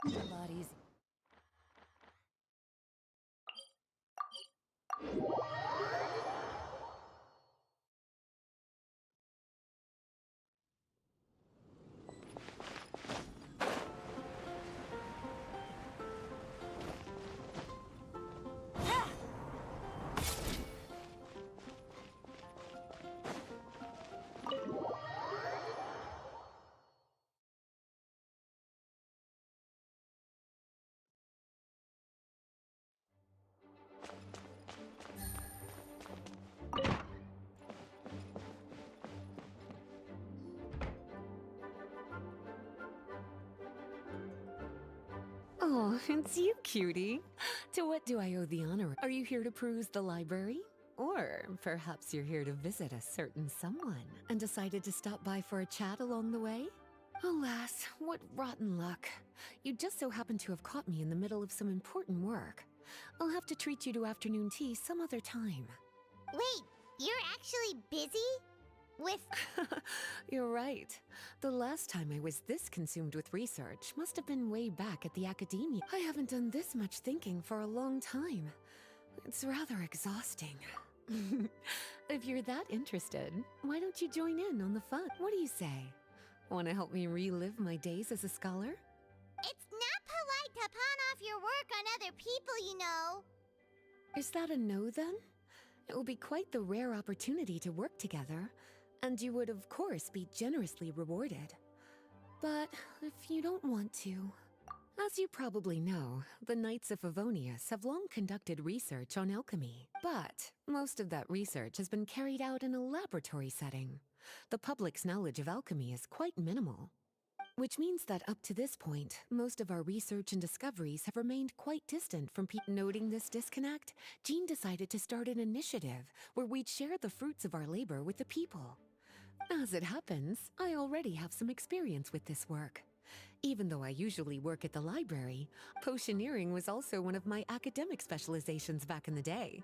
A lot easier. Oh, it's you, cutie. To what do I owe the honor? Are you here to peruse the library? Or perhaps you're here to visit a certain someone and decided to stop by for a chat along the way? Alas, what rotten luck. You just so happen to have caught me in the middle of some important work. I'll have to treat you to afternoon tea some other time. Wait, you're actually busy? With... You're right. The last time I was this consumed with research must have been way back at the academia. I haven't done this much thinking for a long time. It's rather exhausting. If you're that interested, why don't you join in on the fun? What do you say? Want to help me relive my days as a scholar? It's not polite to pawn off your work on other people, you know. Is that a no then? It will be quite the rare opportunity to work together, and you would of course be generously rewarded. But if you don't want to... As you probably know, the Knights of Favonius have long conducted research on alchemy, but most of that research has been carried out in a laboratory setting. The public's knowledge of alchemy is quite minimal. Which means that up to this point, most of our research and discoveries have remained quite distant from people. Noting this disconnect, Jean decided to start an initiative where we'd share the fruits of our labor with the people. As it happens, I already have some experience with this work. Even though I usually work at the library, potioneering was also one of my academic specializations back in the day.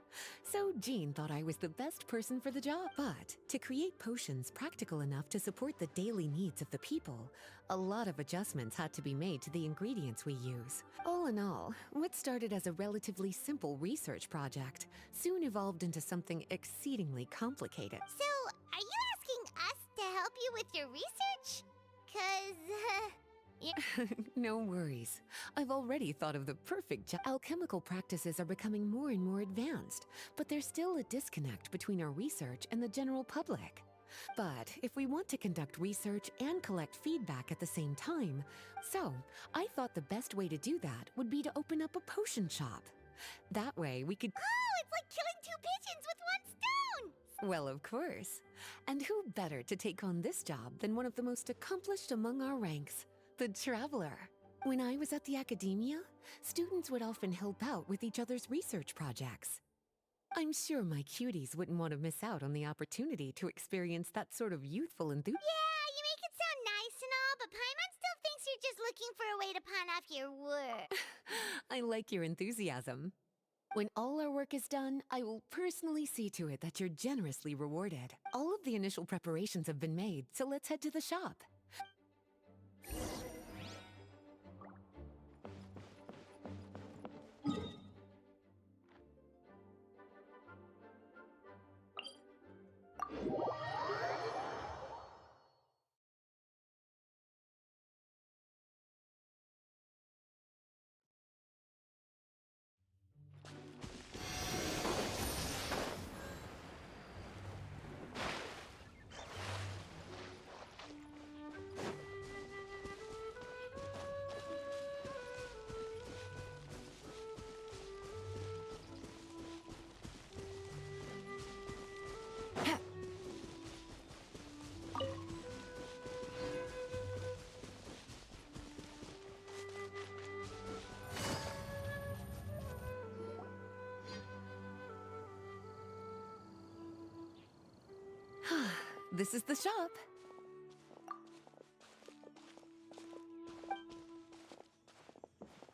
So Jean thought I was the best person for the job. But to create potions practical enough to support the daily needs of the people, a lot of adjustments had to be made to the ingredients we use. All in all, what started as a relatively simple research project soon evolved into something exceedingly complicated. So, are you asking us to help you with your research? 'Cause, No worries. I've already thought of the perfect job. Alchemical practices are becoming more and more advanced, but there's still a disconnect between our research and the general public. But if we want to conduct research and collect feedback at the same time, so I thought the best way to do that would be to open up a potion shop. That way we could... Oh, it's like killing two pigeons with one stone! Well, of course. And who better to take on this job than one of the most accomplished among our ranks? The Traveler. When I was at the academia, students would often help out with each other's research projects. I'm sure my cuties wouldn't want to miss out on the opportunity to experience that sort of youthful enthusiasm. Yeah, you make it sound nice and all, but Paimon still thinks you're just looking for a way to pawn off your work. I like your enthusiasm. When all our work is done, I will personally see to it that you're generously rewarded. All of the initial preparations have been made, so let's head to the shop. This is the shop.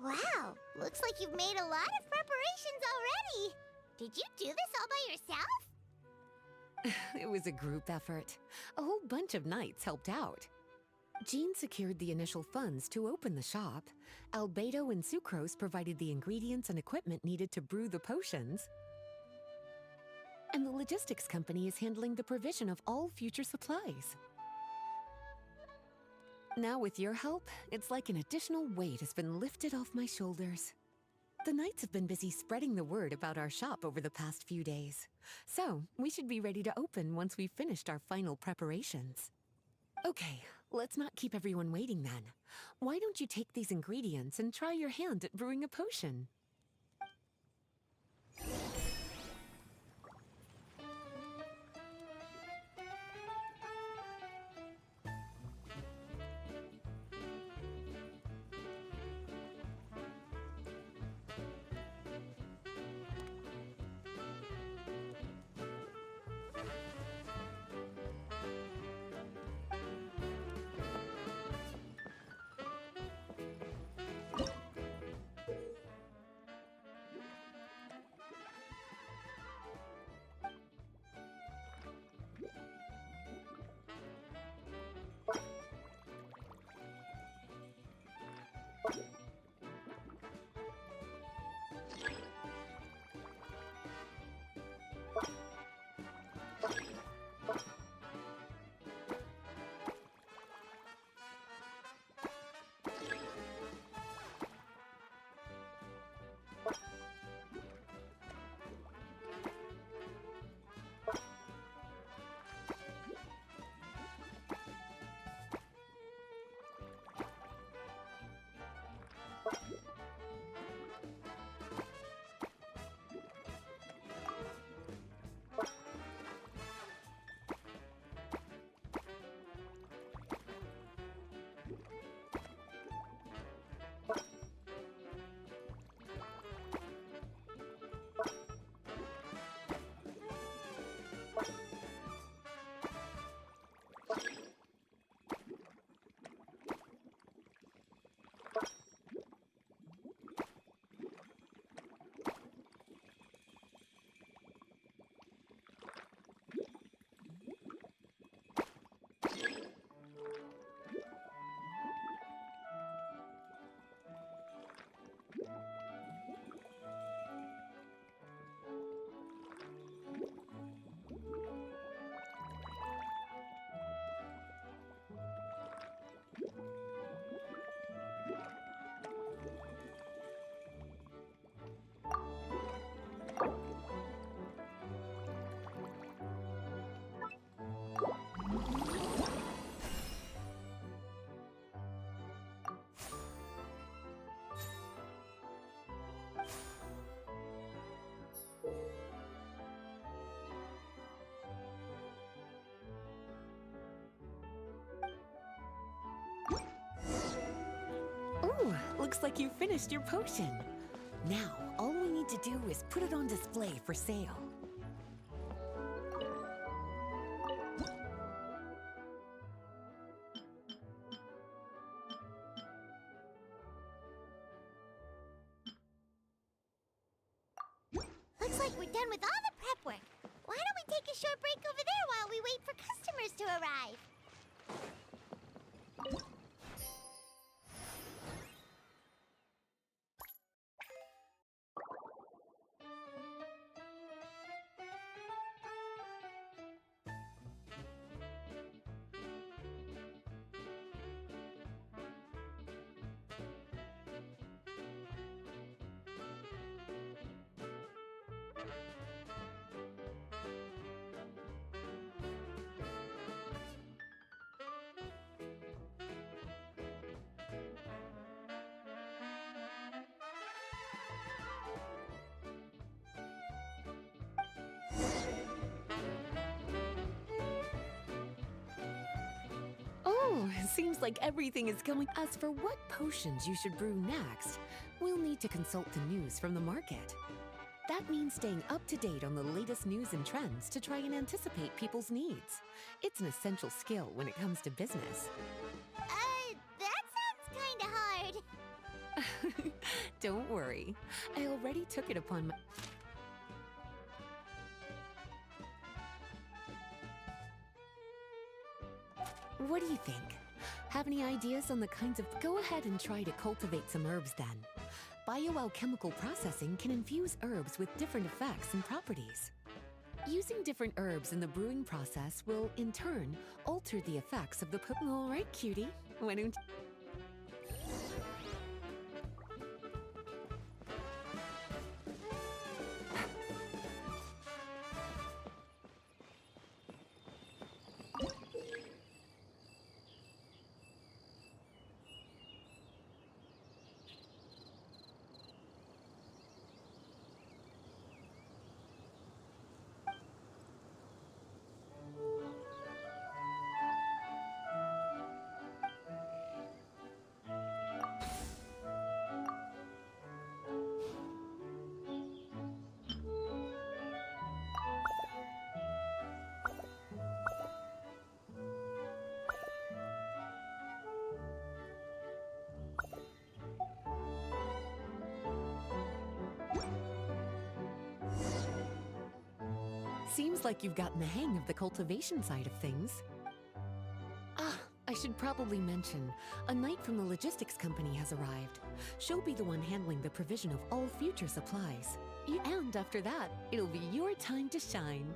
Wow, looks like you've made a lot of preparations already. Did you do this all by yourself? It was a group effort. A whole bunch of knights helped out. Jean secured the initial funds to open the shop. Albedo and Sucrose provided the ingredients and equipment needed to brew the potions. And the logistics company is handling the provision of all future supplies. Now with your help, it's like an additional weight has been lifted off my shoulders. The Knights have been busy spreading the word about our shop over the past few days. So, we should be ready to open once we've finished our final preparations. Okay, let's not keep everyone waiting then. Why don't you take these ingredients and try your hand at brewing a potion? Ooh, looks like you finished your potion. Now, all we need to do is put it on display for sale. Looks like we're done with all the prep work. Why don't we take a short break over there while we wait for customers to arrive? Oh, it seems like everything is going. As for what potions you should brew next, we'll need to consult the news from the market. That means staying up to date on the latest news and trends to try and anticipate people's needs. It's an essential skill when it comes to business. That sounds kinda hard. Don't worry. I already took it upon my... What do you think? Have any ideas on the kinds of... Go ahead and try to cultivate some herbs then. Bioalchemical processing can infuse herbs with different effects and properties. Using different herbs in the brewing process will, in turn, alter the effects of the All right, cutie. Why don't... Seems like you've gotten the hang of the cultivation side of things. Ah, I should probably mention, a knight from the logistics company has arrived. She'll be the one handling the provision of all future supplies. And after that, it'll be your time to shine.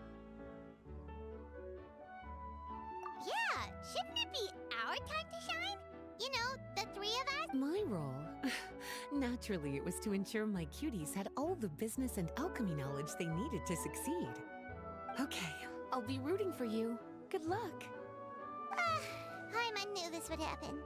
Yeah, shouldn't it be our time to shine? You know, the three of us? My role? Naturally, it was to ensure my cuties had all the business and alchemy knowledge they needed to succeed. Okay, I'll be rooting for you. Good luck. Paimon knew this would happen.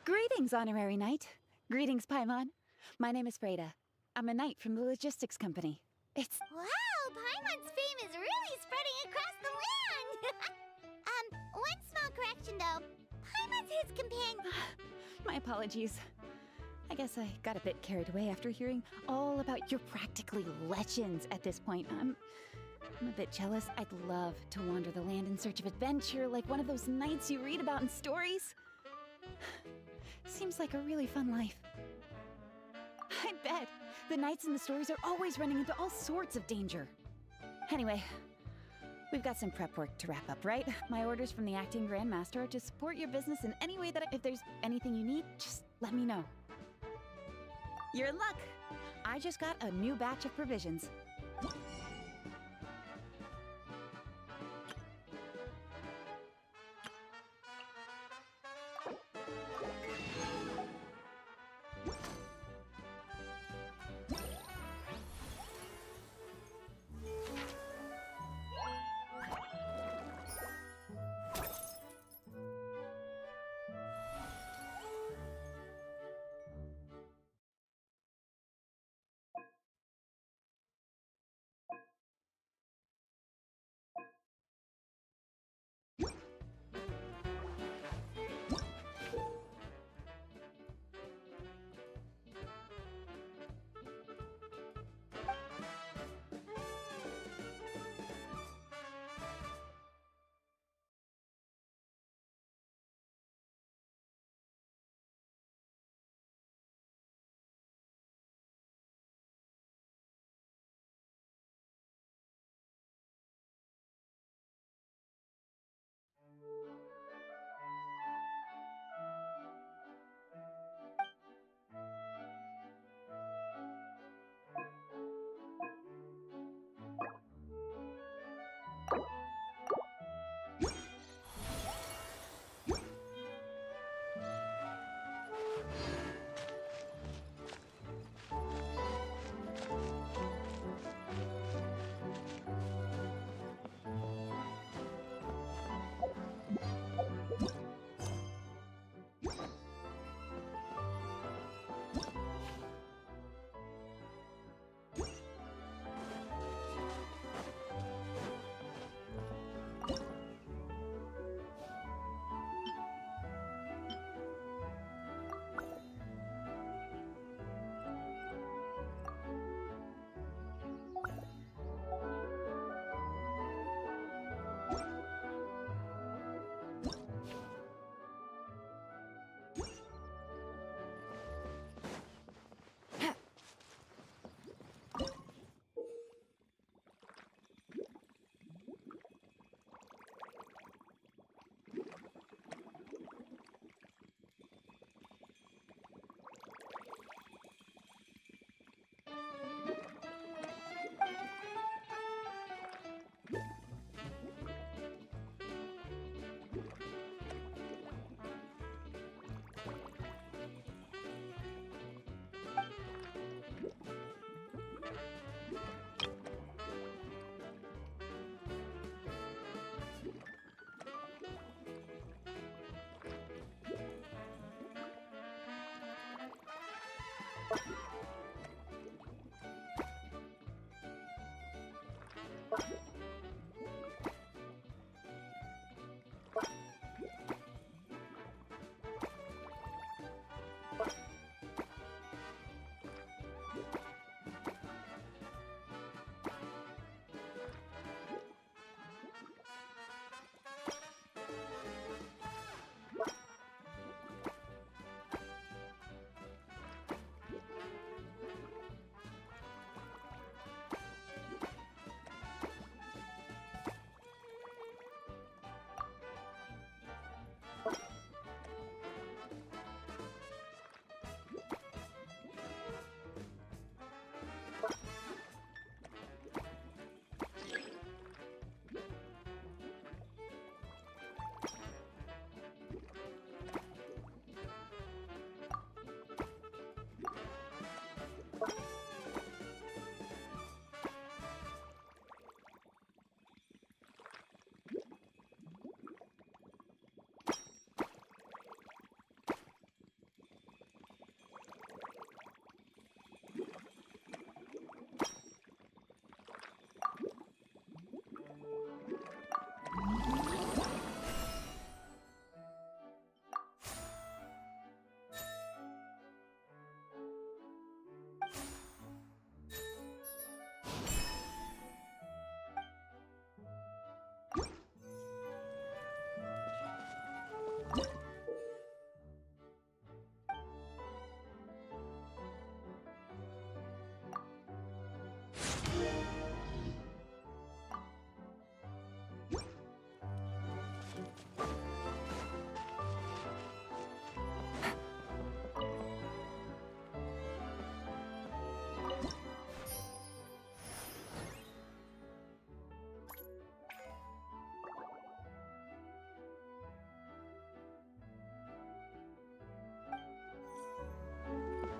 Greetings, Honorary Knight. Greetings, Paimon. My name is Freda. I'm a knight from the logistics company. It's... Wow, Paimon's fame is really spreading across the land! One small correction though. Paimon's his companion. My apologies. I guess I got a bit carried away after hearing all about your practically legends at this point. I'm a bit jealous. I'd love to wander the land in search of adventure like one of those knights you read about in stories. Seems like a really fun life. I bet. The knights in the stories are always running into all sorts of danger. Anyway, we've got some prep work to wrap up, right? My orders from the acting Grand Master are to support your business in any way that if there's anything you need, just let me know. You're in luck. I just got a new batch of provisions.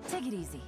Take it easy.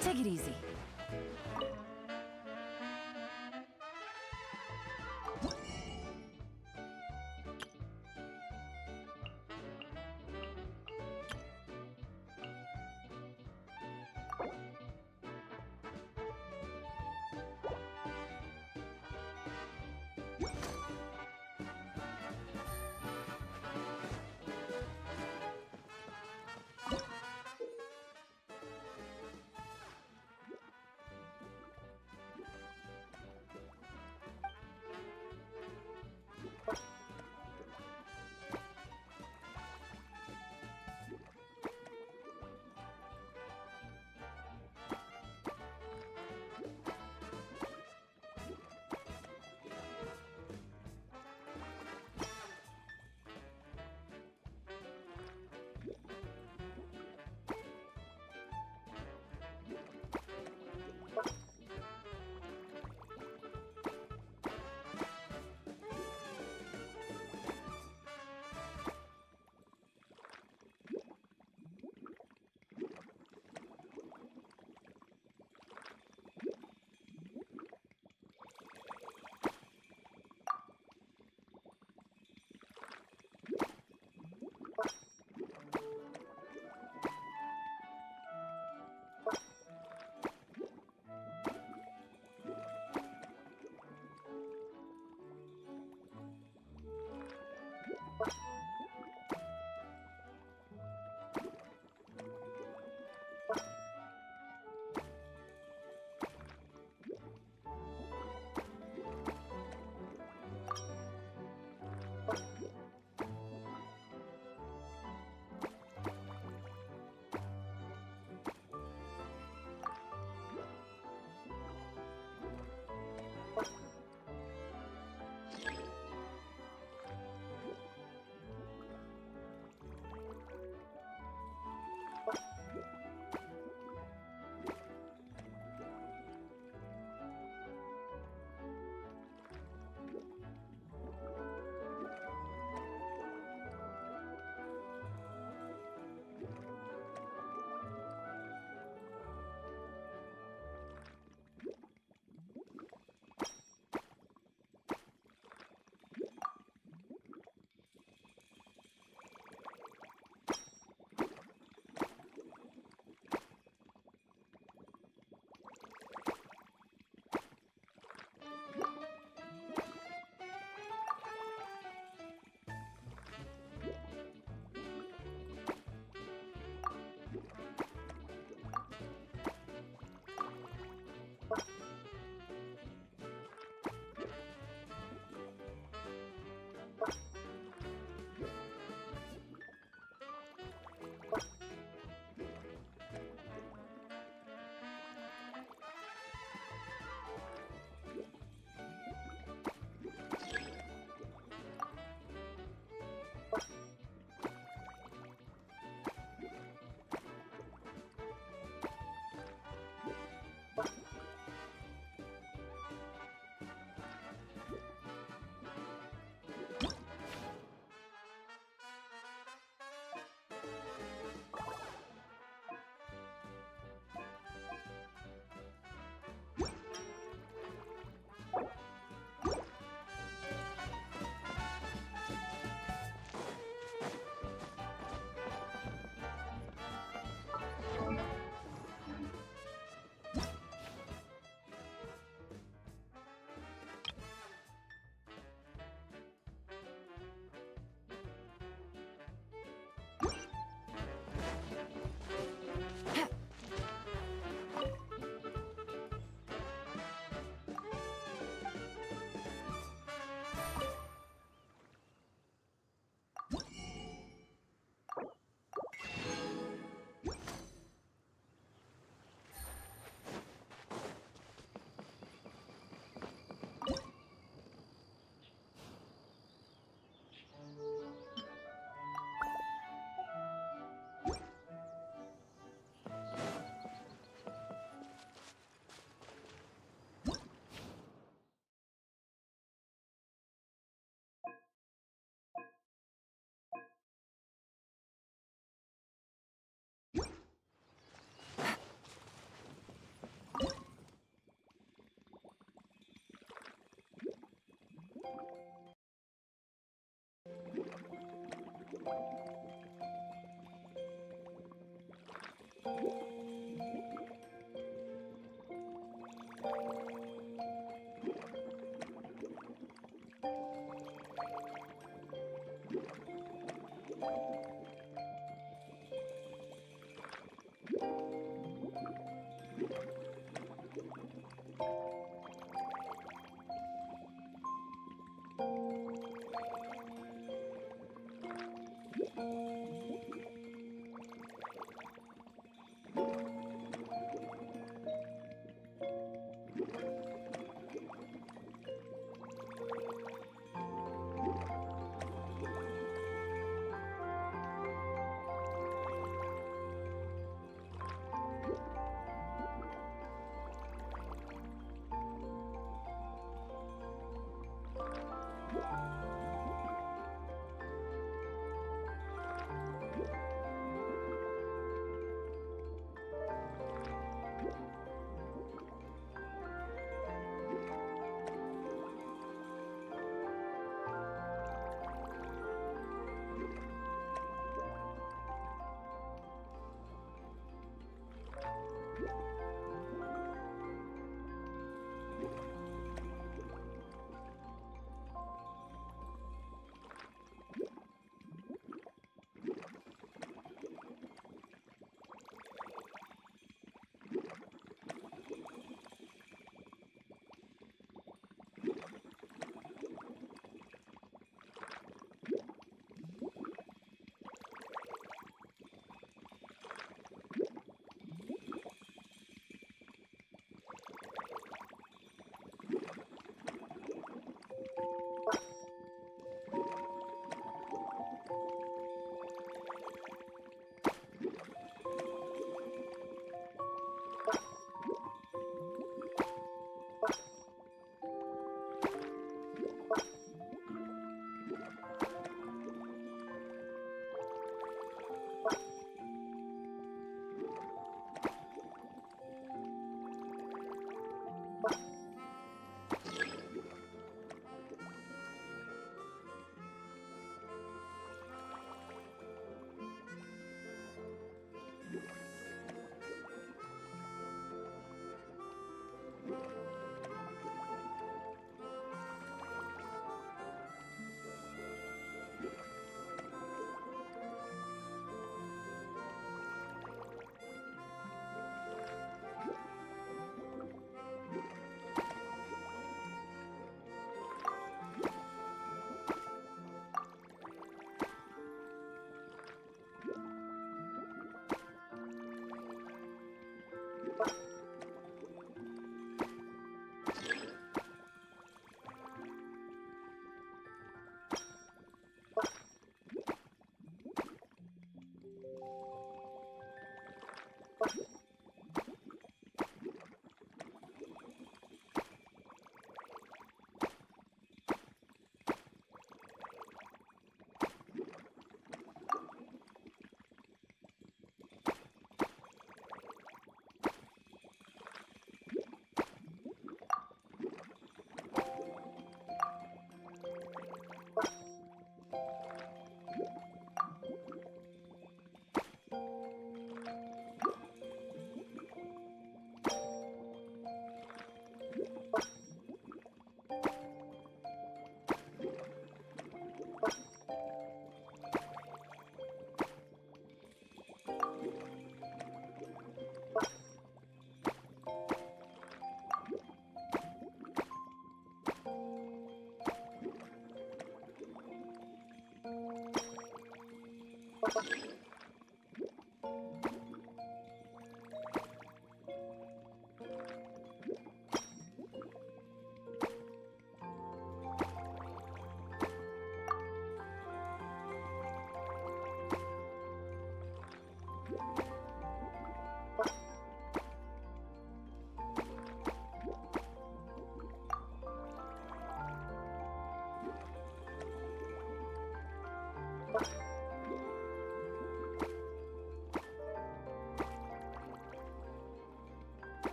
Take it easy.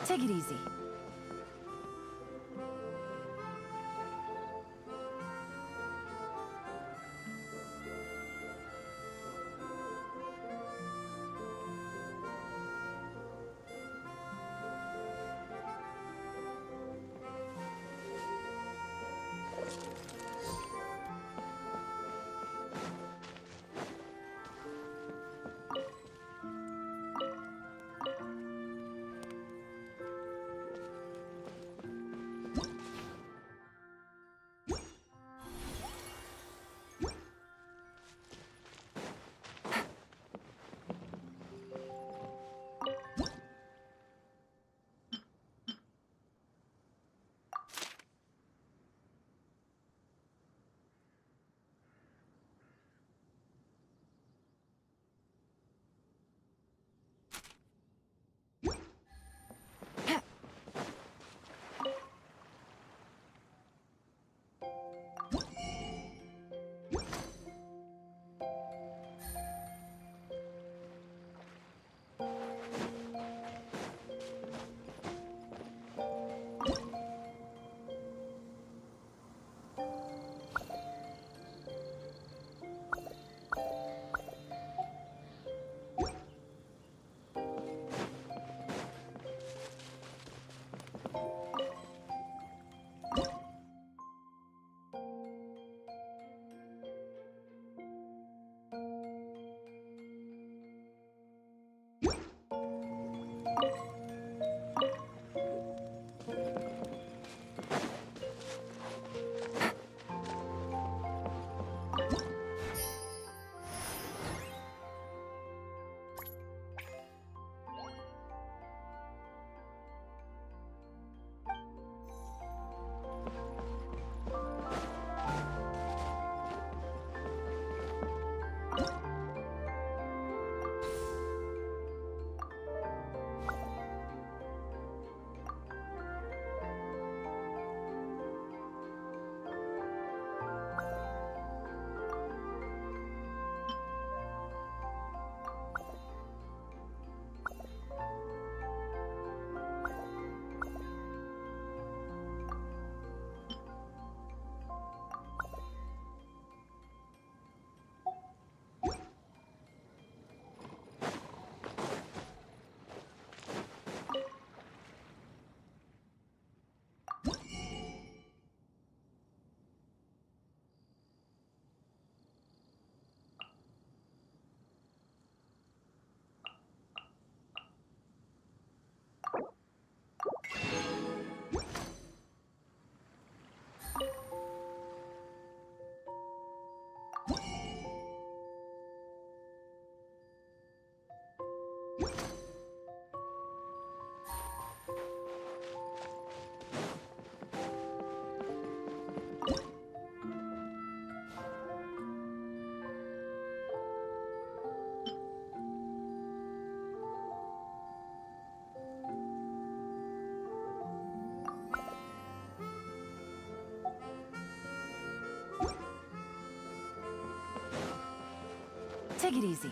Take it easy. Take it easy.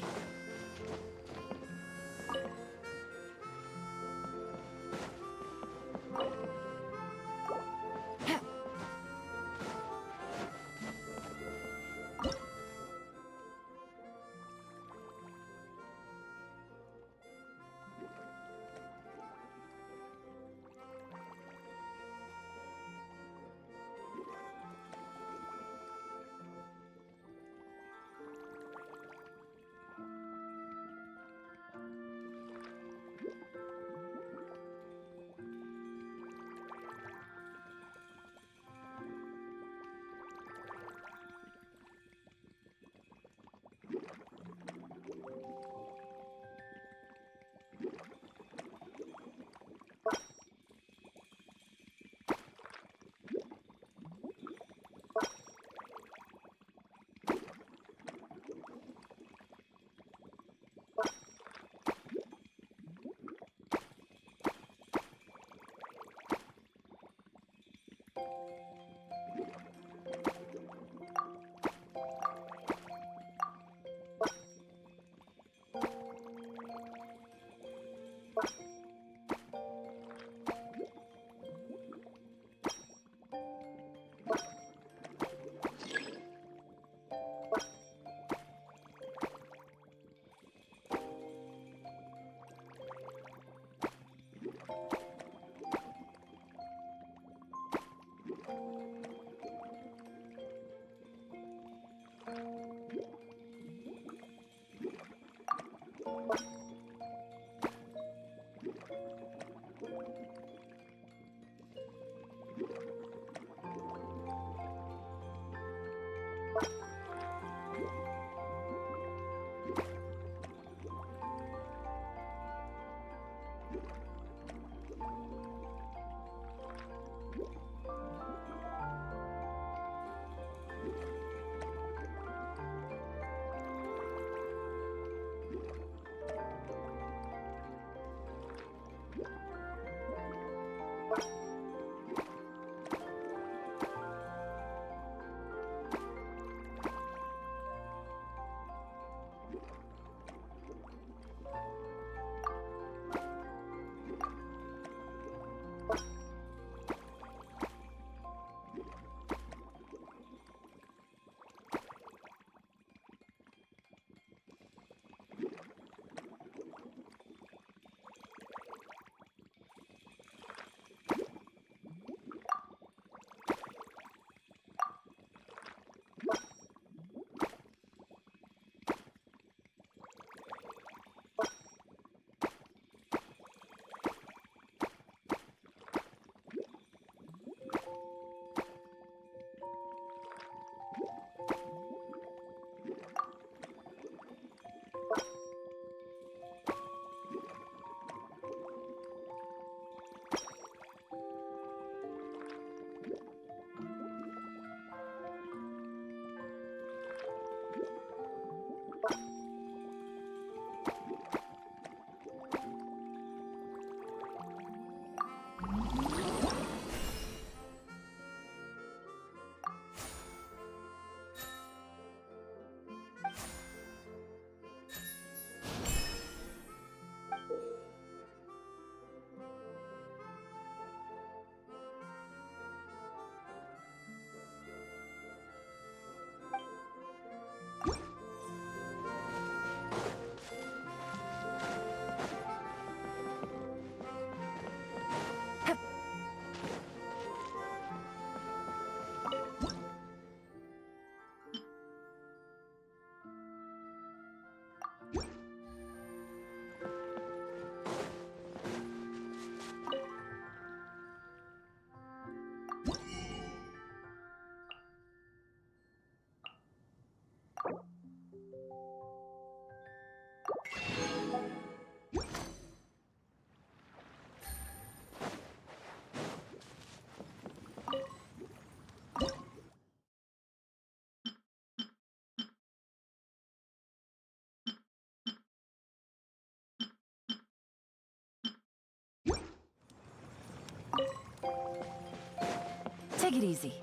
easy.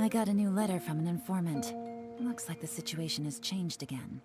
I got a new letter from an informant. Looks like the situation has changed again.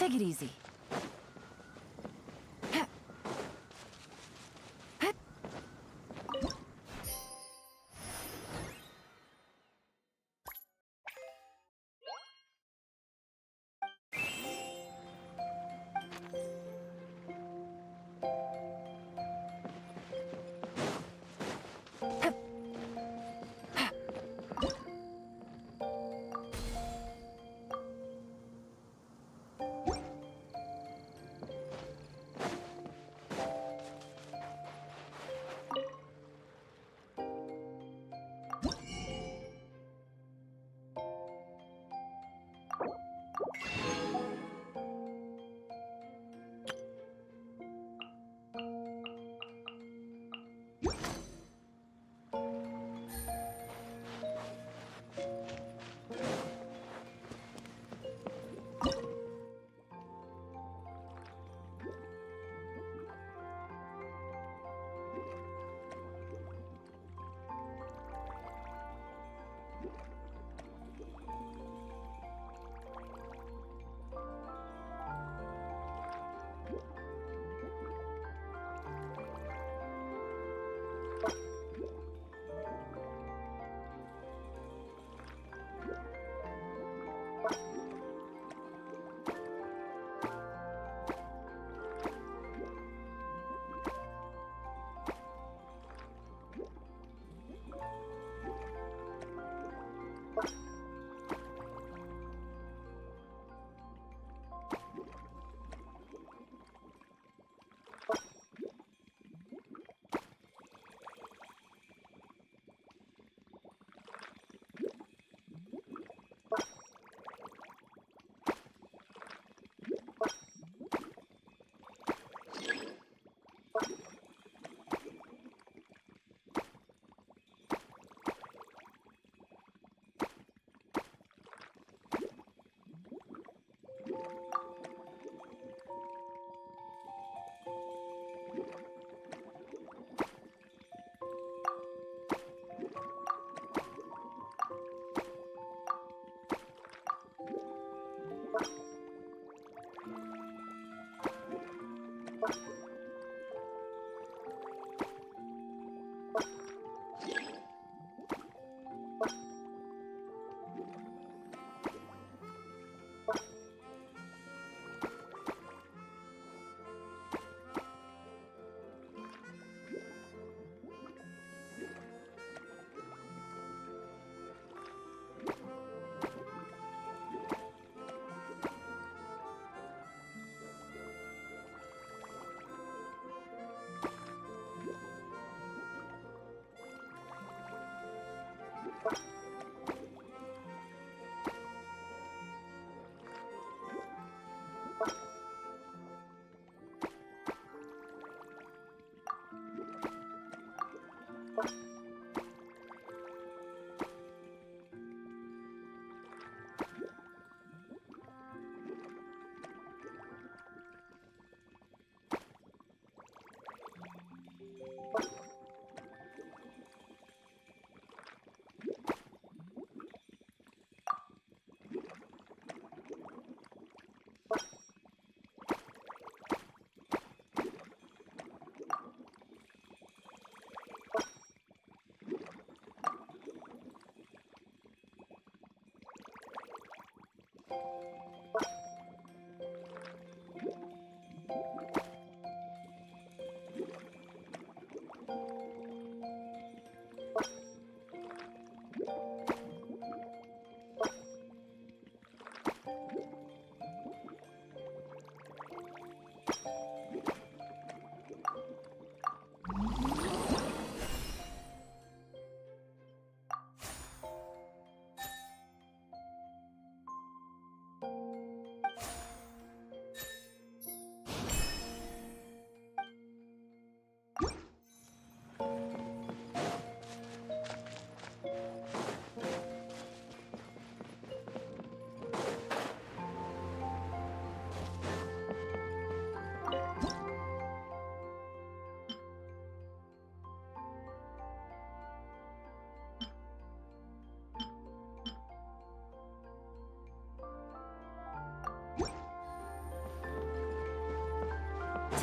Take it easy.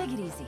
Take it easy.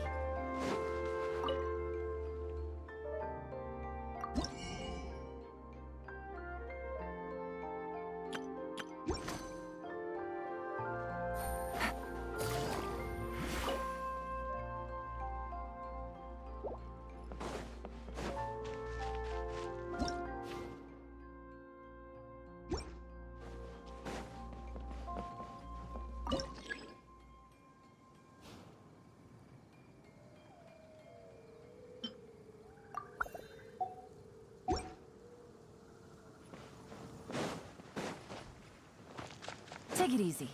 Take it easy.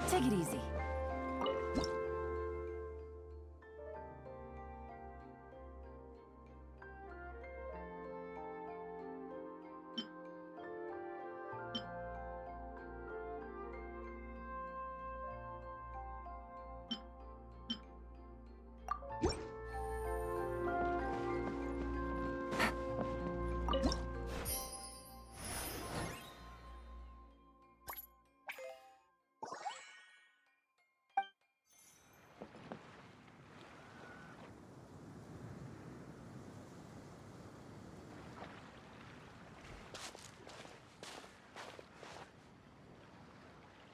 Take it easy.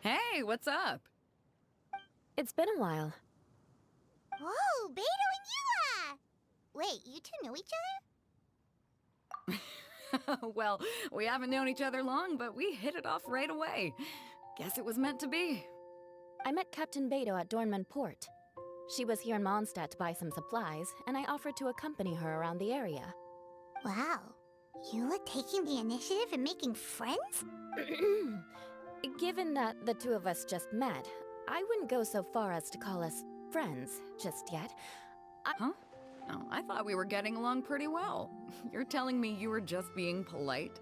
Hey, what's up? It's been a while. Whoa, Beto and Eula! Wait, you two know each other? Well, we haven't known each other long, but we hit it off right away. Guess it was meant to be. I met Captain Beto at Dornman Port. She was here in Mondstadt to buy some supplies, and I offered to accompany her around the area. Wow. Eula taking the initiative and making friends? Given that the two of us just met, I wouldn't go so far as to call us friends just yet. Huh? Oh, I thought we were getting along pretty well. You're telling me you were just being polite?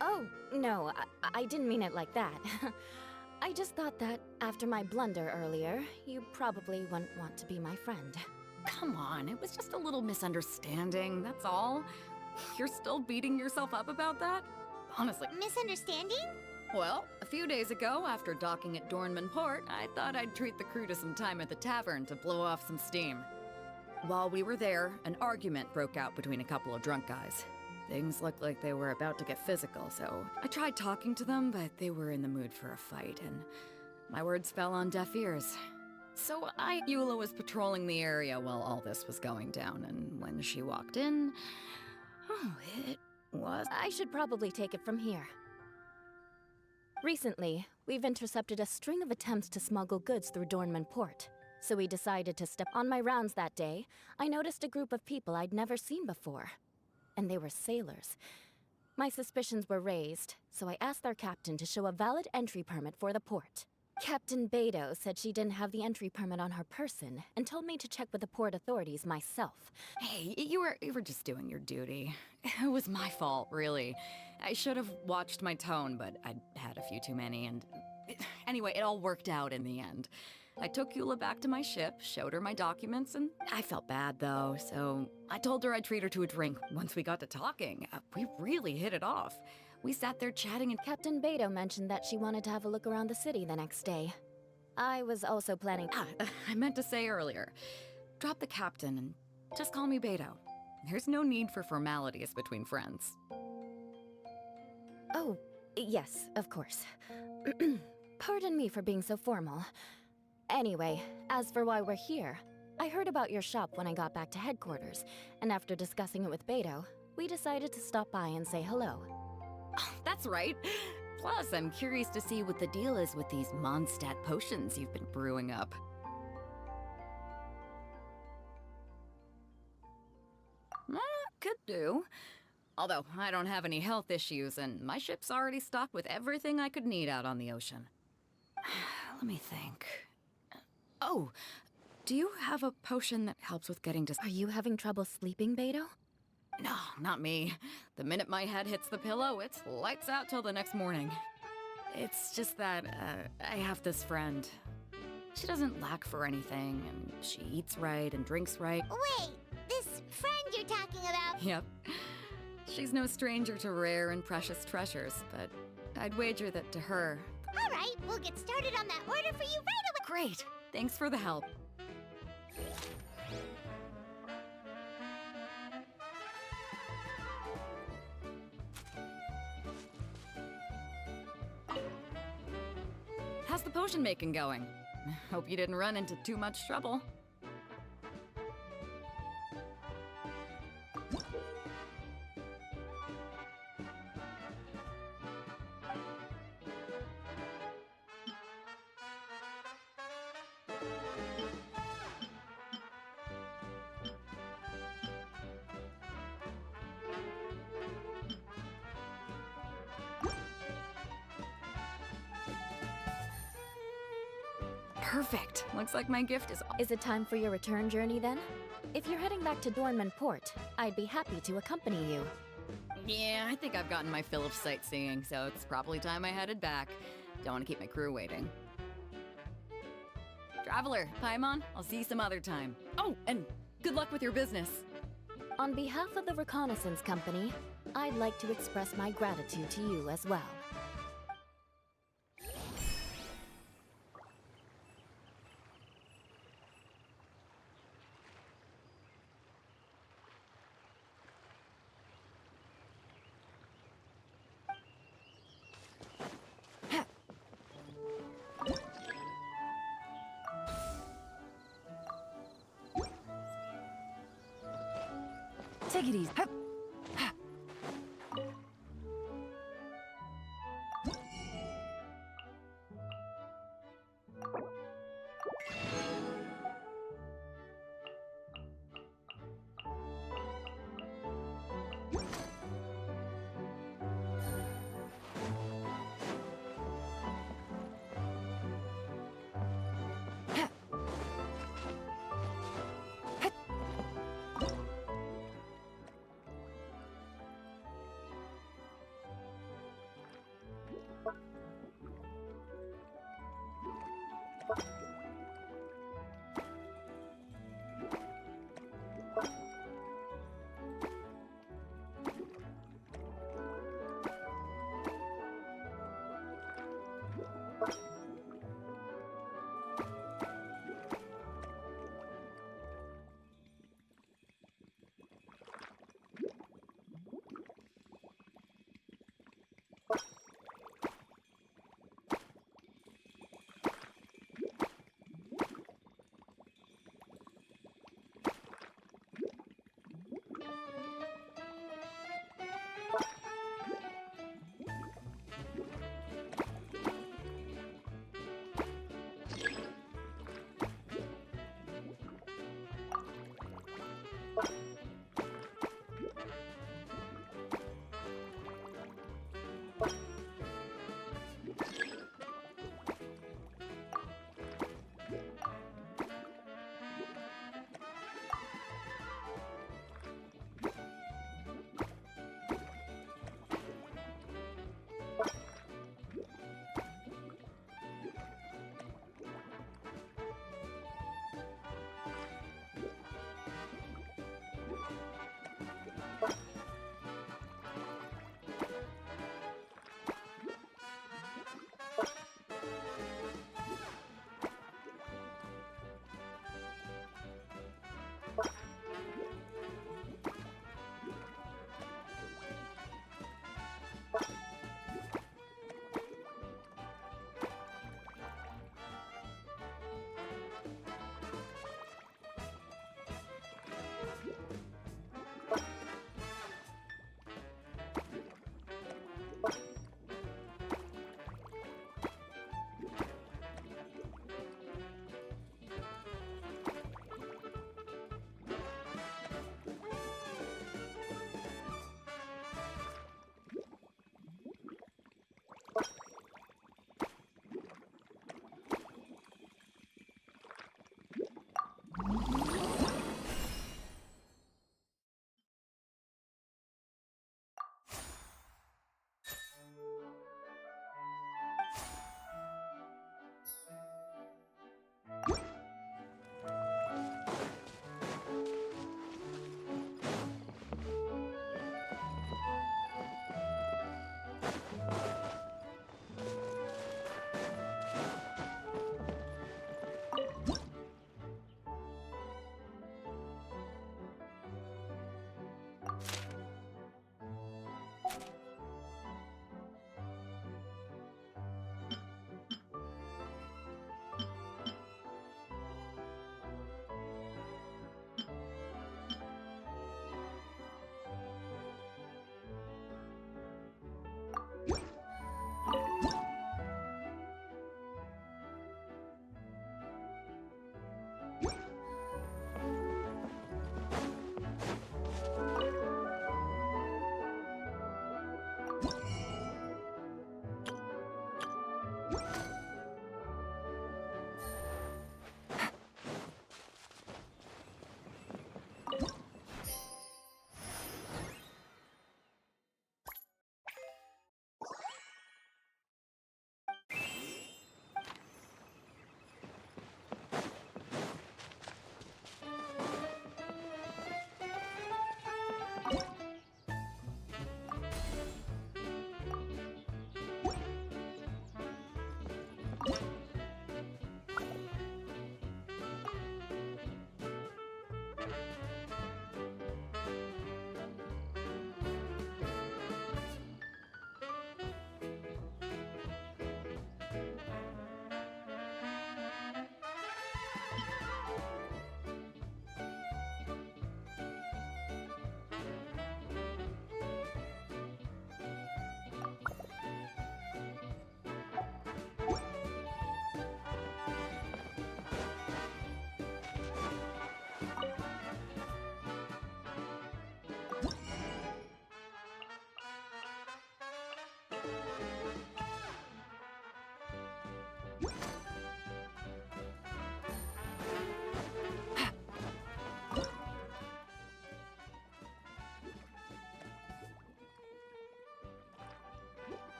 Oh, no, I didn't mean it like that. I just thought that after my blunder earlier, you probably wouldn't want to be my friend. Come on, it was just a little misunderstanding, that's all. You're still beating yourself up about that? Honestly. Misunderstanding? Well, a few days ago, after docking at Dornman Port, I thought I'd treat the crew to some time at the tavern to blow off some steam. While we were there, an argument broke out between a couple of drunk guys. Things looked like they were about to get physical, so I tried talking to them, but they were in the mood for a fight, and my words fell on deaf ears. So Eula was patrolling the area while all this was going down, and when she walked in, it was... I should probably take it from here. Recently, we've intercepted a string of attempts to smuggle goods through Dornman Port, so we decided to step on my rounds that day. I noticed a group of people I'd never seen before, and they were sailors. My suspicions were raised, so I asked our captain to show a valid entry permit for the port. Captain Beto said she didn't have the entry permit on her person and told me to check with the port authorities myself. Hey, you were just doing your duty. It was my fault, really. I should have watched my tone, but I'd had a few too many, and... Anyway, it all worked out in the end. I took Eula back to my ship, showed her my documents, and I felt bad, though, so I told her I'd treat her to a drink once we got to talking. We really hit it off. We sat there chatting, and Captain Beto mentioned that she wanted to have a look around the city the next day. I was also planning... I meant to say earlier. Drop the captain and just call me Beto. There's no need for formalities between friends. Oh, yes, of course. Pardon me for being so formal. Anyway, as for why we're here, I heard about your shop when I got back to headquarters, and after discussing it with Beto, we decided to stop by and say hello. Oh, that's right. Plus, I'm curious to see what the deal is with these Mondstadt potions you've been brewing up. Could do. Although, I don't have any health issues, and my ship's already stocked with everything I could need out on the ocean. Let me think. Oh, do you have a potion that helps with getting to... Are you having trouble sleeping, Beto? No, not me. The minute my head hits the pillow, it's lights out till the next morning. It's just that, I have this friend. She doesn't lack for anything, and she eats right and drinks right. Wait, this friend you're talking about. Yep. She's no stranger to rare and precious treasures, but I'd wager that to her... All right, we'll get started on that order for you right away. Great! Thanks for the help. How's the potion making going? Hope you didn't run into too much trouble. Perfect. Looks like my gift is... Is it time for your return journey then? If you're heading back to Dornman Port, I'd be happy to accompany you. Yeah, I think I've gotten my fill of sightseeing, so it's probably time I headed back. Don't want to keep my crew waiting. Traveler, Paimon, I'll see you some other time. Oh, and good luck with your business. On behalf of the Reconnaissance Company, I'd like to express my gratitude to you as well. Take it easy. Hup.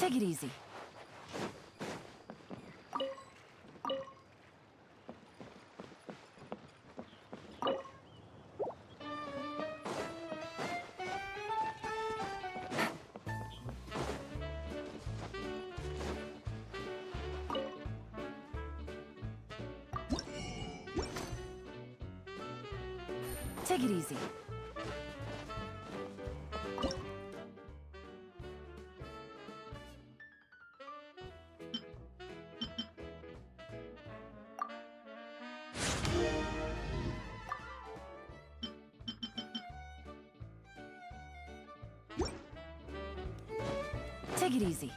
Take it easy. Take it easy. Take it easy.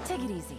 Take it easy.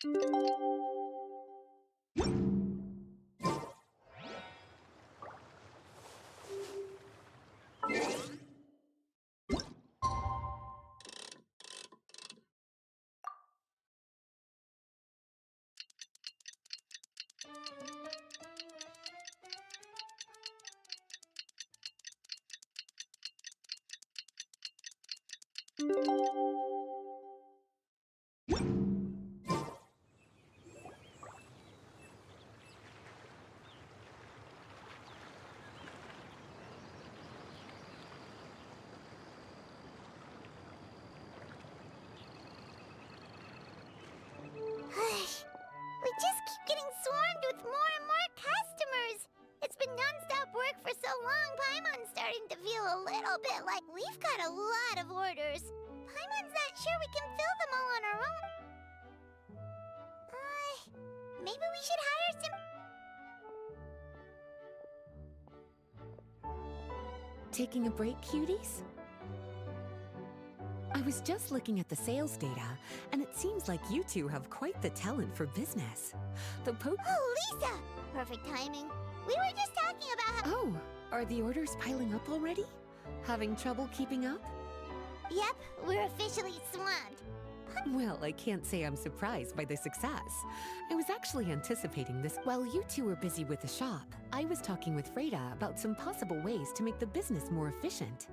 We just keep getting swarmed with more and more customers. It's been non-stop work for so long, Paimon's starting to feel a little bit like we've got a lot of orders. Paimon's not sure we can fill them all on our own. Maybe we should hire some... Taking a break, cuties? I was just looking at the sales data, and it seems like you two have quite the talent for business. Oh, Lisa! Perfect timing. We were just talking about how... Oh, are the orders piling up already? Having trouble keeping up? Yep, we're officially swamped. Well, I can't say I'm surprised by the success. I was actually anticipating this. While you two were busy with the shop, I was talking with Freda about some possible ways to make the business more efficient.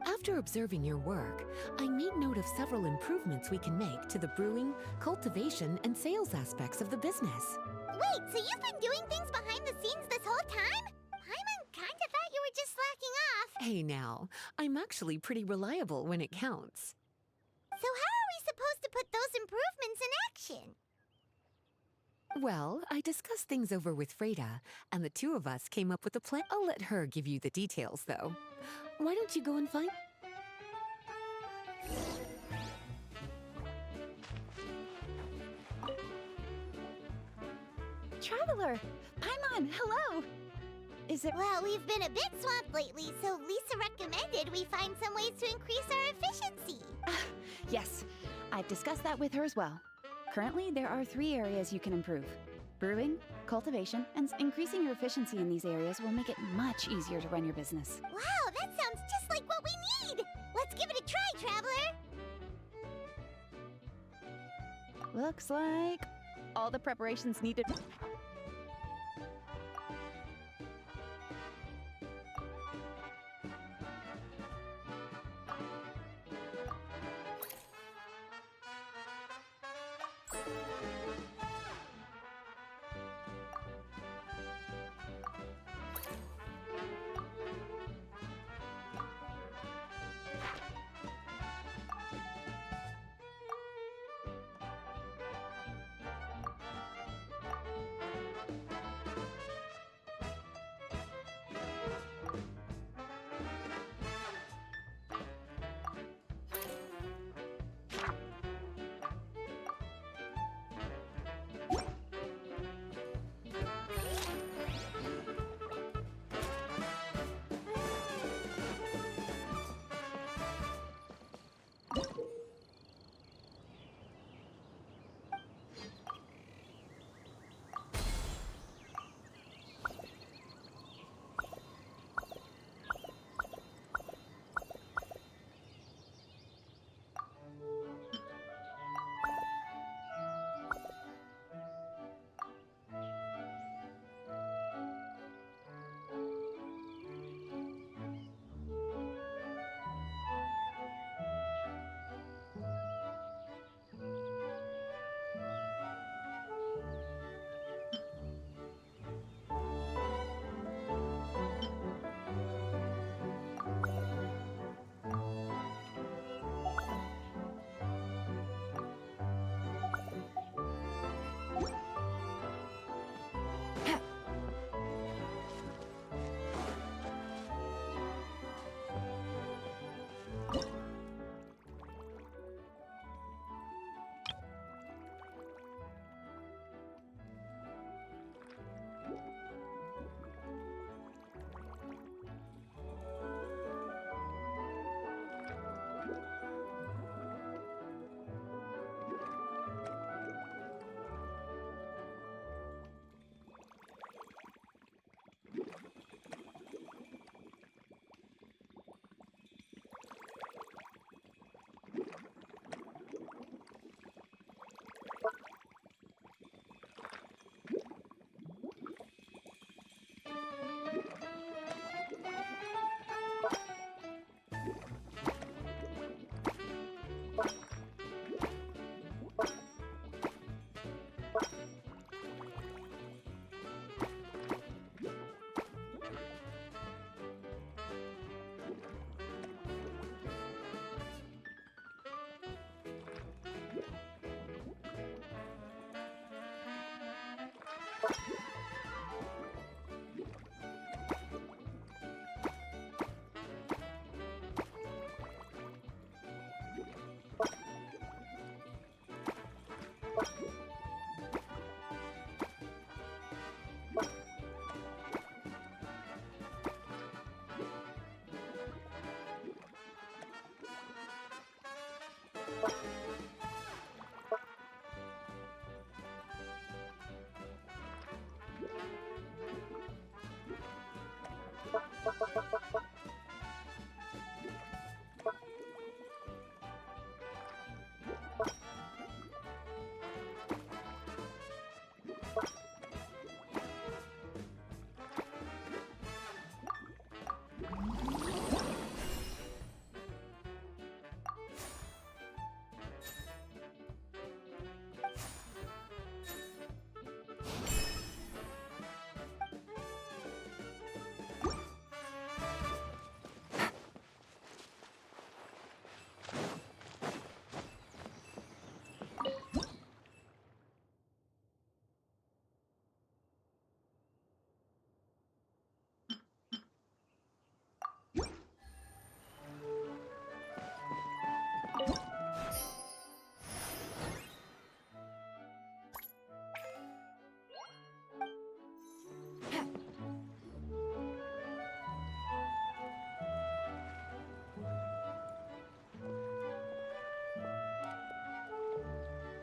After observing your work, I made note of several improvements we can make to the brewing, cultivation, and sales aspects of the business. Wait, so you've been doing things behind the scenes this whole time? Paimon kinda thought you were just slacking off. Hey now, I'm actually pretty reliable when it counts. So how are we supposed to put those improvements in action? Well, I discussed things over with Freda, and the two of us came up with a plan. I'll let her give you the details, though. Why don't you go and find... Traveler! Paimon, hello! Is it... Well, we've been a bit swamped lately, so Lisa recommended we find some ways to increase our efficiency. Yes, I've discussed that with her as well. Currently, there are 3 areas you can improve. Brewing, cultivation, and increasing your efficiency in these areas will make it much easier to run your business. Wow, that sounds just like what we need! Let's give it a try, Traveler! Looks like all the preparations needed...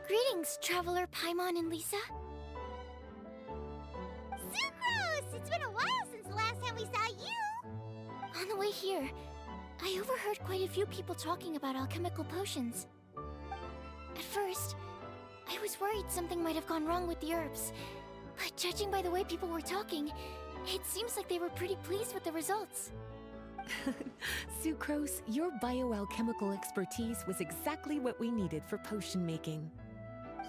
Greetings, Traveler Paimon and Lisa. Sucrose! It's been a while since the last time we saw you! On the way here, I overheard quite a few people talking about alchemical potions. At first, I was worried something might have gone wrong with the herbs. But judging by the way people were talking, it seems like they were pretty pleased with the results. Sucrose, your bioalchemical expertise was exactly what we needed for potion making.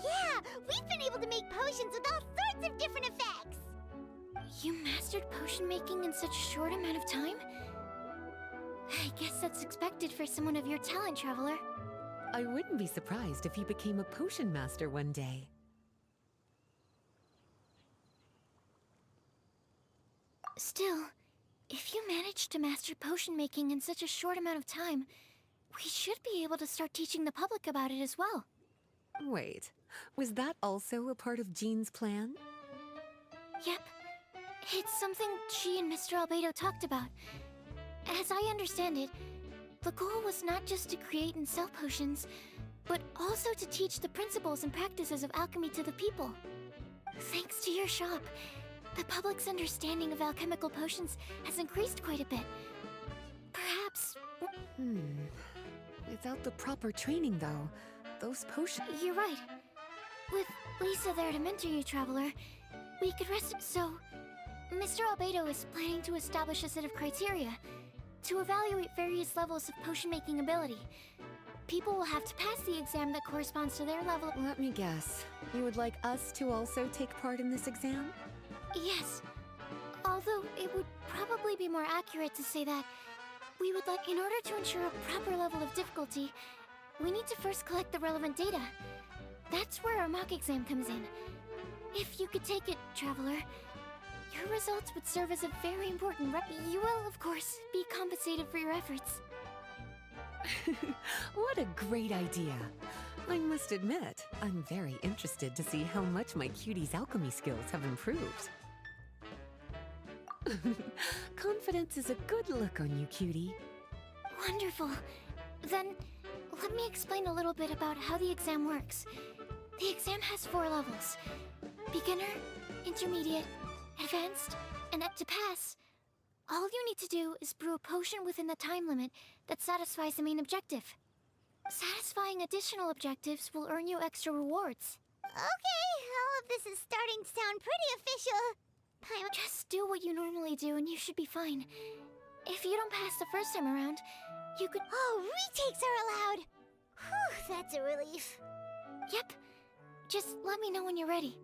Yeah, we've been able to make potions with all sorts of different effects! You mastered potion making in such a short amount of time? I guess that's expected for someone of your talent, Traveler. I wouldn't be surprised if you became a potion master one day. Still, if you managed to master potion making in such a short amount of time, we should be able to start teaching the public about it as well. Wait, was that also a part of Jean's plan? Yep. It's something she and Mr. Albedo talked about. As I understand it, the goal was not just to create and sell potions, but also to teach the principles and practices of alchemy to the people. Thanks to your shop, the public's understanding of alchemical potions has increased quite a bit. Perhaps... Without the proper training, though, those potions... You're right. With Lisa there to mentor you, Traveler, we could rest... So, Mr. Albedo is planning to establish a set of criteria to evaluate various levels of potion-making ability. People will have to pass the exam that corresponds to their level... Let me guess. You would like us to also take part in this exam? Yes. Although it would probably be more accurate to say that we would like, in order to ensure a proper level of difficulty, we need to first collect the relevant data. That's where our mock exam comes in. If you could take it, Traveler, your results would serve as a very important You will, of course, be compensated for your efforts. What a great idea. I must admit, I'm very interested to see how much my cutie's alchemy skills have improved. Confidence is a good look on you, cutie. Wonderful. Then, let me explain a little bit about how the exam works. The exam has 4 levels: beginner, intermediate, advanced, and to pass. All you need to do is brew a potion within the time limit that satisfies the main objective. Satisfying additional objectives will earn you extra rewards. Okay, all of this is starting to sound pretty official. Just do what you normally do and you should be fine. If you don't pass the first time around, you could... Oh, retakes are allowed! Whew, that's a relief. Yep. Just let me know when you're ready.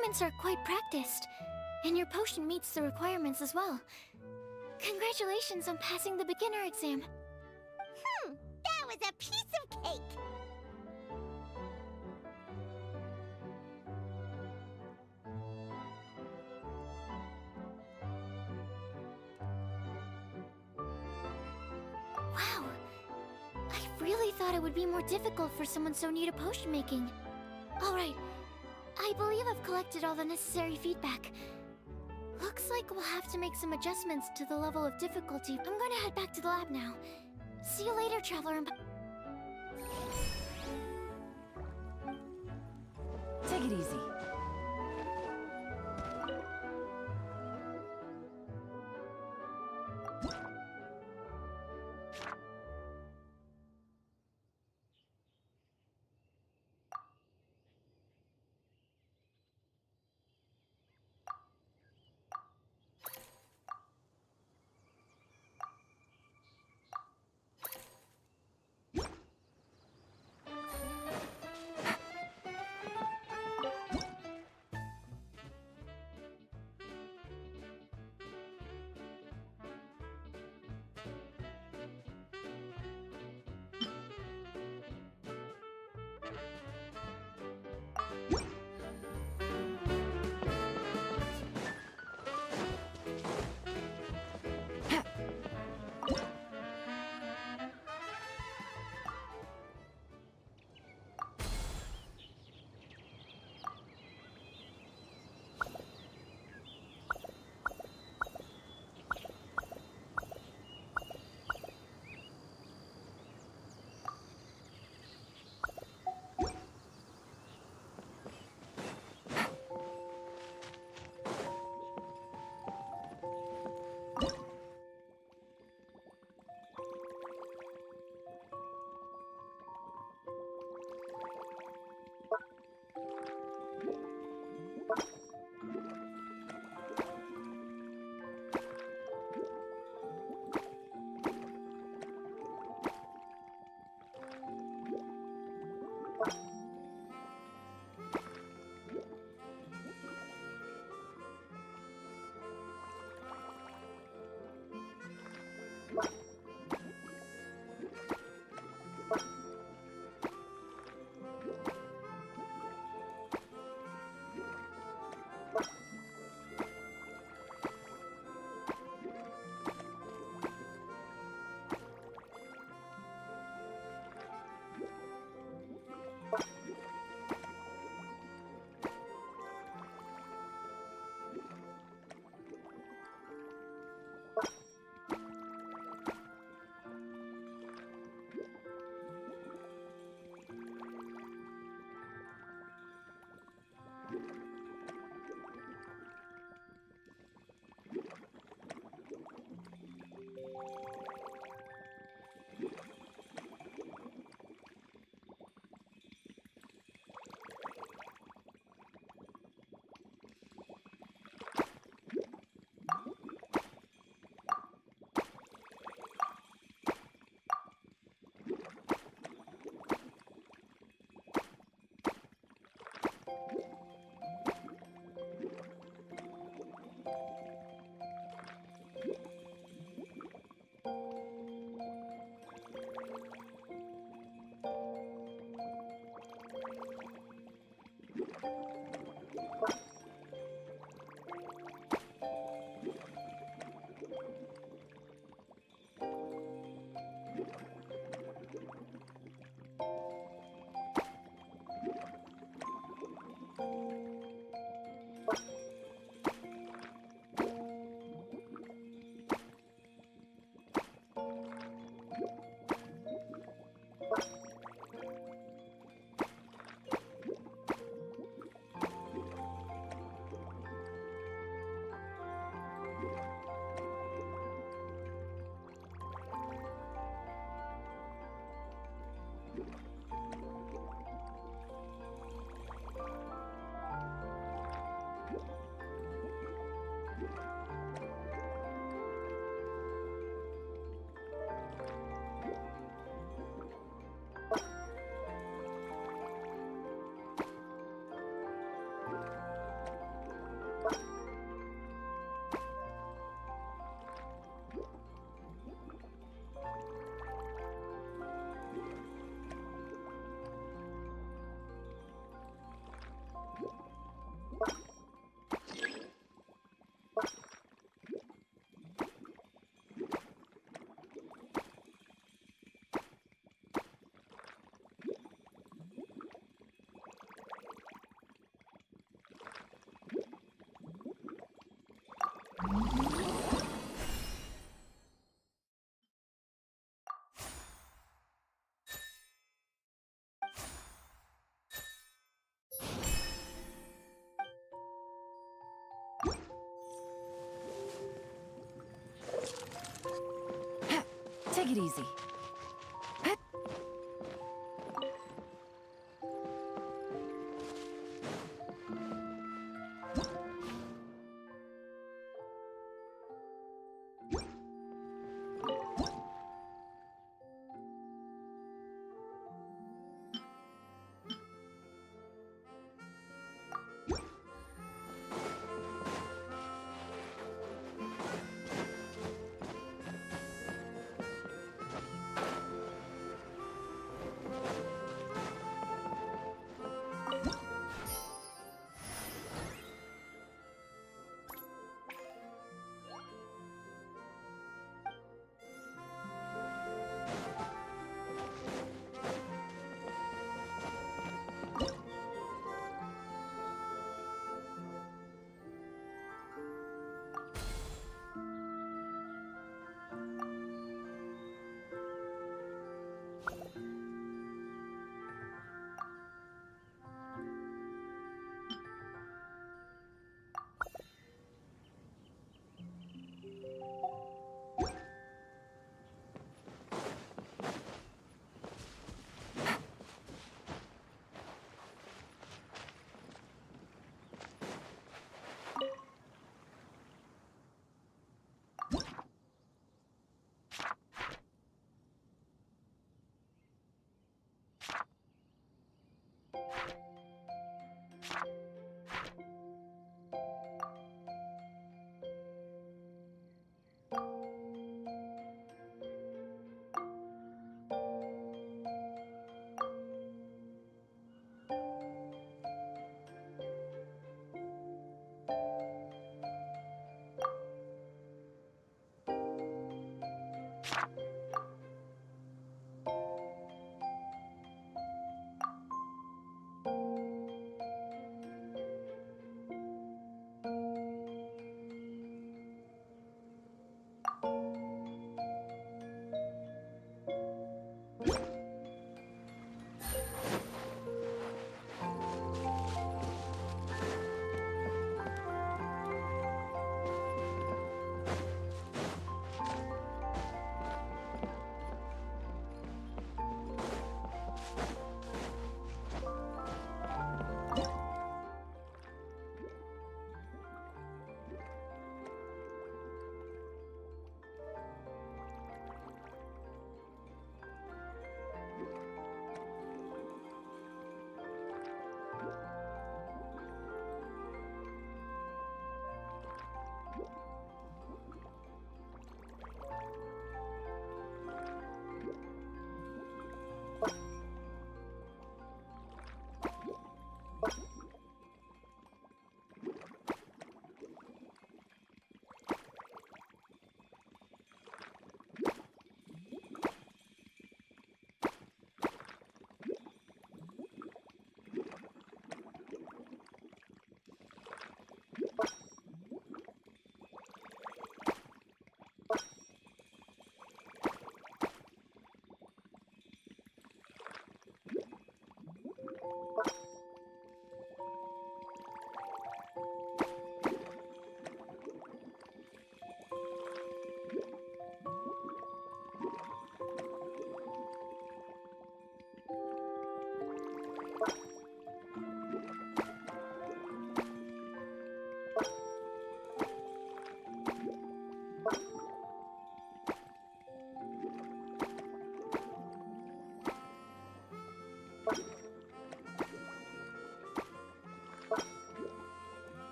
instruments are quite practiced, and your potion meets the requirements as well. Congratulations on passing the beginner exam. That was a piece of cake! Wow. I really thought it would be more difficult for someone so new to potion making. Alright. I believe I've collected all the necessary feedback. Looks like we'll have to make some adjustments to the level of difficulty. I'm going to head back to the lab now. See you later, Traveler. Take it easy. Take it easy.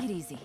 Take it easy.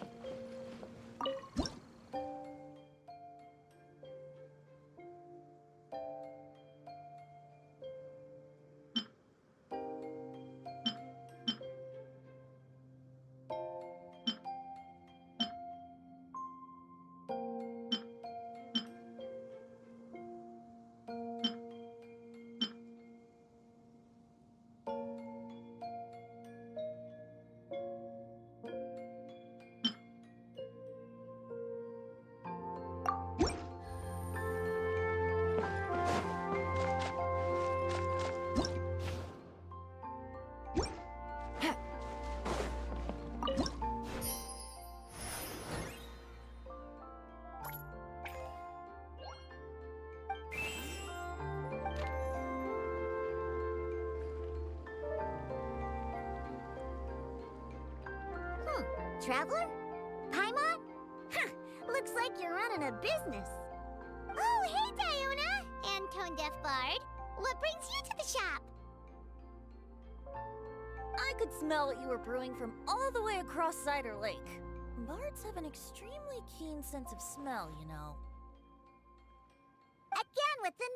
Traveler? Paimon? Huh, looks like you're running a business. Oh, hey, Diona! And Tone-Deaf Bard. What brings you to the shop? I could smell what you were brewing from all the way across Cider Lake. Bards have an extremely keen sense of smell, you know. Again with the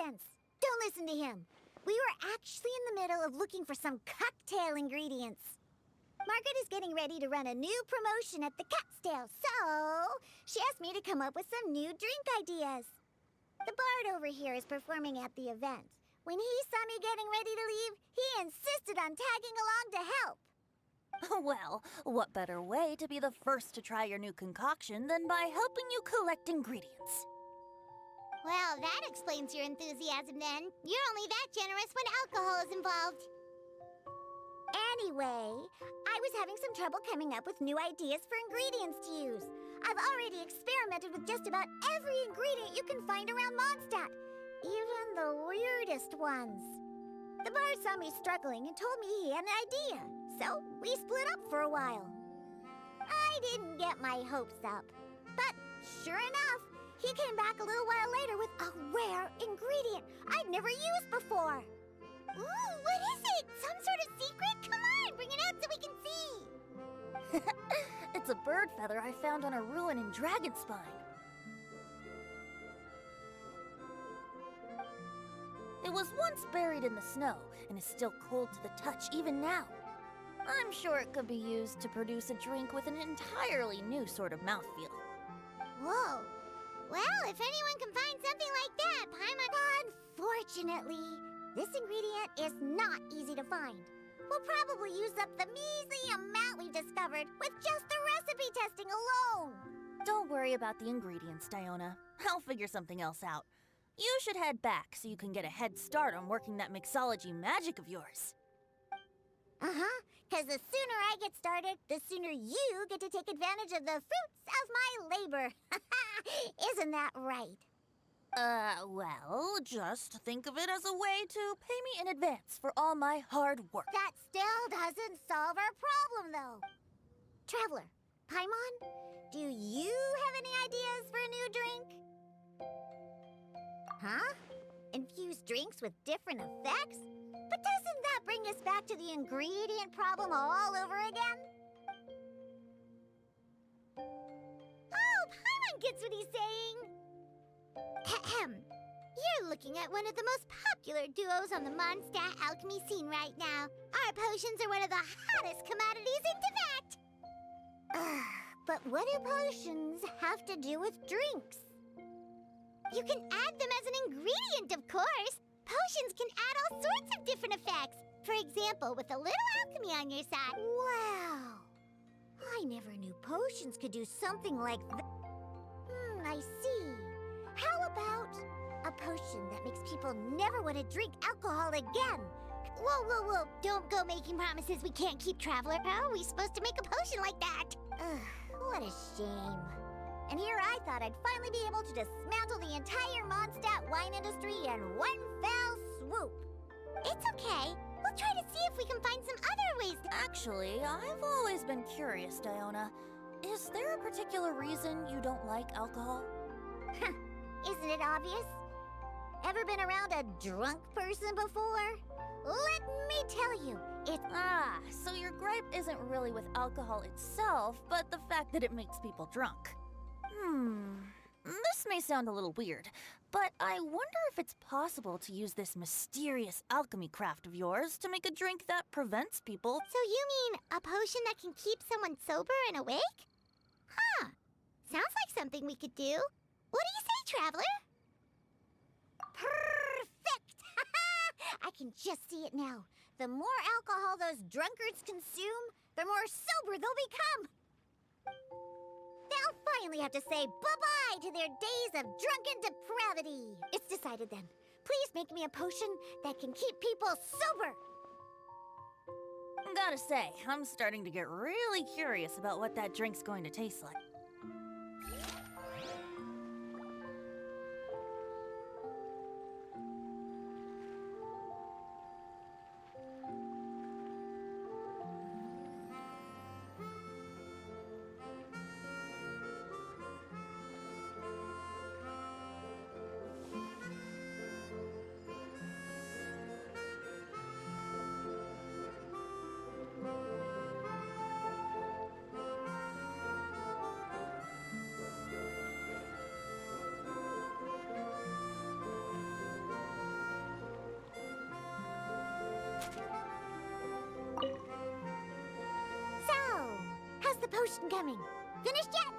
nonsense. Don't listen to him. We were actually in the middle of looking for some cocktail ingredients. Margaret is getting ready to run a new promotion at the Catstail, so she asked me to come up with some new drink ideas. The bard over here is performing at the event. When he saw me getting ready to leave, he insisted on tagging along to help. Well, what better way to be the first to try your new concoction than by helping you collect ingredients? Well, that explains your enthusiasm then. You're only that generous when alcohol is involved. Anyway, I was having some trouble coming up with new ideas for ingredients to use. I've already experimented with just about every ingredient you can find around Mondstadt, even the weirdest ones. The bar saw me struggling and told me he had an idea, so we split up for a while. I didn't get my hopes up, but sure enough, he came back a little while later with a rare ingredient I'd never used before. Ooh, what is it? Some sort of secret? Come on, bring it out so we can see. It's a bird feather I found on a ruin in Dragonspine. It was once buried in the snow and is still cold to the touch even now. I'm sure it could be used to produce a drink with an entirely new sort of mouthfeel. Whoa. Well, if anyone can find something like that, Paimon... Unfortunately, this ingredient is not easy to find. We'll probably use up the measly amount we've discovered with just the recipe testing alone. Don't worry about the ingredients, Diona. I'll figure something else out. You should head back so you can get a head start on working that mixology magic of yours. Uh-huh, because the sooner I get started, the sooner you get to take advantage of the fruits of my labor. Isn't that right? Well, just think of it as a way to pay me in advance for all my hard work. That still doesn't solve our problem, though. Traveler, Paimon, do you have any ideas for a new drink? Huh? Infused drinks with different effects? But doesn't that bring us back to the ingredient problem all over again? Oh, Paimon gets what he's saying. Ahem. You're looking at one of the most popular duos on the Mondstadt alchemy scene right now. Our potions are one of the hottest commodities into that. But what do potions have to do with drinks? You can add them as an ingredient, of course. Potions can add all sorts of different effects. For example, with a little alchemy on your side. Wow. I never knew potions could do something like that. I see. How about a potion that makes people never want to drink alcohol again? Whoa, whoa, whoa. Don't go making promises we can't keep, Traveler. How are we supposed to make a potion like that? What a shame. And here I thought I'd finally be able to dismantle the entire Mondstadt wine industry in one fell swoop. It's okay. We'll try to see if we can find some other ways to... Actually, I've always been curious, Diona. Is there a particular reason you don't like alcohol? Isn't it obvious? Ever been around a drunk person before? Let me tell you, it's... Ah, so your gripe isn't really with alcohol itself, but the fact that it makes people drunk. This may sound a little weird, but I wonder if it's possible to use this mysterious alchemy craft of yours to make a drink that prevents people. So you mean a potion that can keep someone sober and awake? Huh. Sounds like something we could do. What do you say, Traveler? Perfect! I can just see it now. The more alcohol those drunkards consume, the more sober they'll become. They'll finally have to say bye-bye to their days of drunken depravity. It's decided then. Please make me a potion that can keep people sober. Gotta say, I'm starting to get really curious about what that drink's going to taste like. So, how's the potion coming? Finished yet?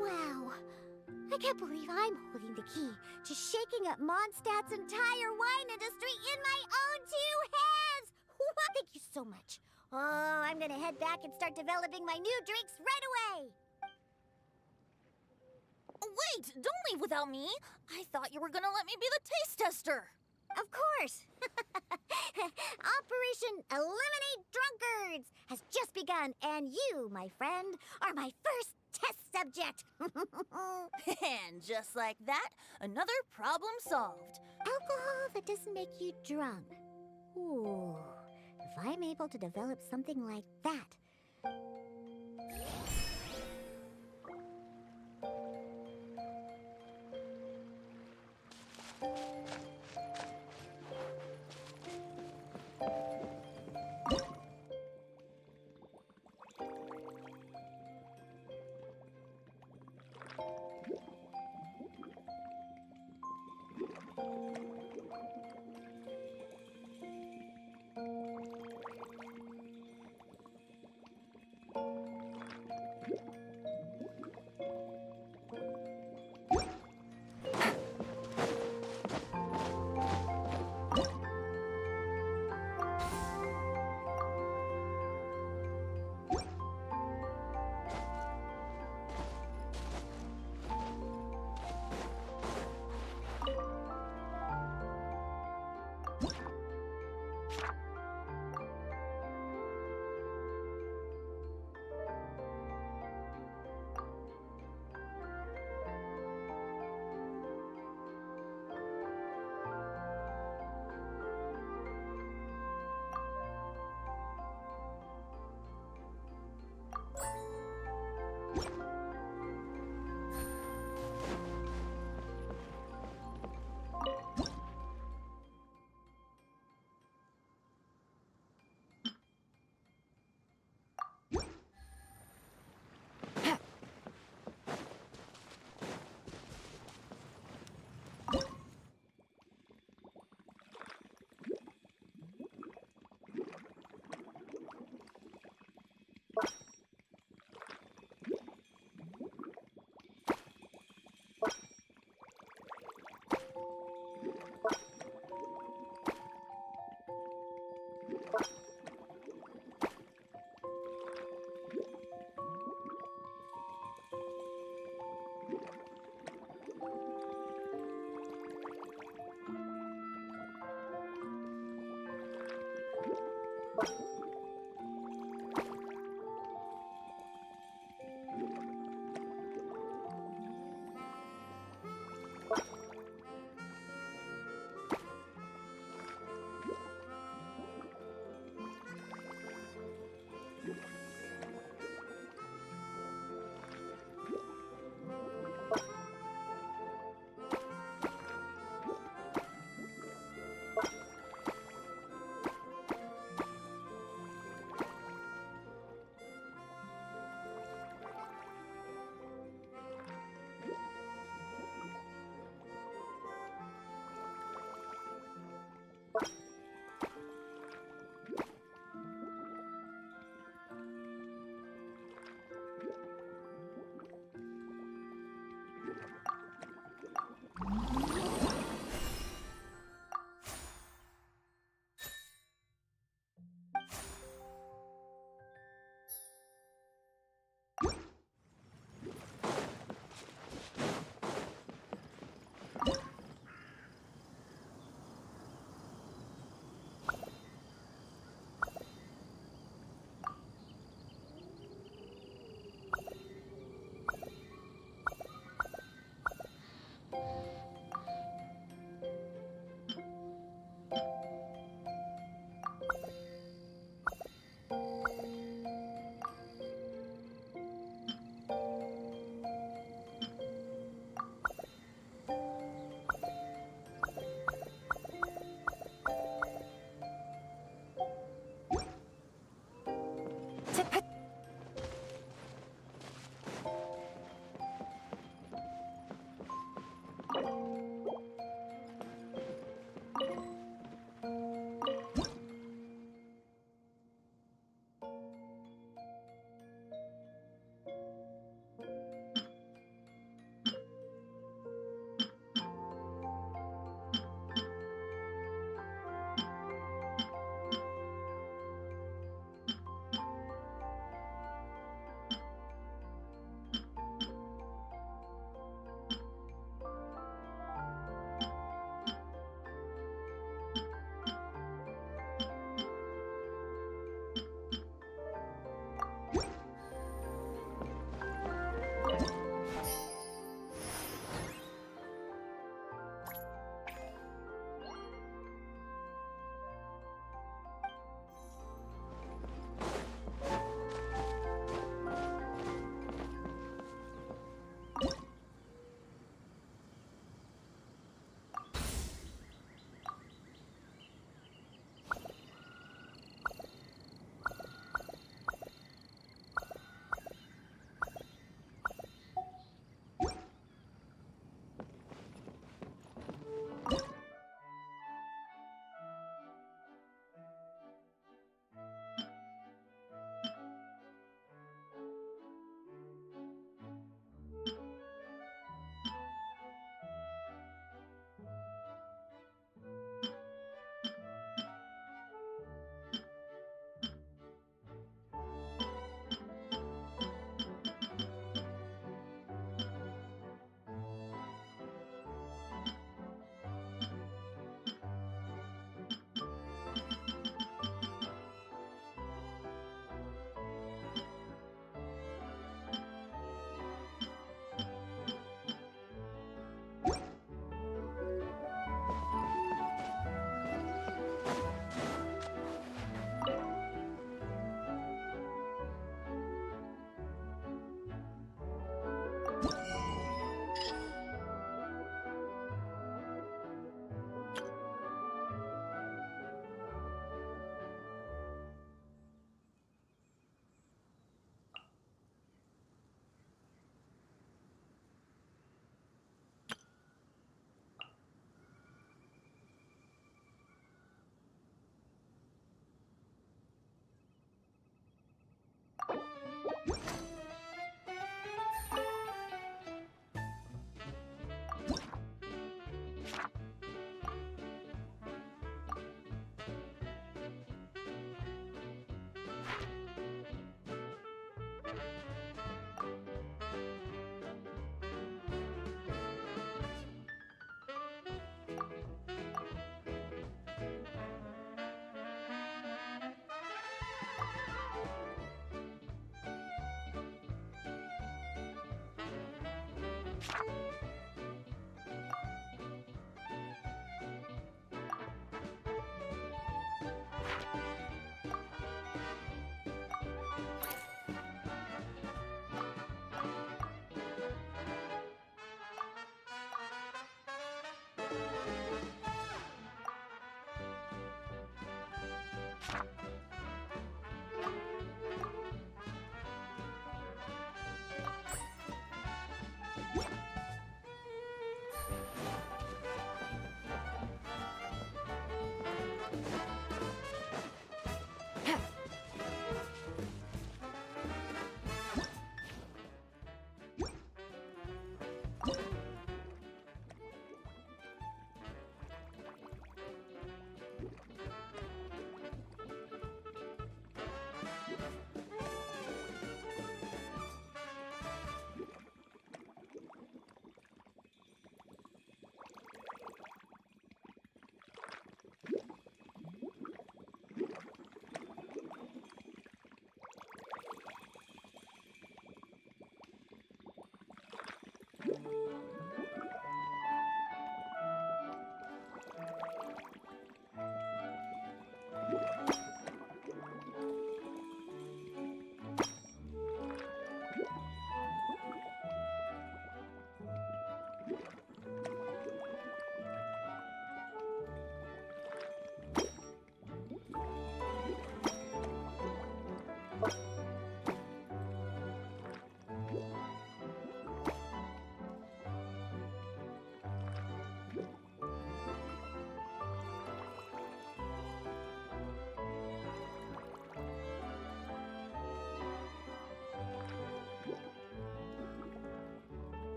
Wow, I can't believe I'm holding the key to shaking up Mondstadt's entire wine industry in my own two hands! Thank you so much. Oh, I'm gonna head back and start developing my new drinks right away! Wait, don't leave without me. I thought you were gonna let me be the taste tester. Of course! Operation Eliminate Drunkards has just begun, and you, my friend, are my first test subject. And just like that, another problem solved. Alcohol that doesn't make you drunk. Ooh, if I'm able to develop something like that.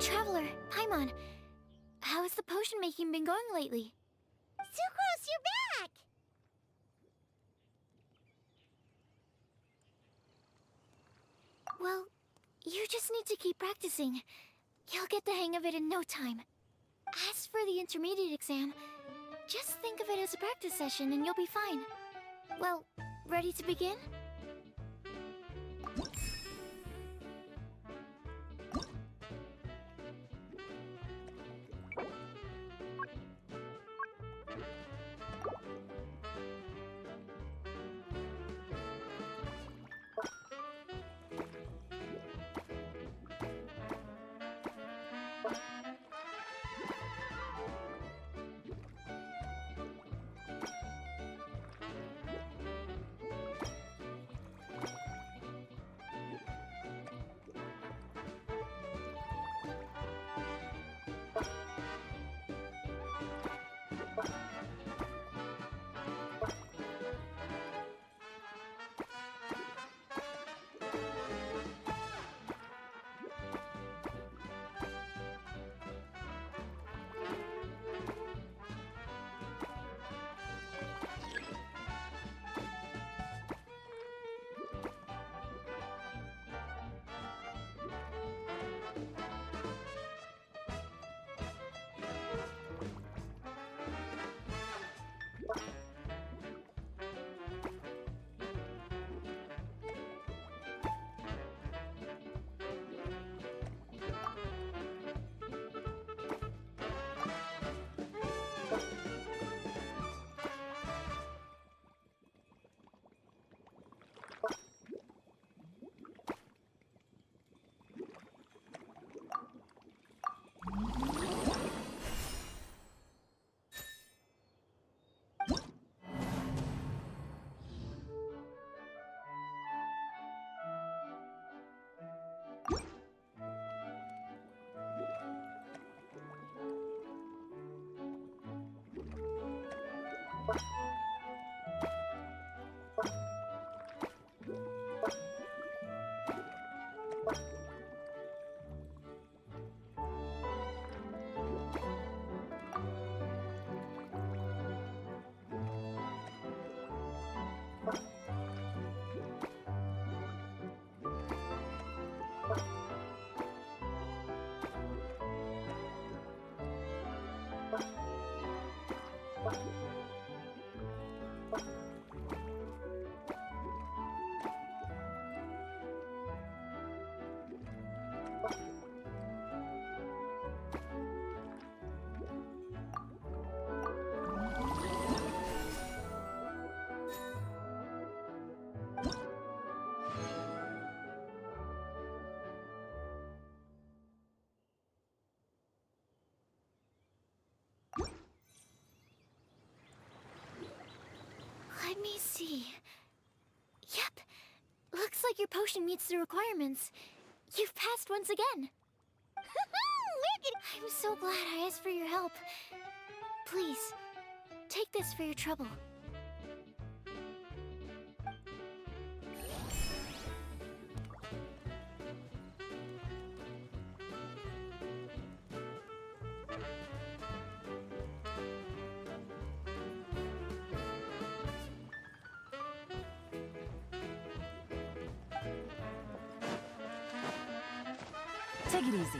Traveler, Paimon, how has the potion making been going lately? Sucrose, you're back! Well, you just need to keep practicing. You'll get the hang of it in no time. As for the intermediate exam, just think of it as a practice session and you'll be fine. Well, ready to begin? Let me see. Yep. Looks like your potion meets the requirements. You've passed once again. I'm so glad I asked for your help. Please, take this for your trouble. Take it easy.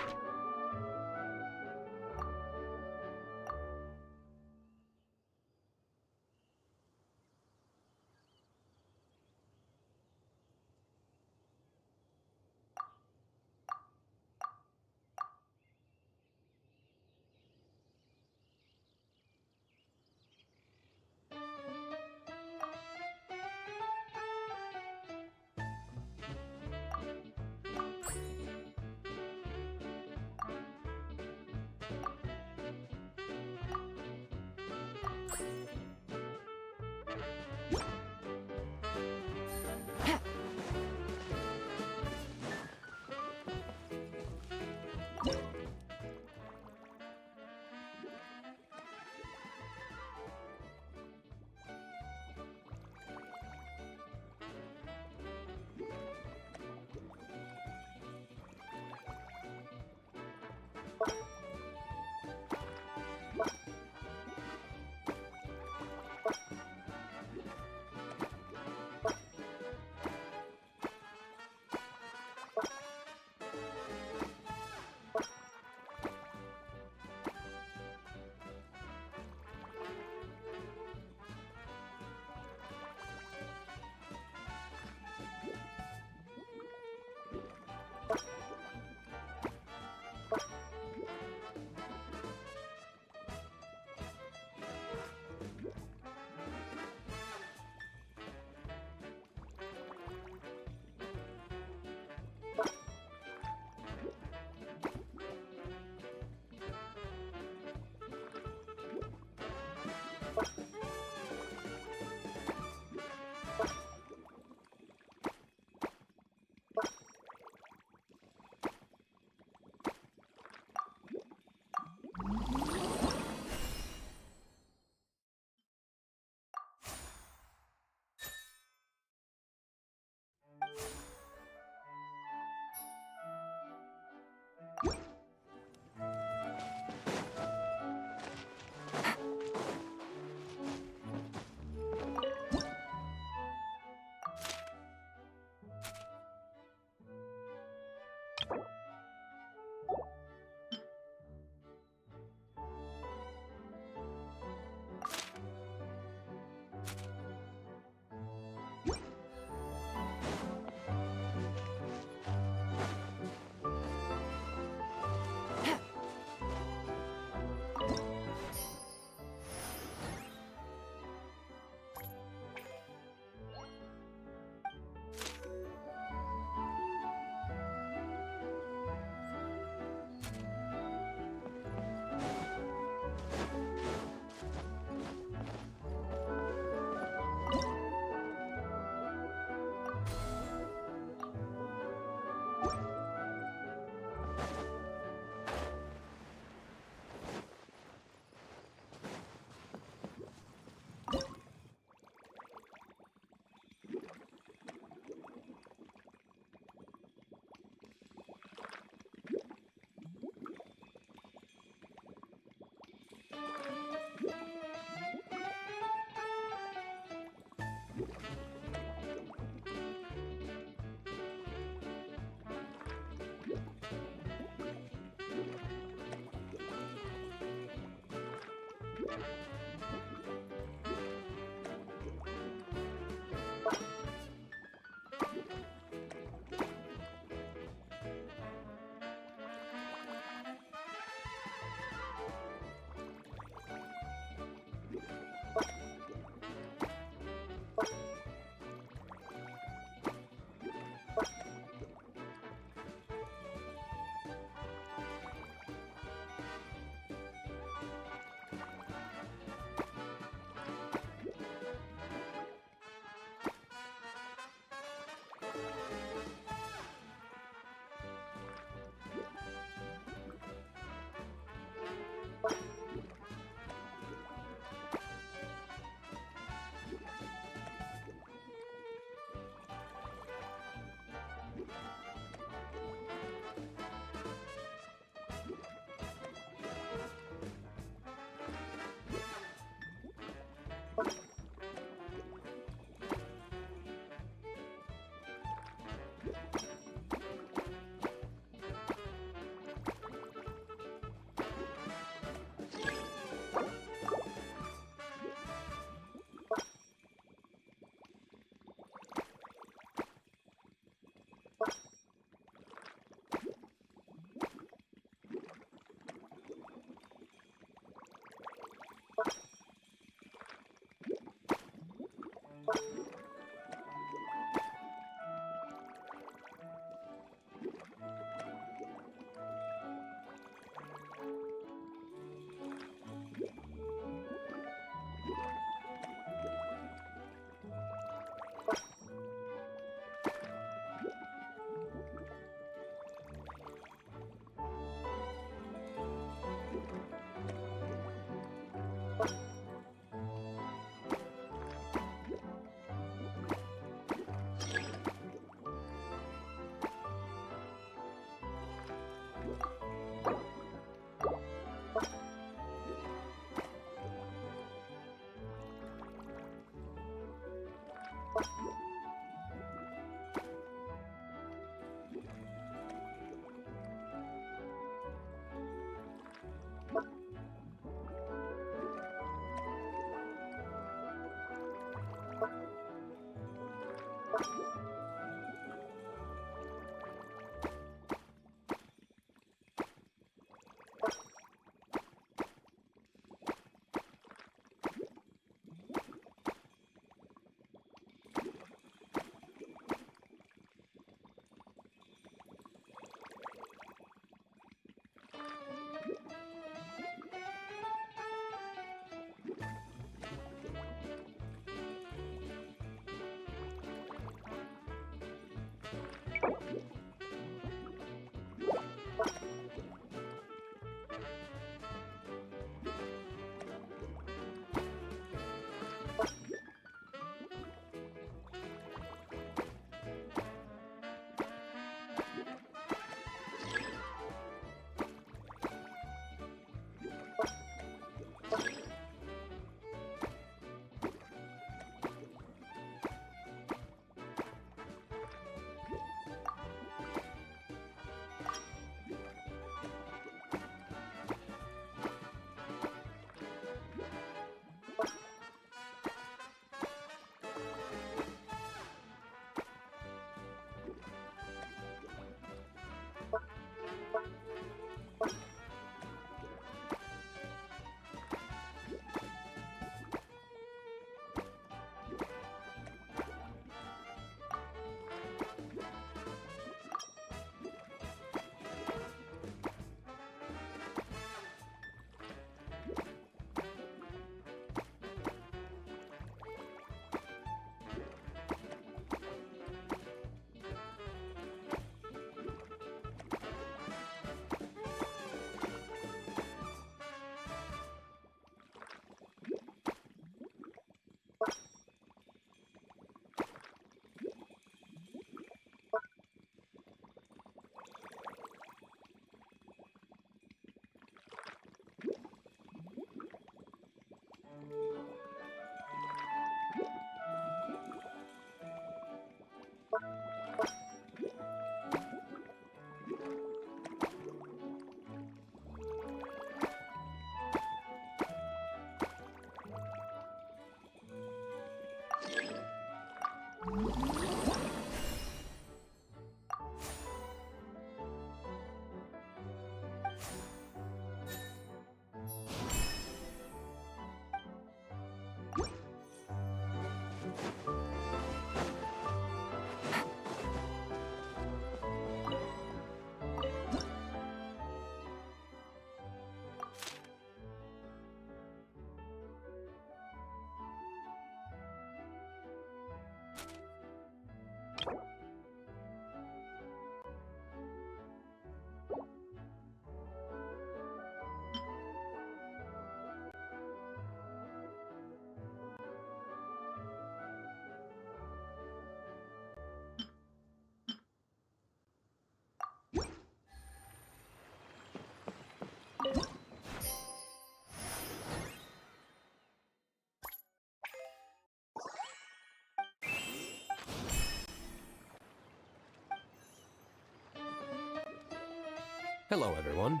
Hello, everyone.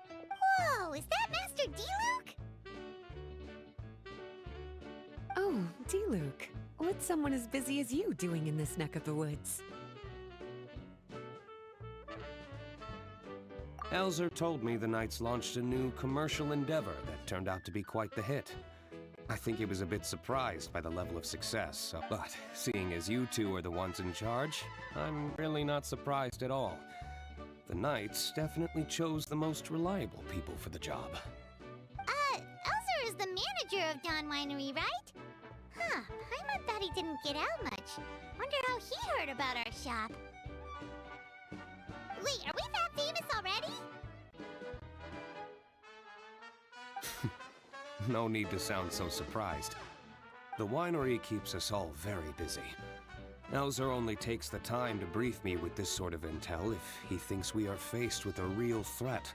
Whoa, is that Master D-Luke? Oh, D-Luke. What's someone as busy as you doing in this neck of the woods? Elzer told me the Knights launched a new commercial endeavor that turned out to be quite the hit. I think he was a bit surprised by the level of success, but seeing as you two are the ones in charge, I'm really not surprised at all. The Knights definitely chose the most reliable people for the job. Elzer is the manager of Dawn Winery, right? Huh, Paimon thought he didn't get out much. Wonder how he heard about our shop. Wait, are we that famous already? No need to sound so surprised. The winery keeps us all very busy. Elzer only takes the time to brief me with this sort of intel if he thinks we are faced with a real threat.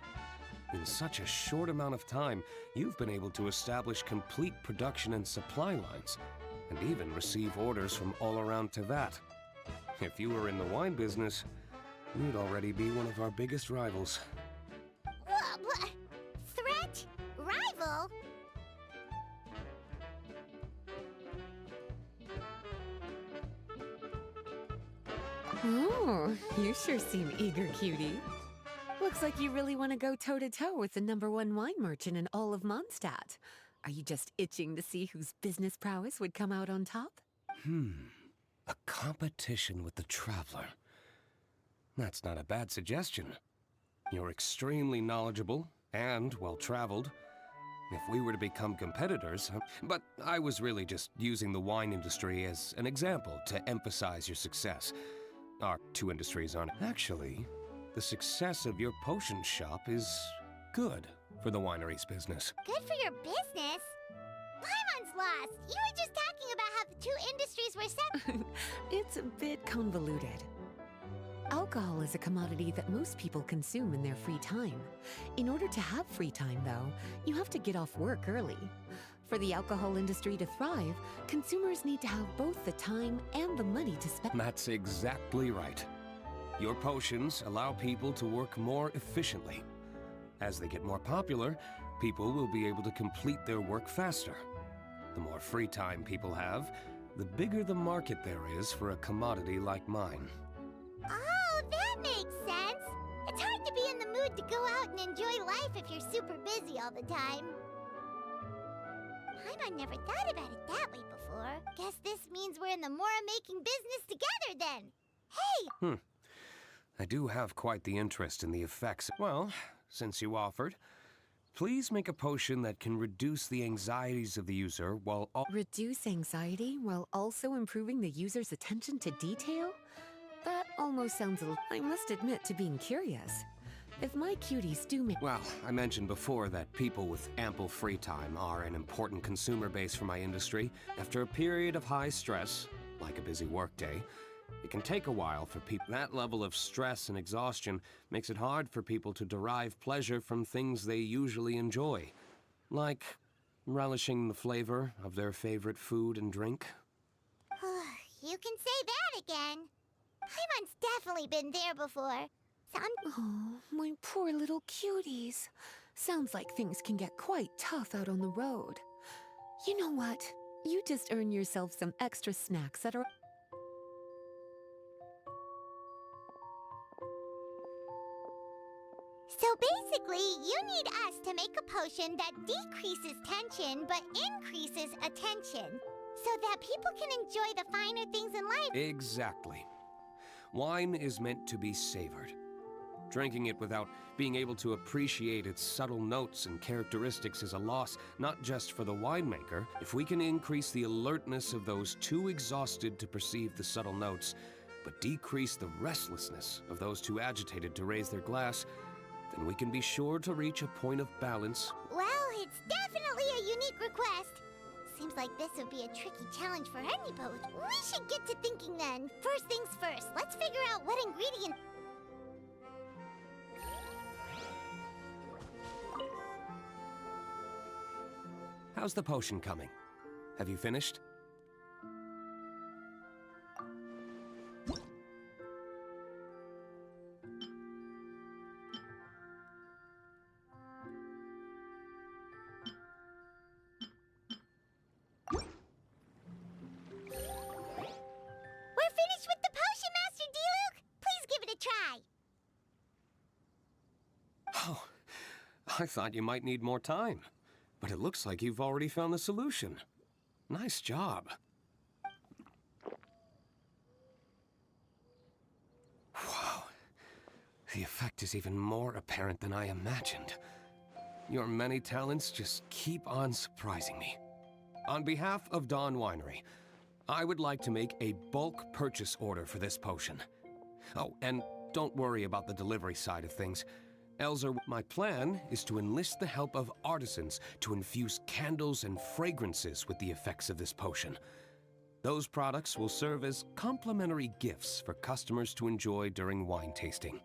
In such a short amount of time, you've been able to establish complete production and supply lines, and even receive orders from all around Tevat. If you were in the wine business, you'd already be one of our biggest rivals. What? Threat? Rival? Oh, you sure seem eager, cutie. Looks like you really want to go toe-to-toe with the #1 wine merchant in all of Mondstadt. Are you just itching to see whose business prowess would come out on top? A competition with the Traveler. That's not a bad suggestion. You're extremely knowledgeable and well-traveled. If we were to become competitors, but I was really just using the wine industry as an example to emphasize your success. Our two industries aren't. Actually, the success of your potion shop is good for the winery's business. Good for your business? Paimon's lost. You were just talking about how the two industries were separate. It's a bit convoluted. Alcohol is a commodity that most people consume in their free time. In order to have free time, though, you have to get off work early. For the alcohol industry to thrive, consumers need to have both the time and the money to spend. That's exactly right. Your potions allow people to work more efficiently. As they get more popular, people will be able to complete their work faster. The more free time people have, the bigger the market there is for a commodity like mine. Oh, that makes sense. It's hard to be in the mood to go out and enjoy life if you're super busy all the time. Paimon never thought about it that way before. Guess this means we're in the Mora-making business together then. Hey! I do have quite the interest in the effects. Well, since you offered, please make a potion that can reduce the anxieties of the user while Reduce anxiety while also improving the user's attention to detail? That almost sounds I must admit to being curious. If my cuties do make— Well, I mentioned before that people with ample free time are an important consumer base for my industry. After a period of high stress, like a busy workday, it can take a while for people. That level of stress and exhaustion makes it hard for people to derive pleasure from things they usually enjoy, like relishing the flavor of their favorite food and drink. You can say that again. Paimon's definitely been there before. Oh, my poor little cuties. Sounds like things can get quite tough out on the road. You know what? You just earn yourself some extra snacks that are— So basically, you need us to make a potion that decreases tension but increases attention, so that people can enjoy the finer things in life. Exactly. Wine is meant to be savored. Drinking it without being able to appreciate its subtle notes and characteristics is a loss, not just for the winemaker. If we can increase the alertness of those too exhausted to perceive the subtle notes, but decrease the restlessness of those too agitated to raise their glass, then we can be sure to reach a point of balance. Well, it's definitely a unique request. Seems like this would be a tricky challenge for any boat. We should get to thinking then. First things first, let's figure out what ingredient... How's the potion coming? Have you finished? I thought you might need more time, but it looks like you've already found the solution. Nice job. Wow. The effect is even more apparent than I imagined. Your many talents just keep on surprising me. On behalf of Dawn Winery, I would like to make a bulk purchase order for this potion. Oh, and don't worry about the delivery side of things. Elzer, my plan is to enlist the help of artisans to infuse candles and fragrances with the effects of this potion. Those products will serve as complimentary gifts for customers to enjoy during wine tasting.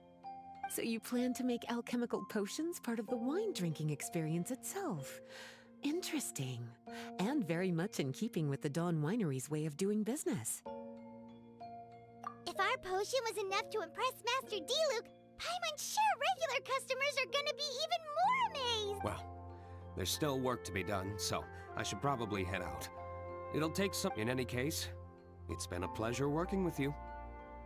So you plan to make alchemical potions part of the wine drinking experience itself. Interesting. And very much in keeping with the Dawn Winery's way of doing business. If our potion was enough to impress Master Diluc, Paimon's sure regular customers are gonna be even more amazed! Well, there's still work to be done, so I should probably head out. It'll take some... In any case, it's been a pleasure working with you.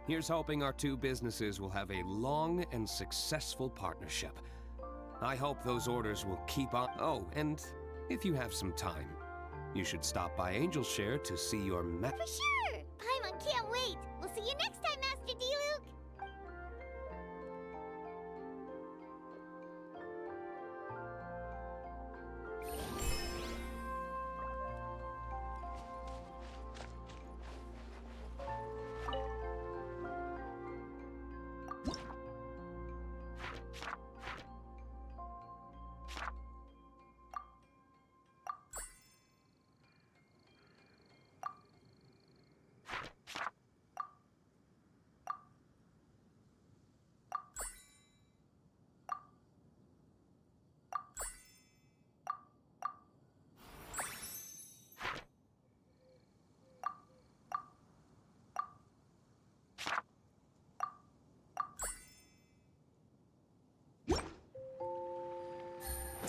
Here's hoping our two businesses will have a long and successful partnership. I hope those orders will keep on... Oh, and if you have some time, you should stop by Angel's Share to see your For sure! Paimon can't wait! We'll see you next time, Master Diluc!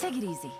Take it easy.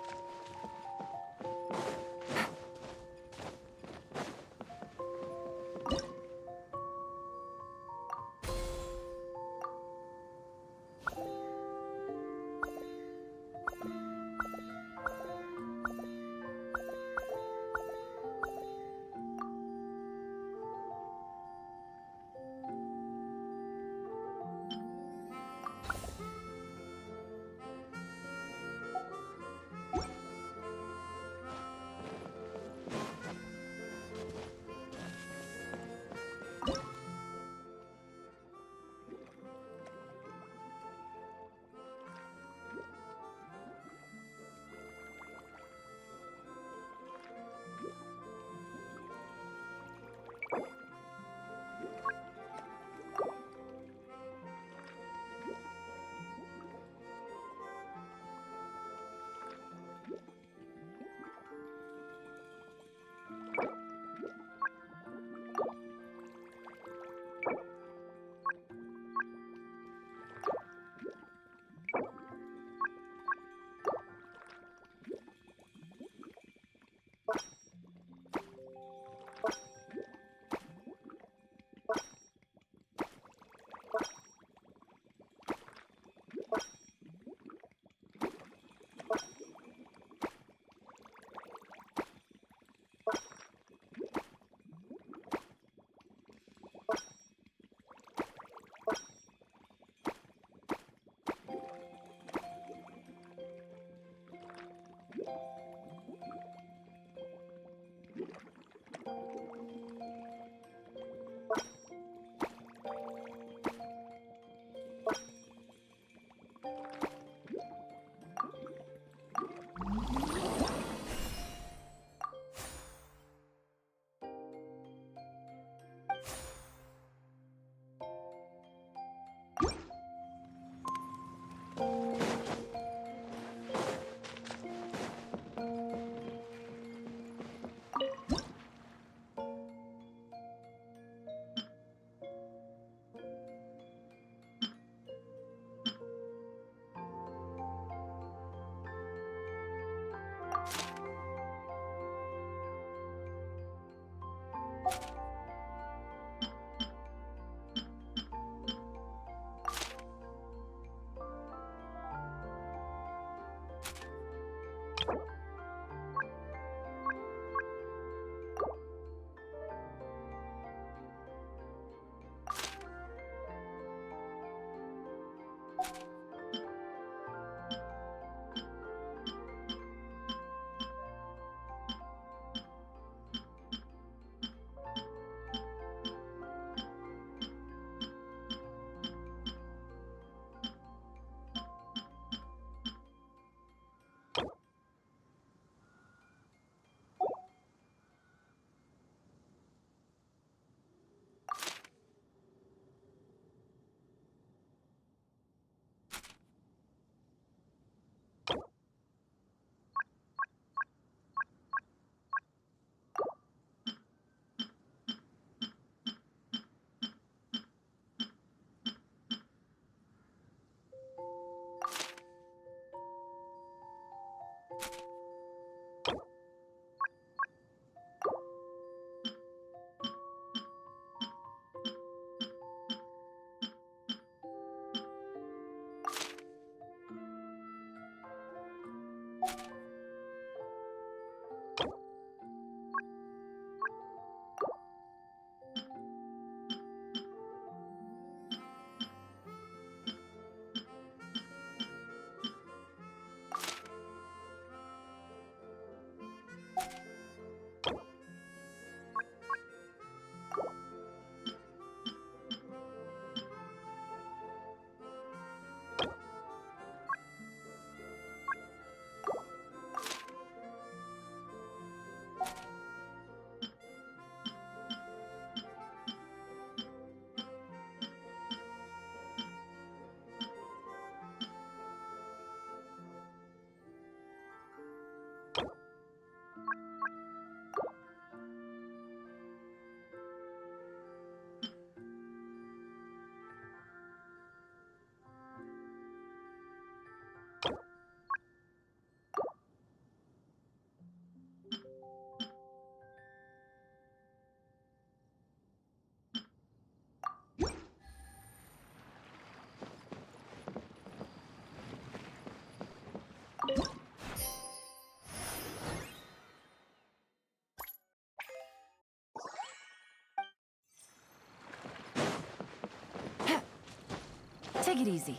Take it easy.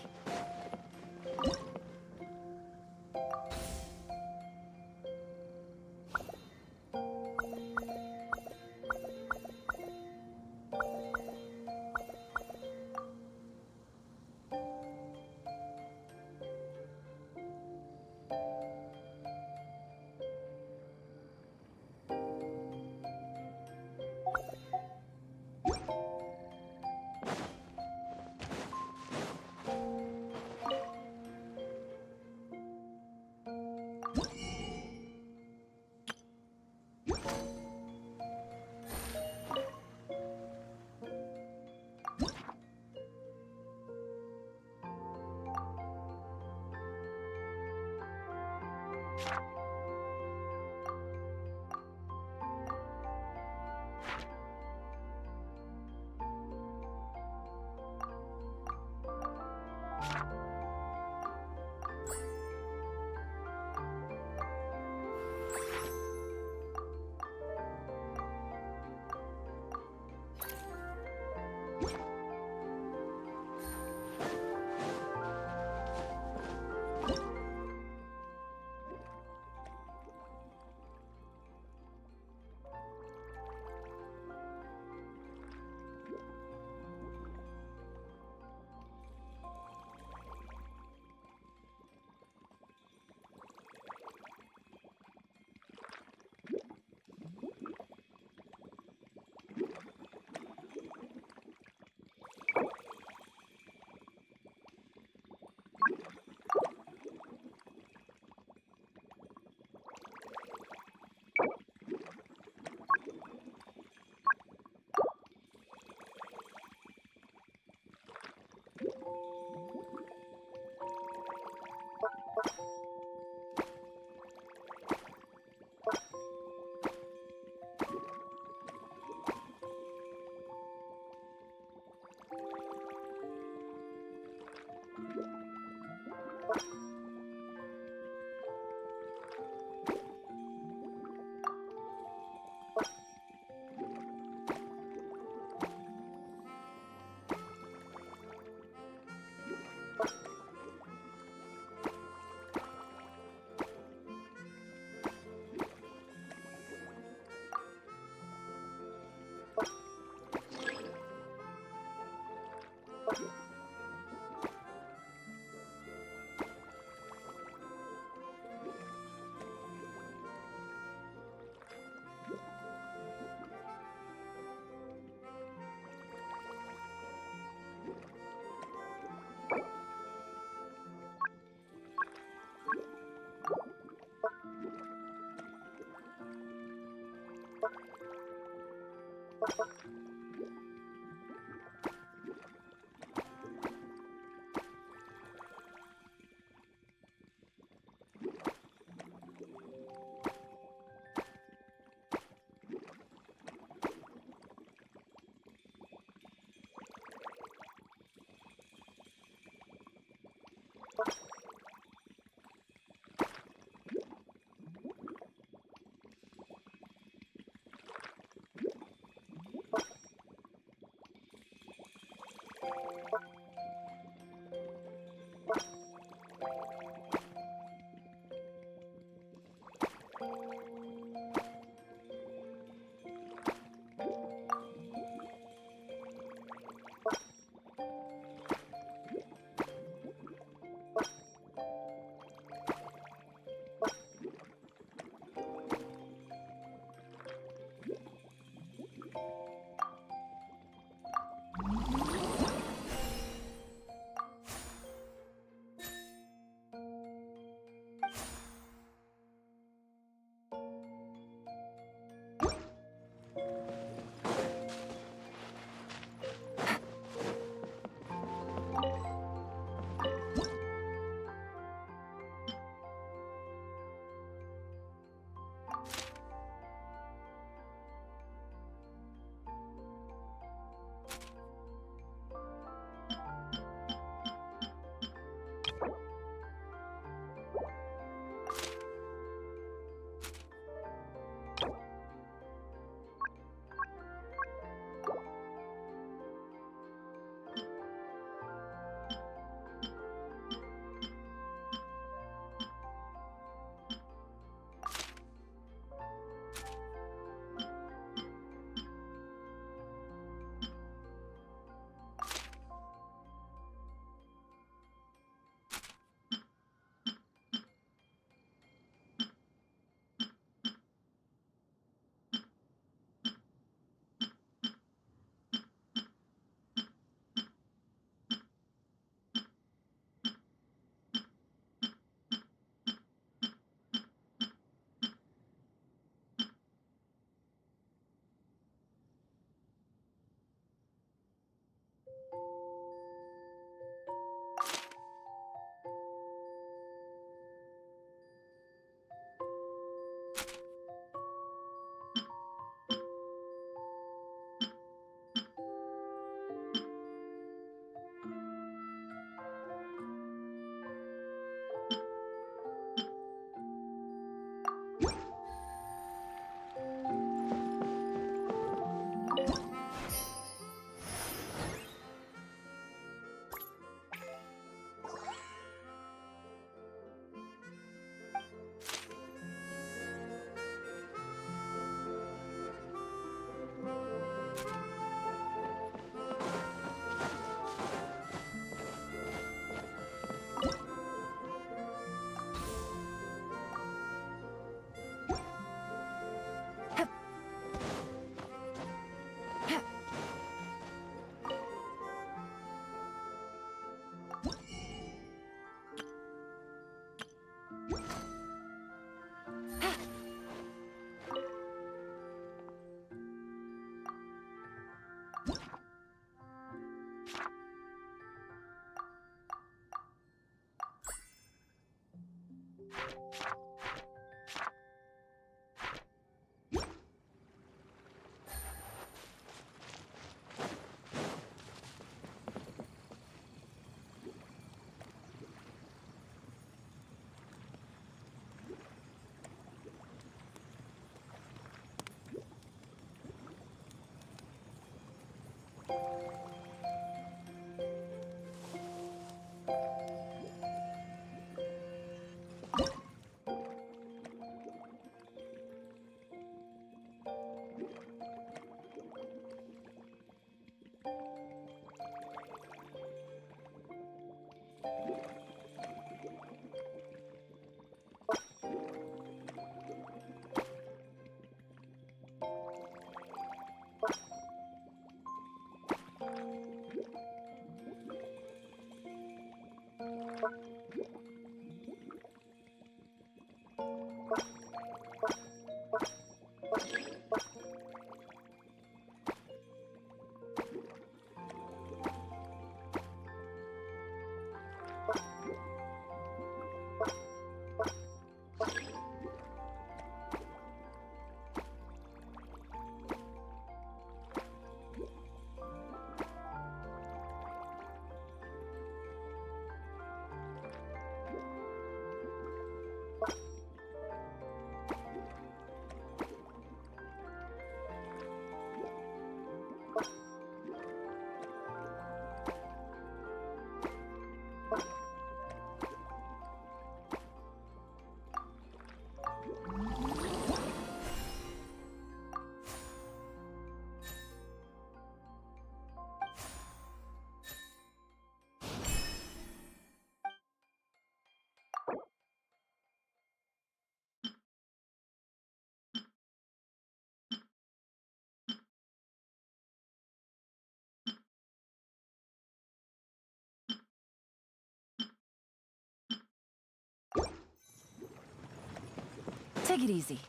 Take it easy.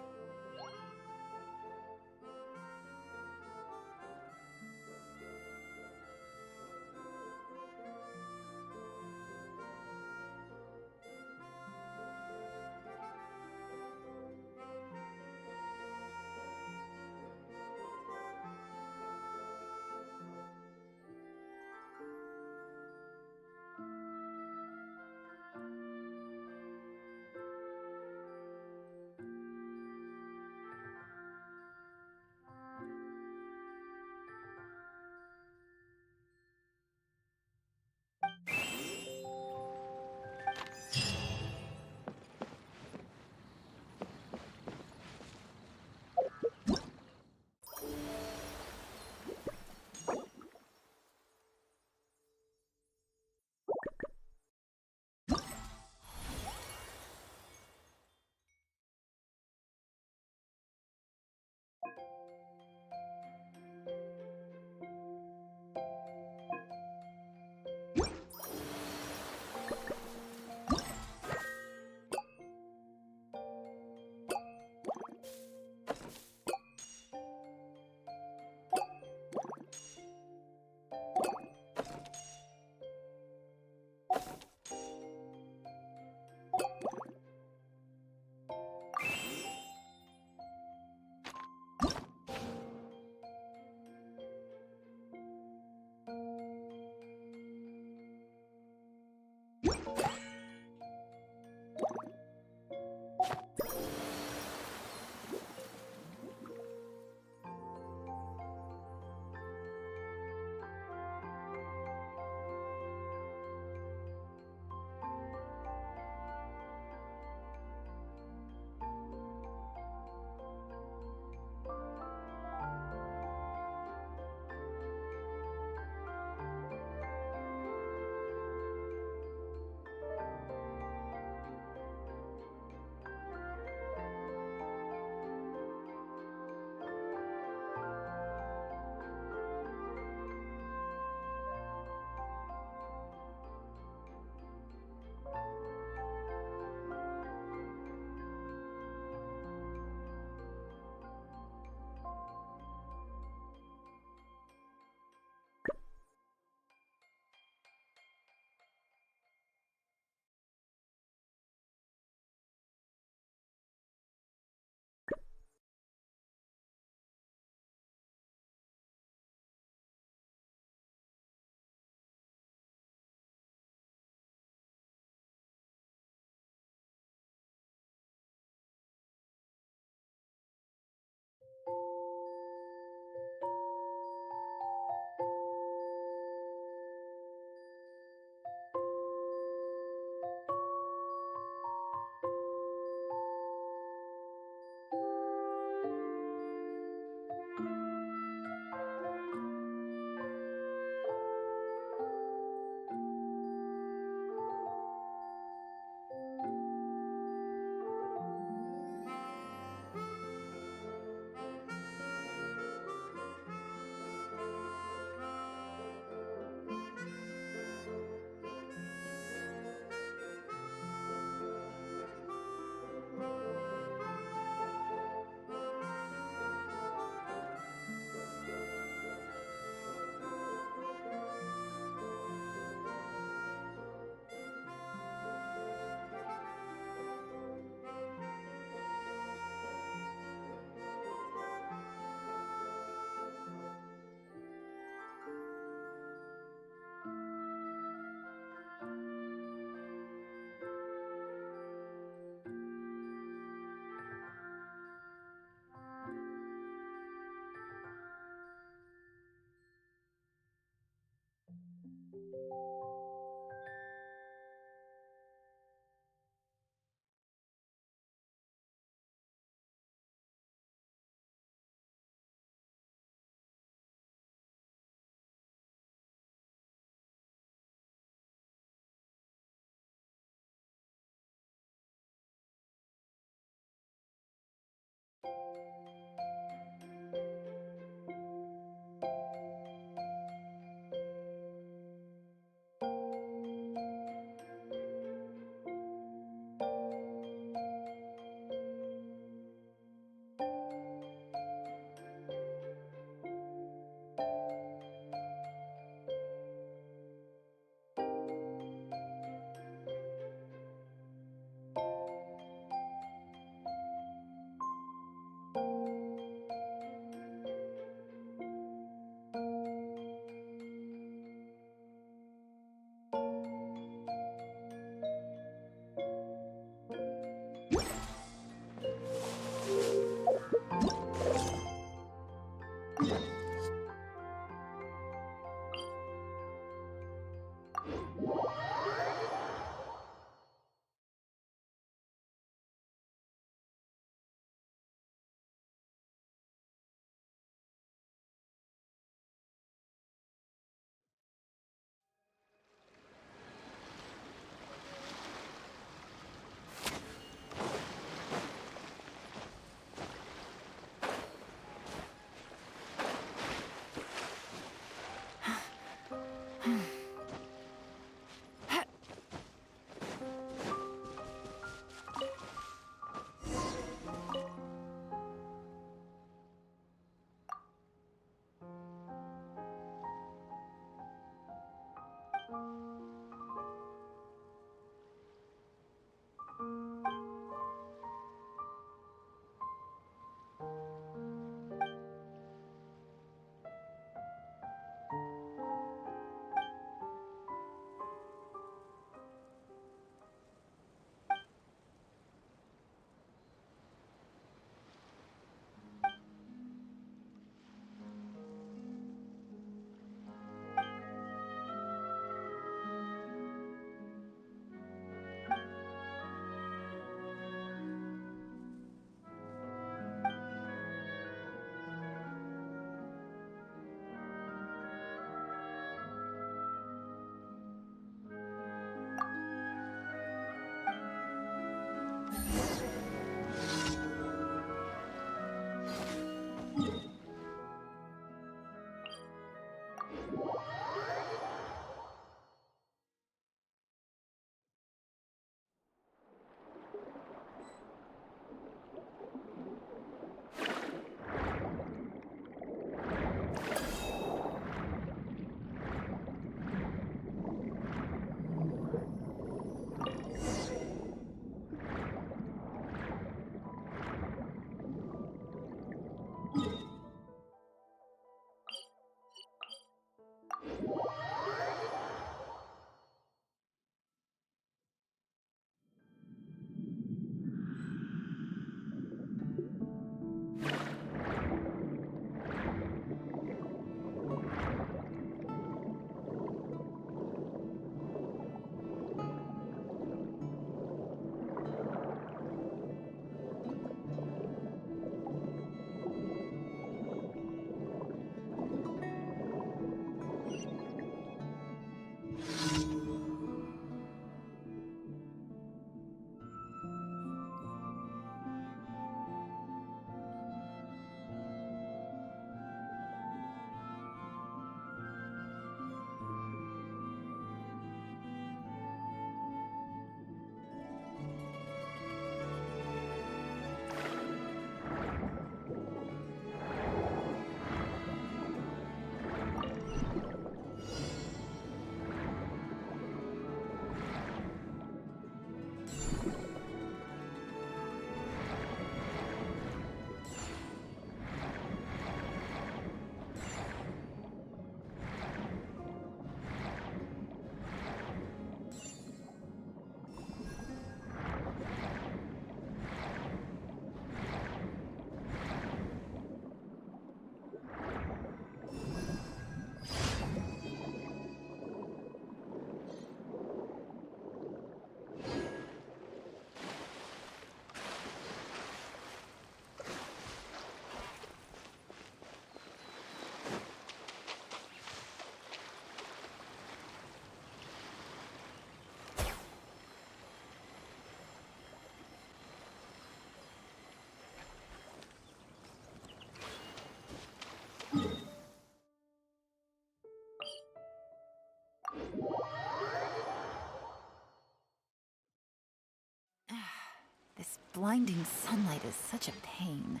blinding sunlight is such a pain.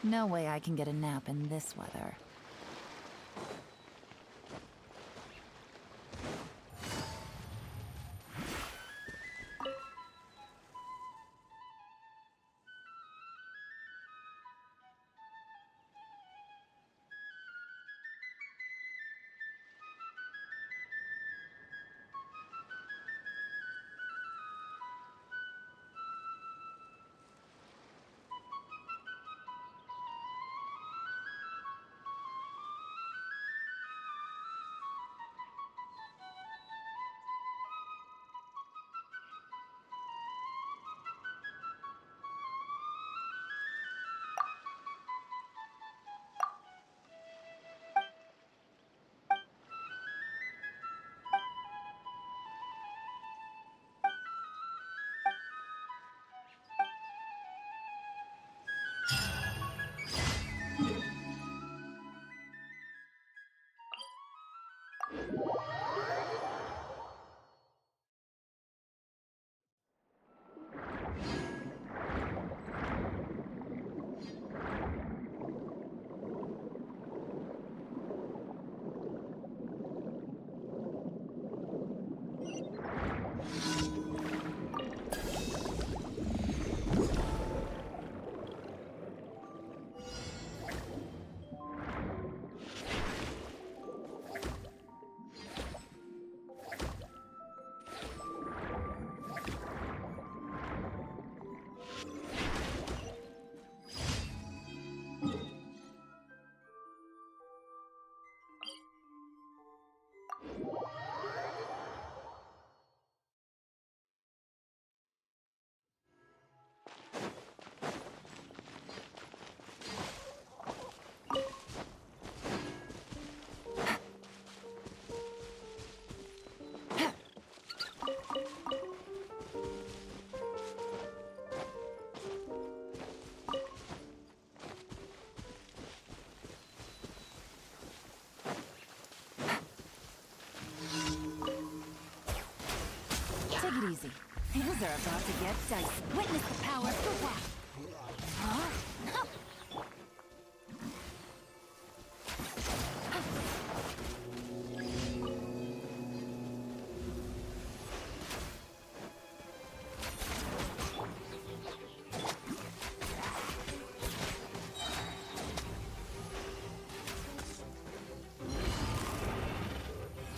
No way I can get a nap in this weather. Take it easy. Things are about to get dicey. Witness the power of the wow.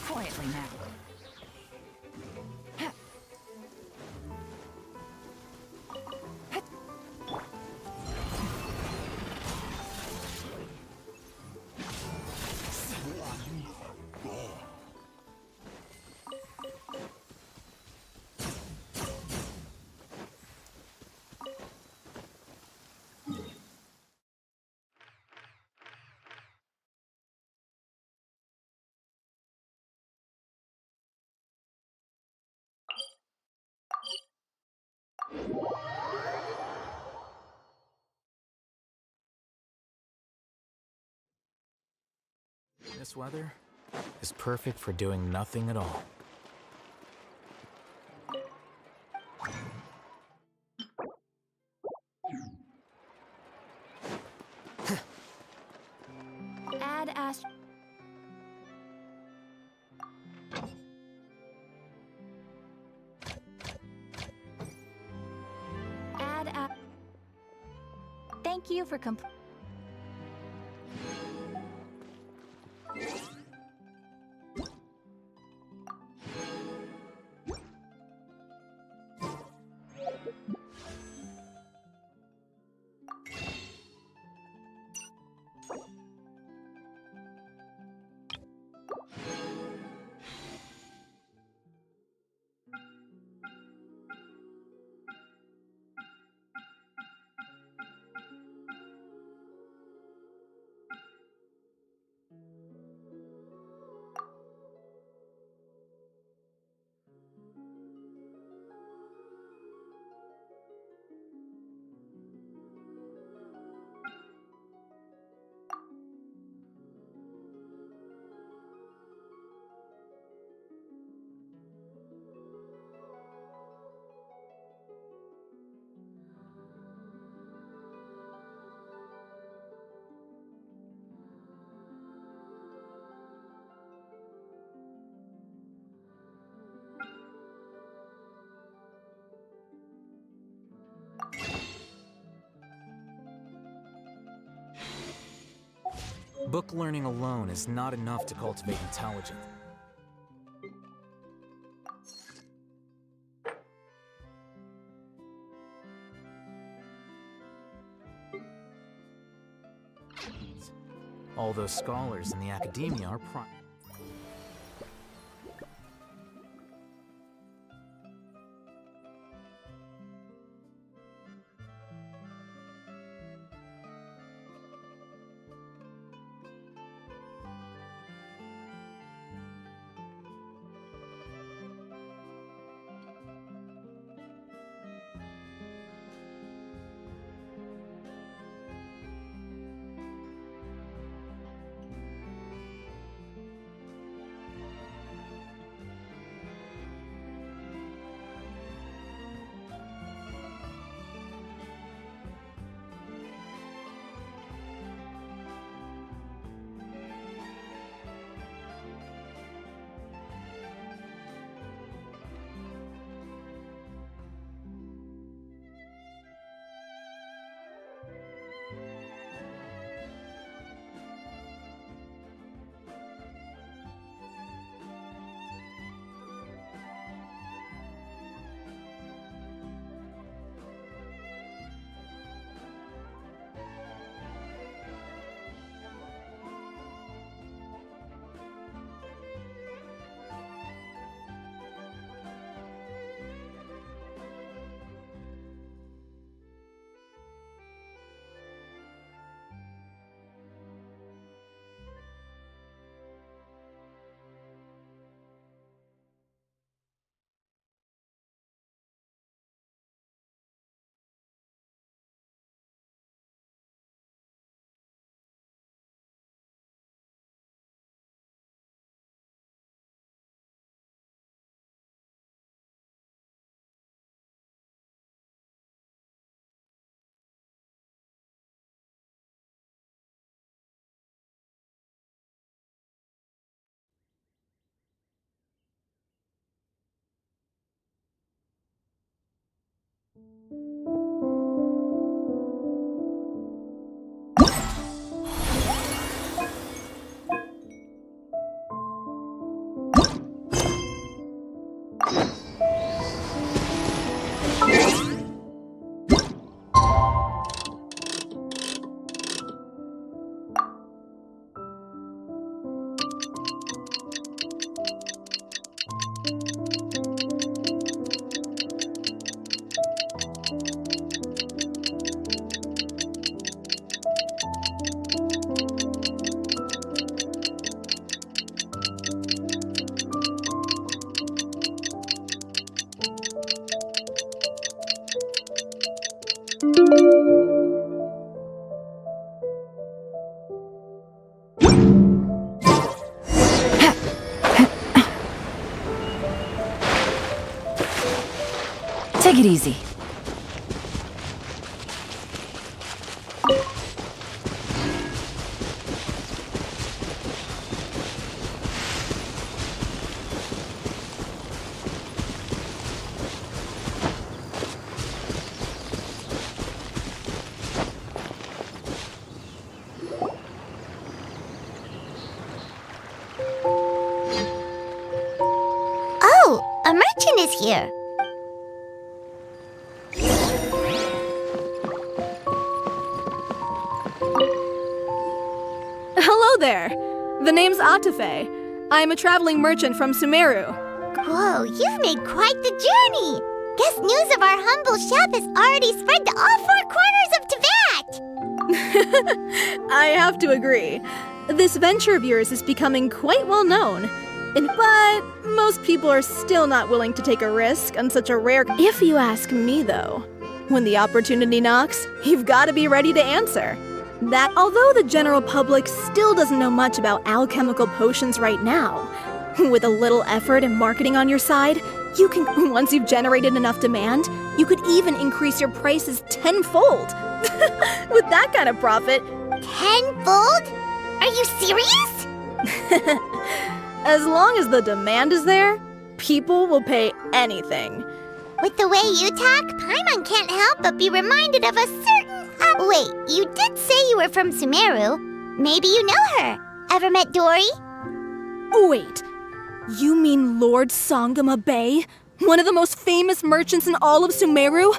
Quietly now. This weather is perfect for doing nothing at all. Add ast. Add a. Thank you for Book learning alone is not enough to cultivate intelligence. All those scholars in the academia are Take it easy. Oh, a merchant is here. Hello there. The name's Atafe. I'm a traveling merchant from Sumeru. Whoa, you've made quite the journey. Guess news of our humble shop has already spread to all four corners of Tibet. I have to agree. This venture of yours is becoming quite well known. But most people are still not willing to take a risk on such a rare... If you ask me, though, when the opportunity knocks, you've got to be ready to answer. That although the general public still doesn't know much about alchemical potions right now, with a little effort and marketing on your side, you can, once you've generated enough demand, you could even increase your prices tenfold. With that kind of profit. Tenfold? Are you serious? As long as the demand is there, people will pay anything. With the way you talk, Paimon can't help but be reminded of a certain... Wait, you did say you were from Sumeru. Maybe you know her. Ever met Dory? Wait, you mean Lord Sangama Bay? One of the most famous merchants in all of Sumeru?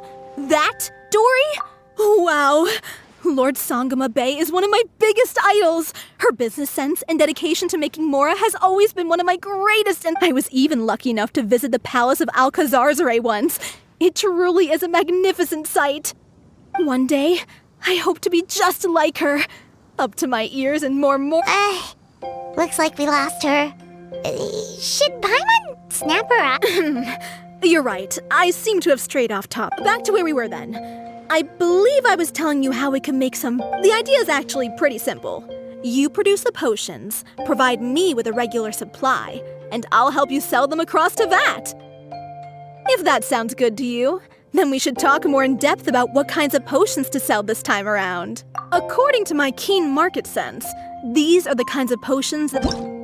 That Dory? Wow. Lord Sangama Bay is one of my biggest idols. Her business sense and dedication to making Mora has always been one of my greatest, and I was even lucky enough to visit the Palace of Alcazarzare once. It truly is a magnificent sight. One day, I hope to be just like her. Up to my ears and more. Looks like we lost her. Should Paimon snap her up? You're right. I seem to have strayed off top. Back to where we were then. I believe I was telling you how we can make some... The idea is actually pretty simple. You produce the potions, provide me with a regular supply, and I'll help you sell them across to Vat. If that sounds good to you, then we should talk more in depth about what kinds of potions to sell this time around. According to my keen market sense, these are the kinds of potions that...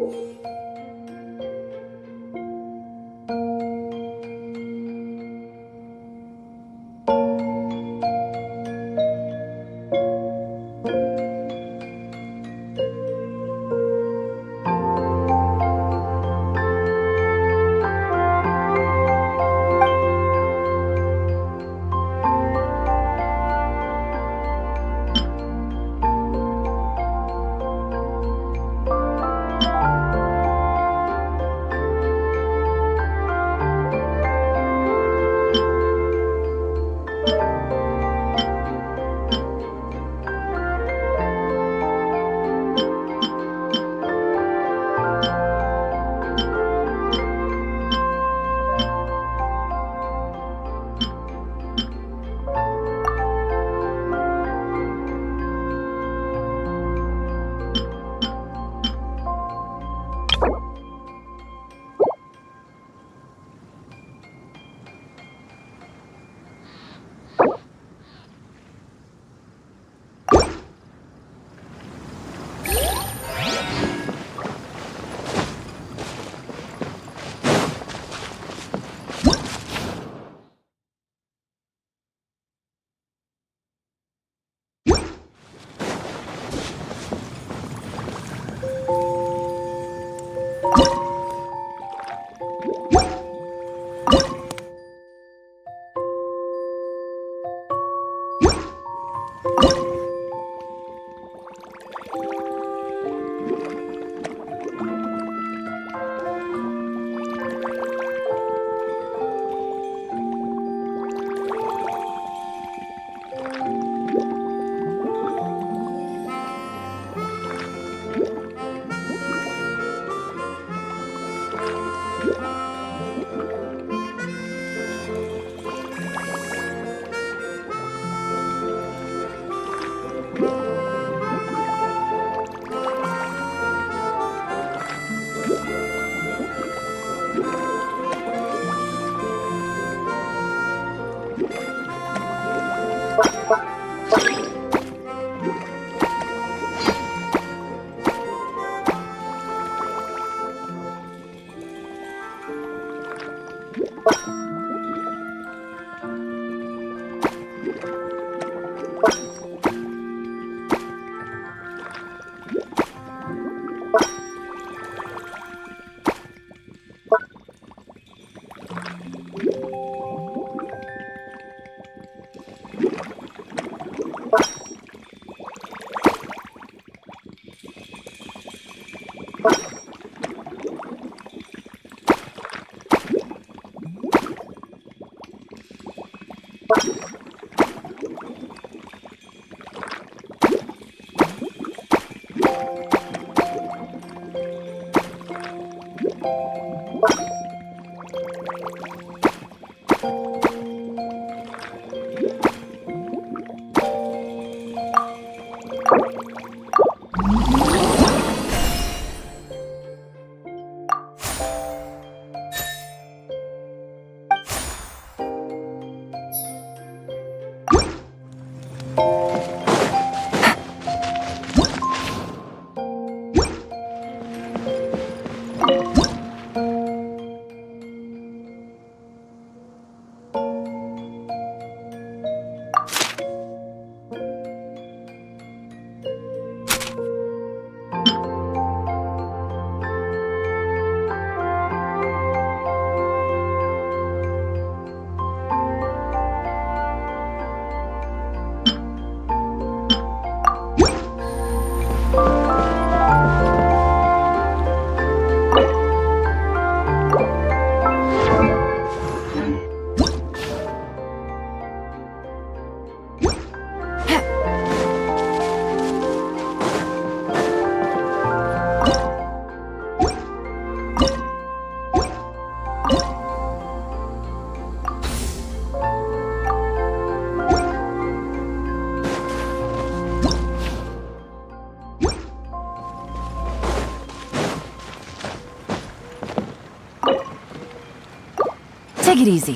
Take it easy.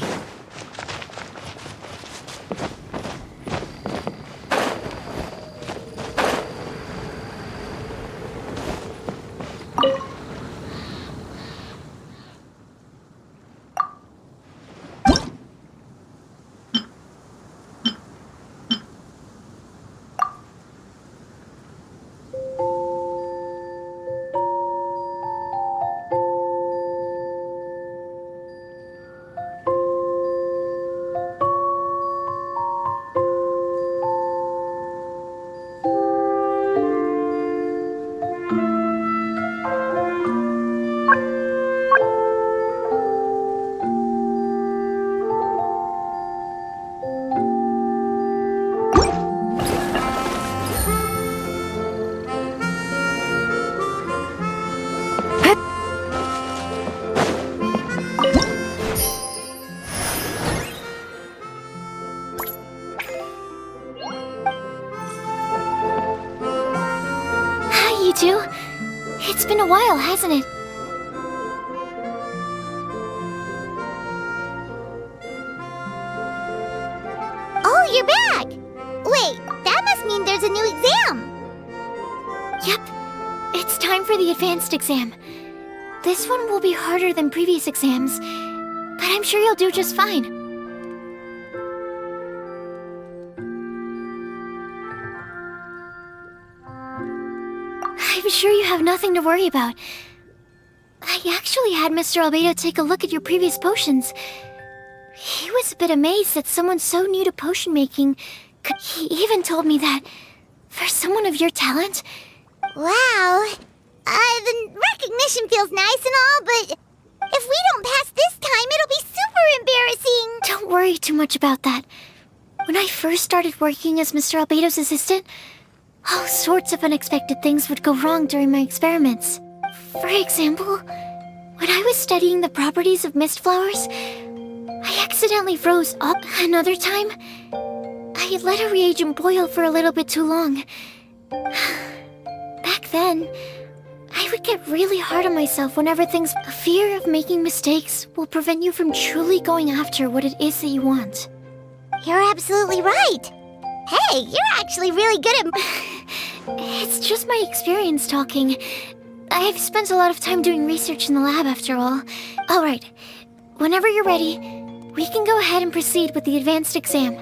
Hi, you two. It's been a while, hasn't it? Oh, you're back! Wait, that must mean there's a new exam! Yep, it's time for the advanced exam. This one will be harder than previous exams, but I'm sure you'll do just fine. I'm sure you have nothing to worry about. I actually had Mr. Albedo take a look at your previous potions. He was a bit amazed that someone so new to potion making could... He even told me that for someone of your talent... Wow. The recognition feels nice and all, but if we don't pass this time, it'll be super embarrassing. Don't worry too much about that. When I first started working as Mr. Albedo's assistant, all sorts of unexpected things would go wrong during my experiments. For example, when I was studying the properties of mist flowers, I accidentally froze up. Another time, I had let a reagent boil for a little bit too long. Back then, I would get really hard on myself whenever things... A fear of making mistakes will prevent you from truly going after what it is that you want. You're absolutely right. Hey, you're actually really good at... It's just my experience talking. I've spent a lot of time doing research in the lab after all. Alright, whenever you're ready, we can go ahead and proceed with the advanced exam.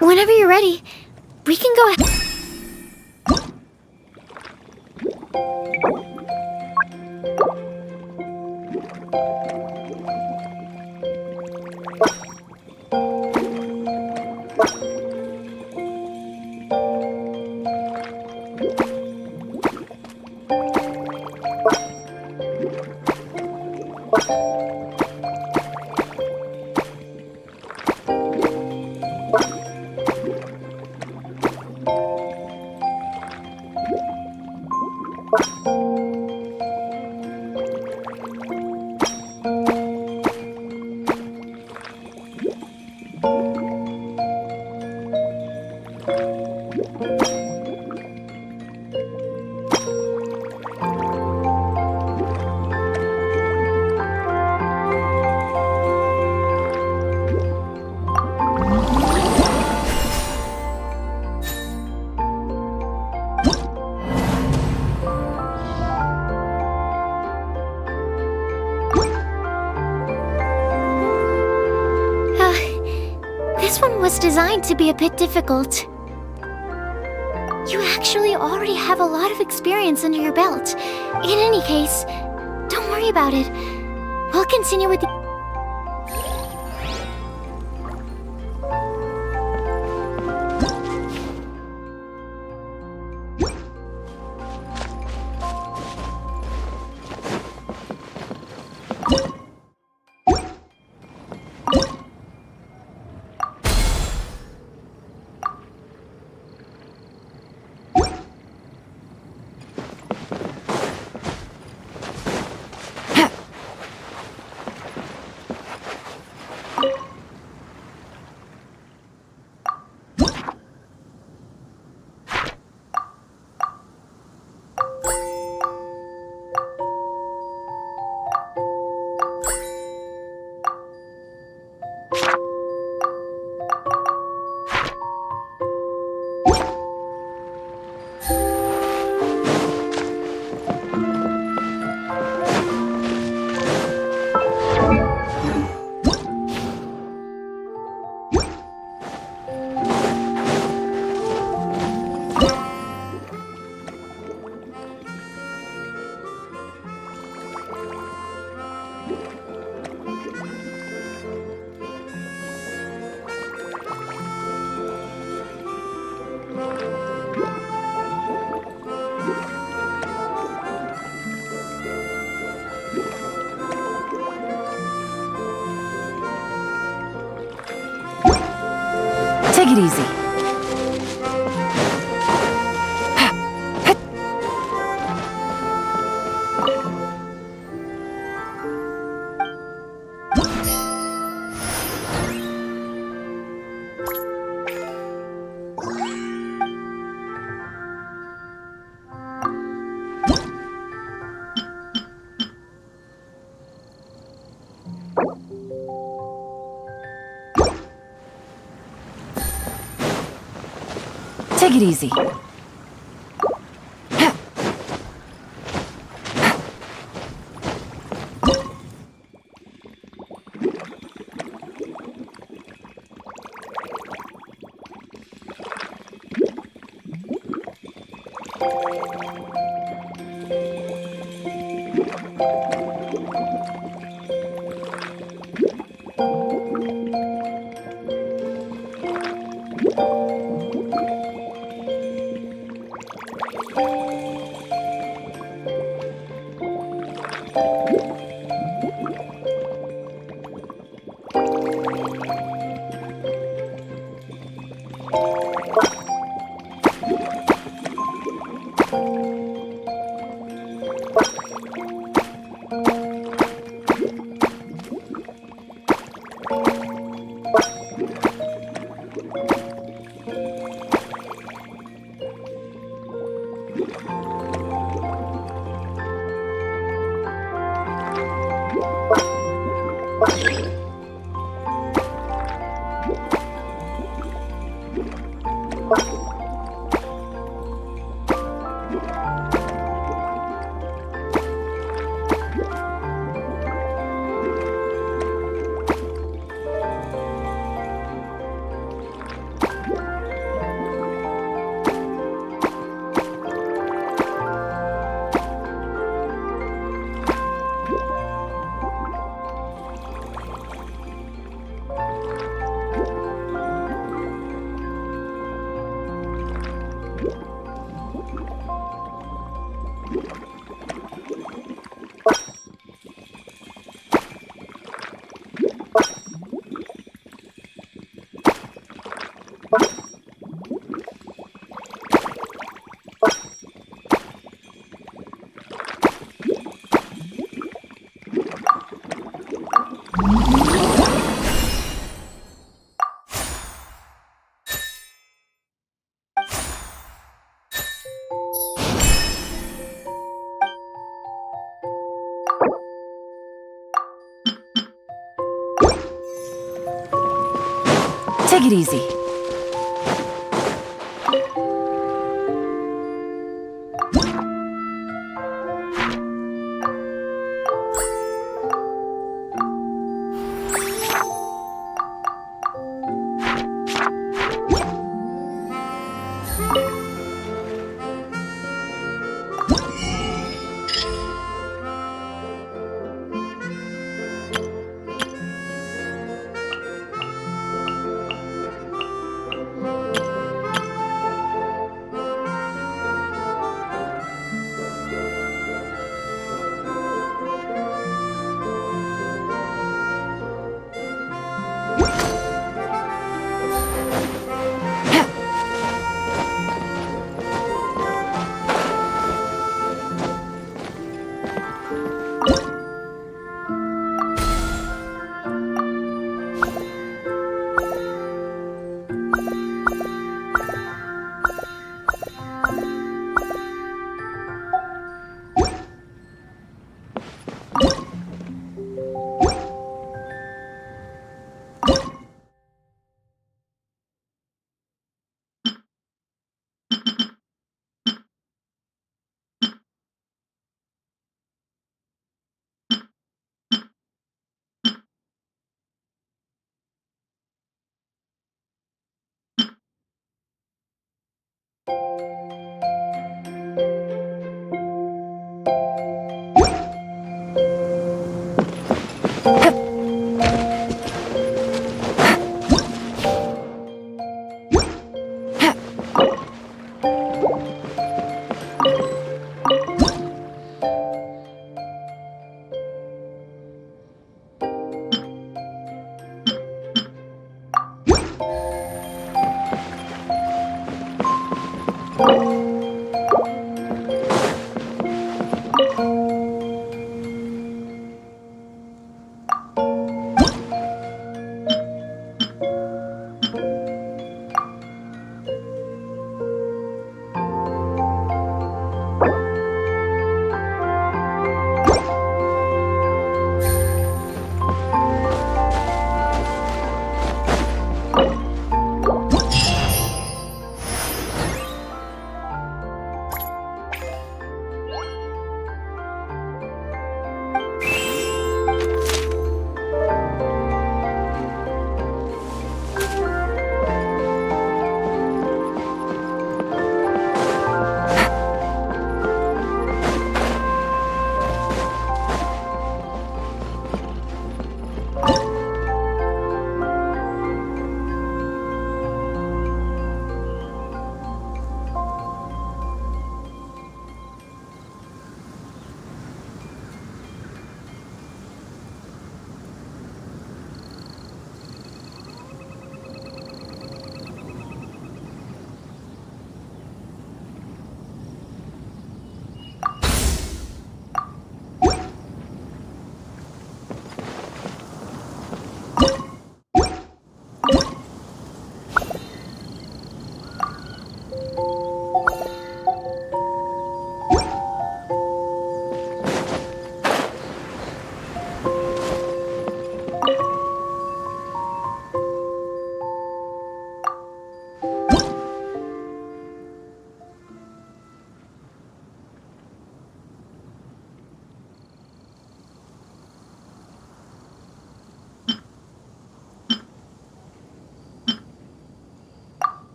Whenever you're ready, we can go ahead. This one was designed to be a bit difficult. You actually already have a lot of experience under your belt. In any case, don't worry about it. We'll continue with the... Take it easy. Take it easy. Take it easy.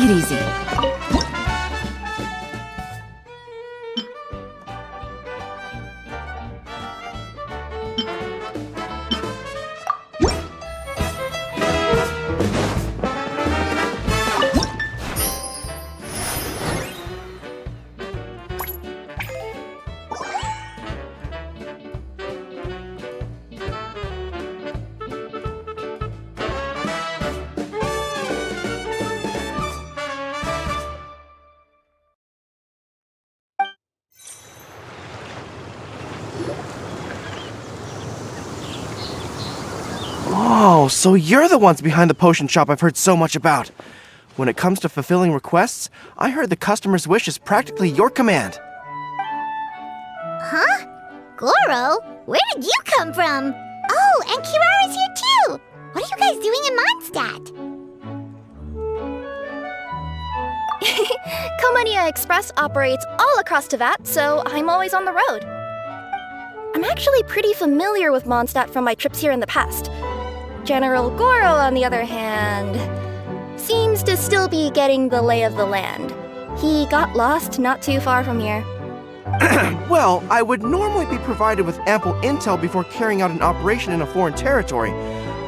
Take it easy. Oh, so you're the ones behind the potion shop I've heard so much about. When it comes to fulfilling requests, I heard the customer's wish is practically your command. Huh? Goro? Where did you come from? Oh, and Kirara's here too! What are you guys doing in Mondstadt? Comania Express operates all across Teyvat, so I'm always on the road. I'm actually pretty familiar with Mondstadt from my trips here in the past. General Goro, on the other hand, seems to still be getting the lay of the land. He got lost not too far from here. Well, I would normally be provided with ample intel before carrying out an operation in a foreign territory,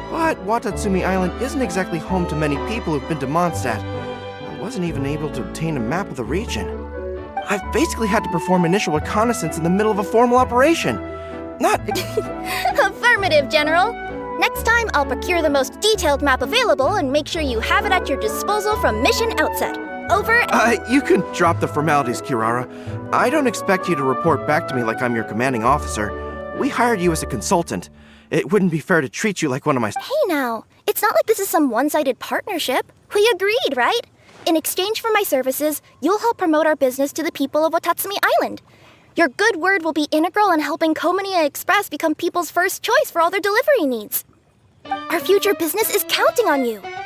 but Watatsumi Island isn't exactly home to many people who've been to Mondstadt. I wasn't even able to obtain a map of the region. I've basically had to perform initial reconnaissance in the middle of a formal operation. Not... Affirmative, General. Next time, I'll procure the most detailed map available and make sure you have it at your disposal from mission outset. Over. You can drop the formalities, Kirara. I don't expect you to report back to me like I'm your commanding officer. We hired you as a consultant. It wouldn't be fair to treat you like one of my... Hey now, it's not like this is some one-sided partnership. We agreed, right? In exchange for my services, you'll help promote our business to the people of Watatsumi Island. Your good word will be integral in helping Comania Express become people's first choice for all their delivery needs. Our future business is counting on you. Back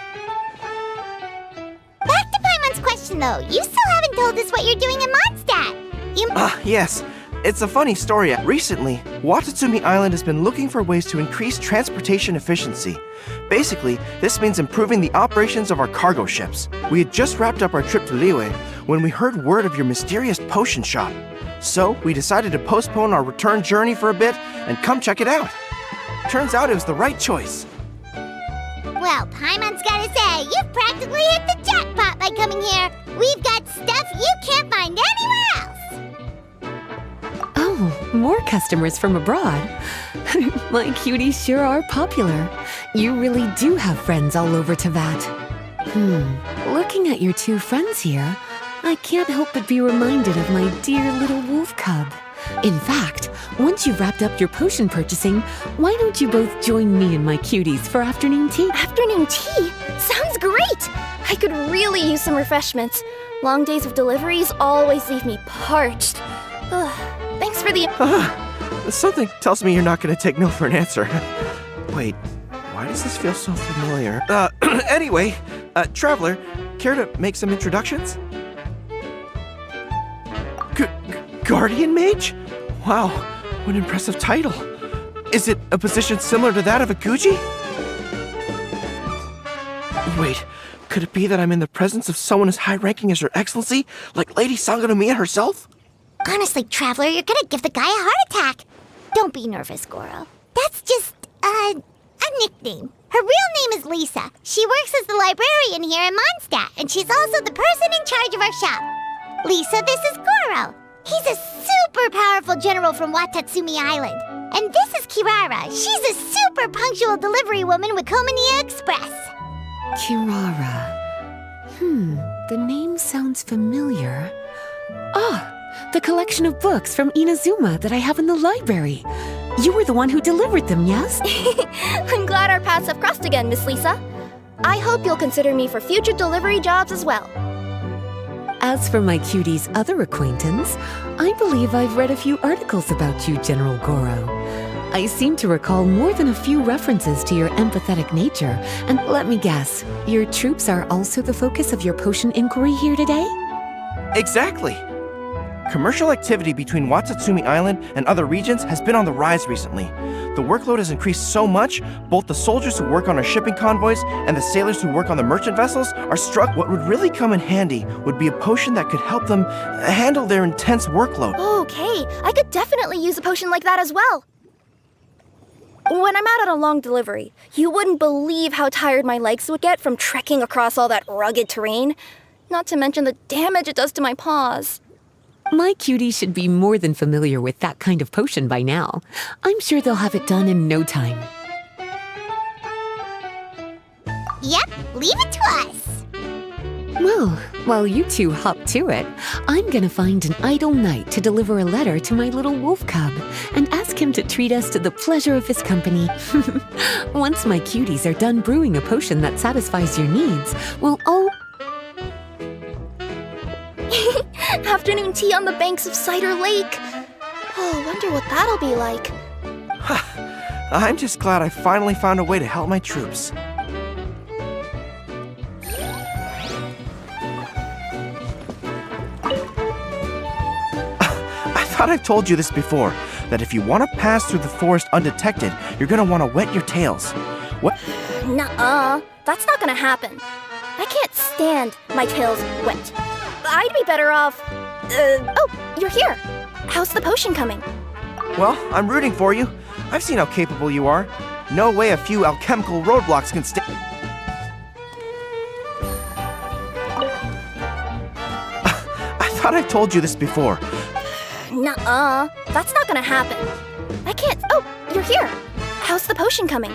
to Paimon's question though, you still haven't told us what you're doing in Mondstadt. Yes. It's a funny story. Recently, Watatsumi Island has been looking for ways to increase transportation efficiency. Basically, this means improving the operations of our cargo ships. We had just wrapped up our trip to Liyue when we heard word of your mysterious potion shop. So, we decided to postpone our return journey for a bit and come check it out. Turns out it was the right choice. Well, Paimon's gotta say, you've practically hit the jackpot by coming here. We've got stuff you can't find anywhere else. Oh, more customers from abroad. My cuties sure are popular. You really do have friends all over Teyvat. Looking at your two friends here, I can't help but be reminded of my dear little wolf cub. In fact, once you've wrapped up your potion purchasing, why don't you both join me and my cuties for afternoon tea? Afternoon tea? Sounds great! I could really use some refreshments. Long days of deliveries always leave me parched. Ugh, thanks for the... Something tells me you're not going to take no for an answer. Wait, why does this feel so familiar? Anyway, Traveler, care to make some introductions? Guardian Mage? Wow, what an impressive title. Is it a position similar to that of a Guji? Wait, could it be that I'm in the presence of someone as high-ranking as Her Excellency, like Lady Sangonomiya herself? Honestly, Traveler, you're gonna give the guy a heart attack. Don't be nervous, Goro. That's just, a nickname. Her real name is Lisa. She works as the librarian here in Mondstadt, and she's also the person in charge of our shop. Lisa, this is Goro. He's a super powerful general from Watatsumi Island. And this is Kirara. She's a super punctual delivery woman with Comania Express. Kirara. The name sounds familiar. Ah, the collection of books from Inazuma that I have in the library. You were the one who delivered them, yes? I'm glad our paths have crossed again, Miss Lisa. I hope you'll consider me for future delivery jobs as well. As for my cutie's other acquaintance, I believe I've read a few articles about you, General Goro. I seem to recall more than a few references to your empathetic nature, and let me guess, your troops are also the focus of your potion inquiry here today? Exactly. Commercial activity between Watatsumi Island and other regions has been on the rise recently. The workload has increased so much, both the soldiers who work on our shipping convoys and the sailors who work on the merchant vessels are struck. What would really come in handy would be a potion that could help them handle their intense workload. Okay, I could definitely use a potion like that as well. When I'm out on a long delivery, you wouldn't believe how tired my legs would get from trekking across all that rugged terrain. Not to mention the damage it does to my paws. My cutie should be more than familiar with that kind of potion by now. I'm sure they'll have it done in no time. Yep, leave it to us. Well, while you two hop to it, I'm gonna find an idle knight to deliver a letter to my little wolf cub and ask him to treat us to the pleasure of his company. Once my cuties are done brewing a potion that satisfies your needs, we'll all... Afternoon tea on the banks of Cider Lake. Oh, wonder what that'll be like. I'm just glad I finally found a way to help my troops. I thought I've told you this before, that if you want to pass through the forest undetected, you're gonna want to wet your tails. What? Nuh-uh, that's not gonna happen. I can't stand my tails wet. I'd be better off... oh, you're here. How's the potion coming? Well, I'm rooting for you. I've seen how capable you are. No way a few alchemical roadblocks can stay. I thought I've told you this before. Nuh-uh, that's not gonna happen. I can't... Oh, you're here. How's the potion coming?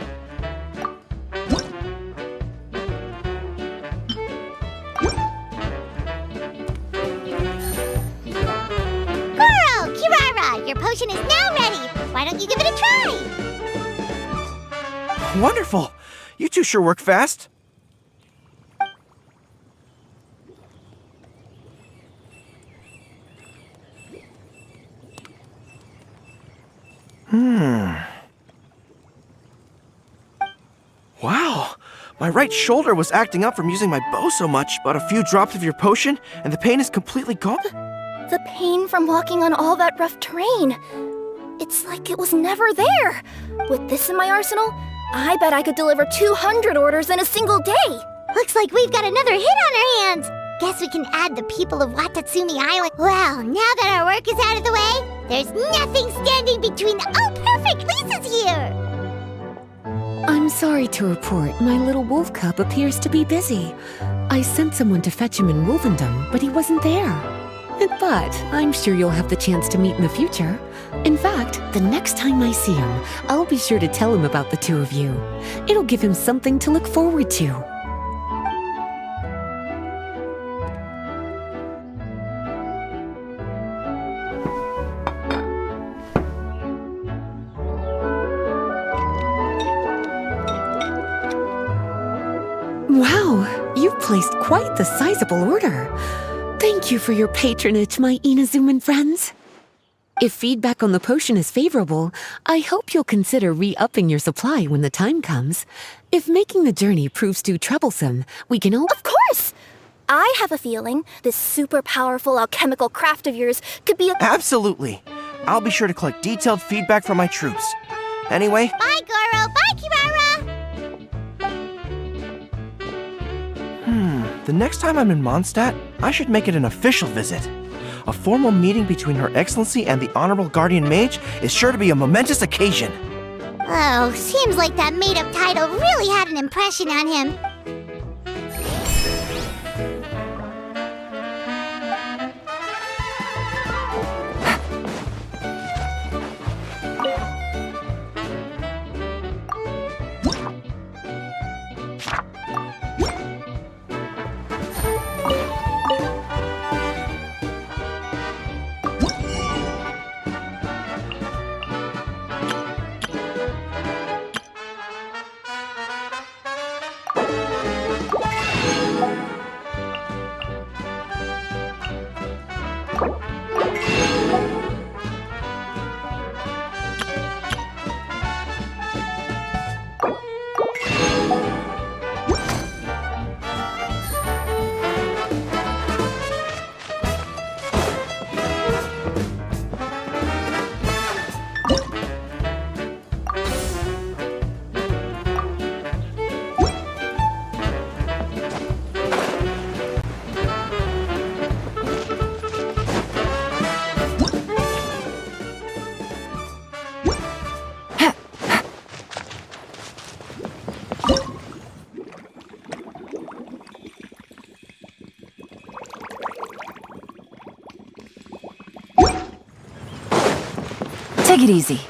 Your potion is now ready. Why don't you give it a try? Wonderful. You two sure work fast. Wow. My right shoulder was acting up from using my bow so much, but a few drops of your potion, and the pain is completely gone. The pain from walking on all that rough terrain. It's like it was never there. With this in my arsenal, I bet I could deliver 200 orders in a single day. Looks like we've got another hit on our hands. Guess we can add the people of Watatsumi Island. Well, now that our work is out of the way, there's nothing standing between... Oh, perfect! Lisa's here! I'm sorry to report, my little wolf cub appears to be busy. I sent someone to fetch him in Wolvendom, but he wasn't there. But I'm sure you'll have the chance to meet in the future. In fact, the next time I see him, I'll be sure to tell him about the two of you. It'll give him something to look forward to. Wow, you've placed quite the sizable order. Thank you for your patronage, my Inazuman friends. If feedback on the potion is favorable, I hope you'll consider re-upping your supply when the time comes. If making the journey proves too troublesome, we can all— Of course! I have a feeling this super powerful alchemical craft of yours could be a— Absolutely. I'll be sure to collect detailed feedback from my troops. Anyway... Bye, Goro! Bye, Kirara! The next time I'm in Mondstadt, I should make it an official visit. A formal meeting between Her Excellency and the Honorable Guardian Mage is sure to be a momentous occasion. Oh, seems like that made-up title really had an impression on him. Take it easy.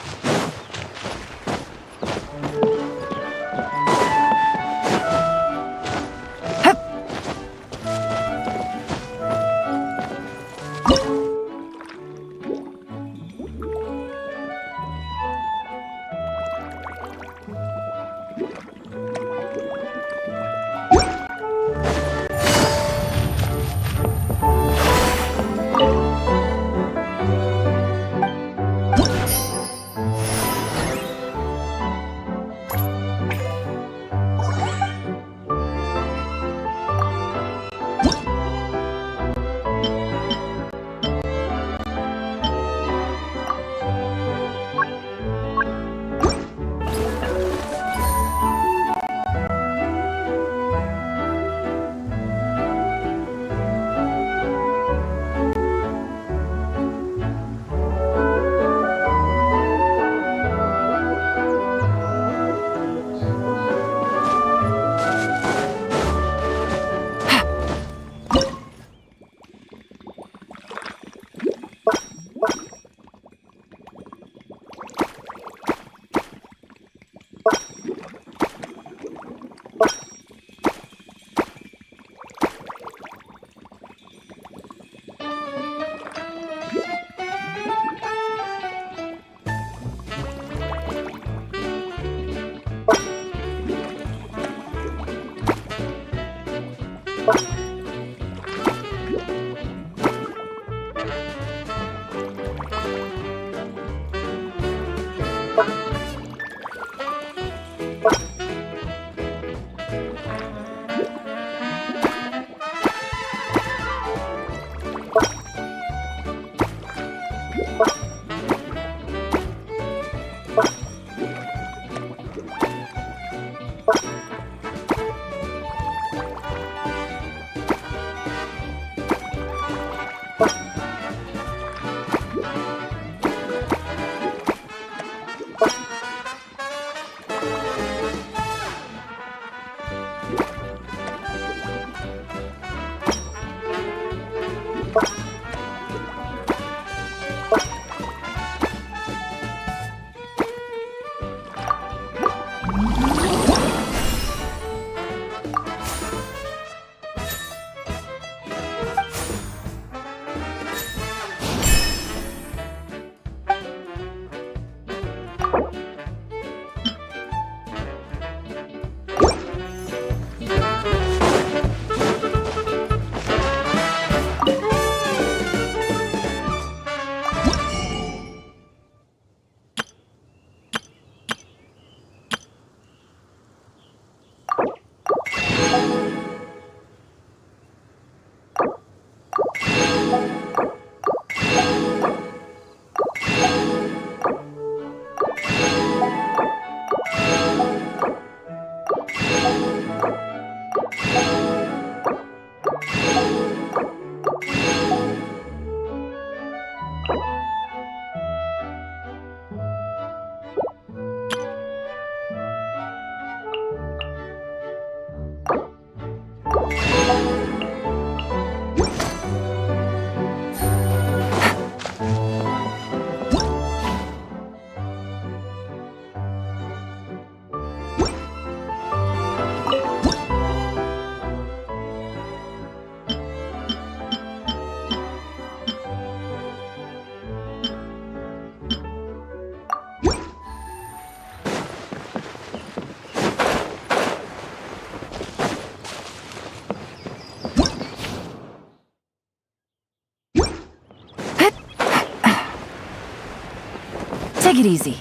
Take it easy.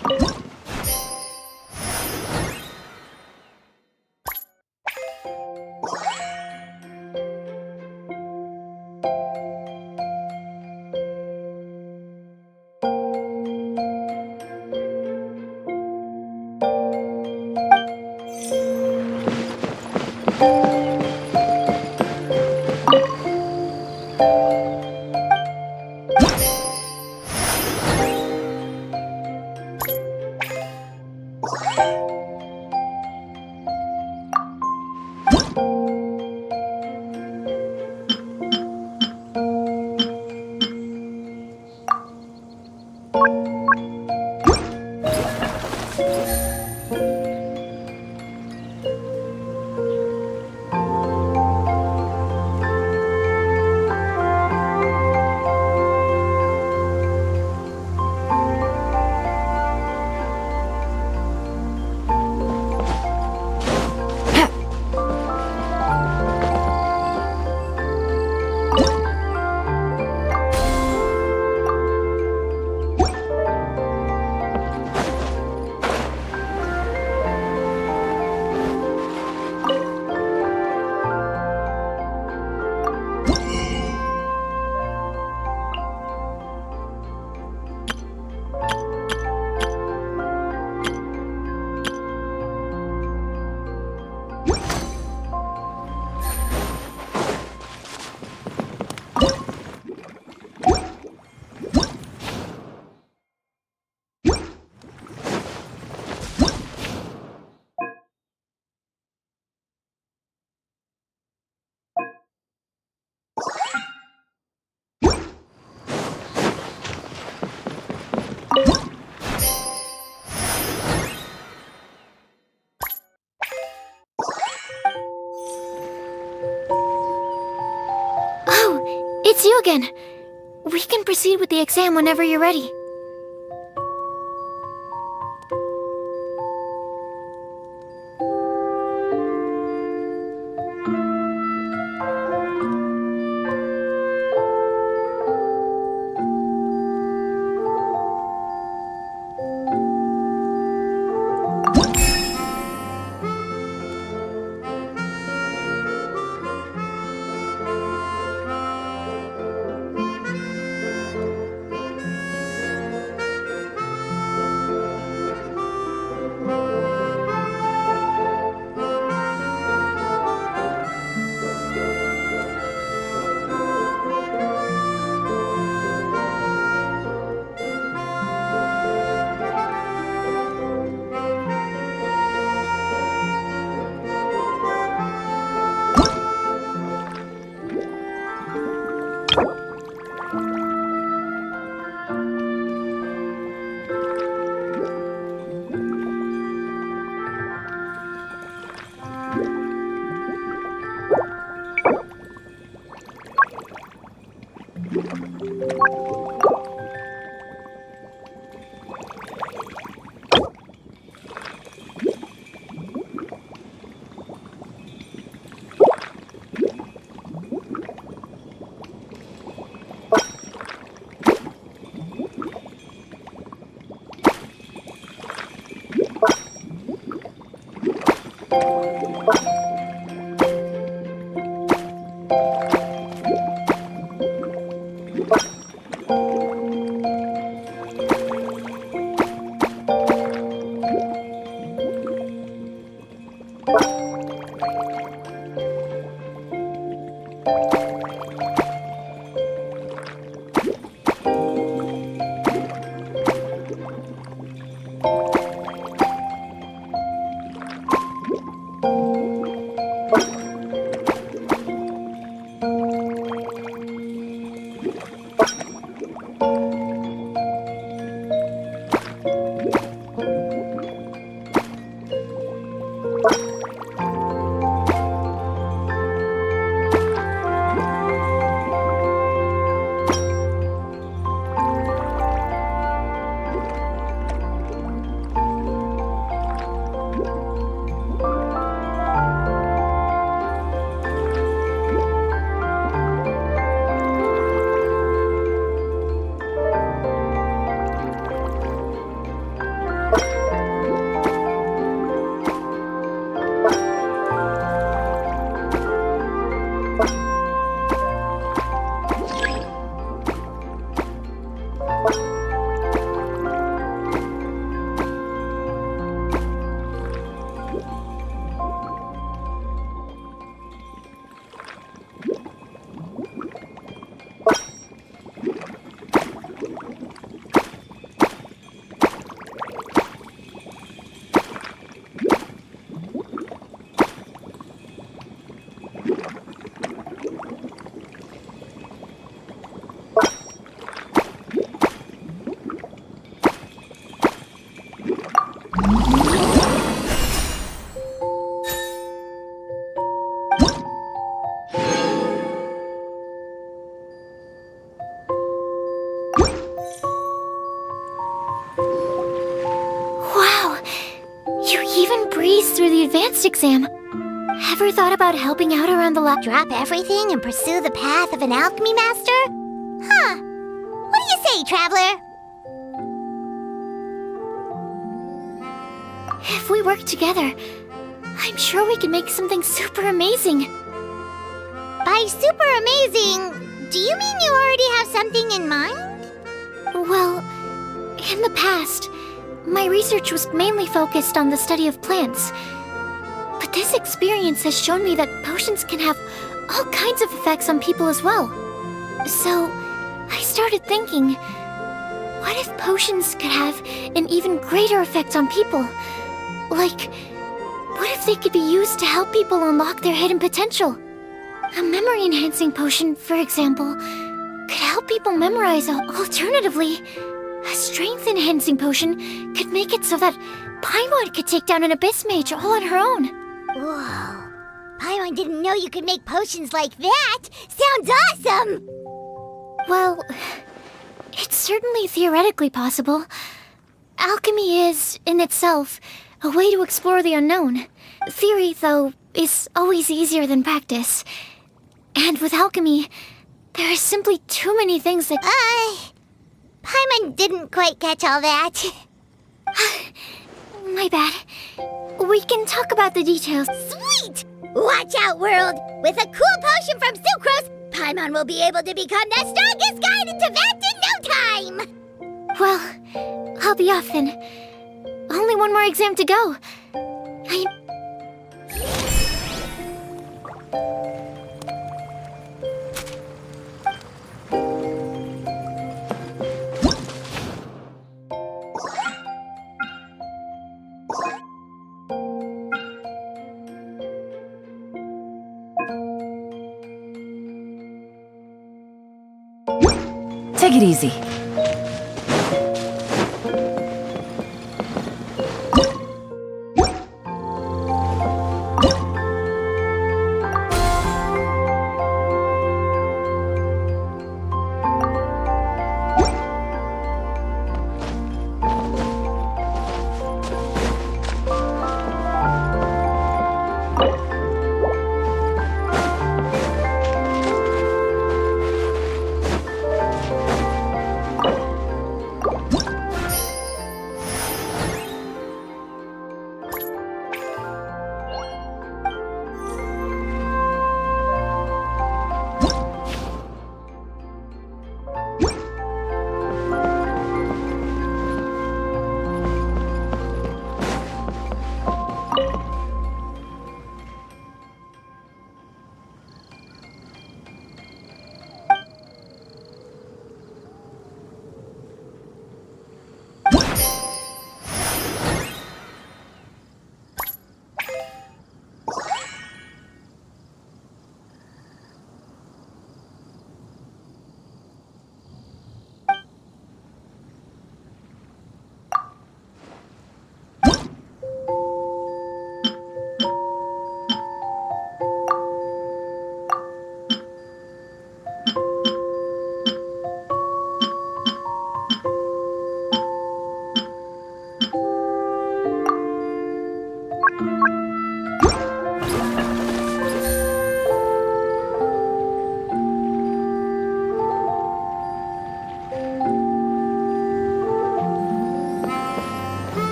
again. We can proceed with the exam whenever you're ready. Through the advanced exam. Ever thought about helping out around the lab? Drop everything and pursue the path of an alchemy master? Huh. What do you say, traveler? If we work together, I'm sure we can make something super amazing. By super amazing, do you mean you already have something in mind? Well, in the past, my research was mainly focused on the study of plants. But this experience has shown me that potions can have all kinds of effects on people as well. So, I started thinking, what if potions could have an even greater effect on people? Like, what if they could be used to help people unlock their hidden potential? A memory-enhancing potion, for example, could help people memorize. Alternatively, a strength-enhancing potion could make it so that Paimon could take down an Abyss Mage all on her own. Whoa. Paimon didn't know you could make potions like that! Sounds awesome! Well, it's certainly theoretically possible. Alchemy is, in itself, a way to explore the unknown. Theory, though, is always easier than practice. And with alchemy, there are simply too many things that... Paimon didn't quite catch all that. My bad. We can talk about the details. Sweet! Watch out, world! With a cool potion from Sucrose, Paimon will be able to become the strongest guide in Tibet in no time! Well, I'll be off then. Only one more exam to go. Take it easy.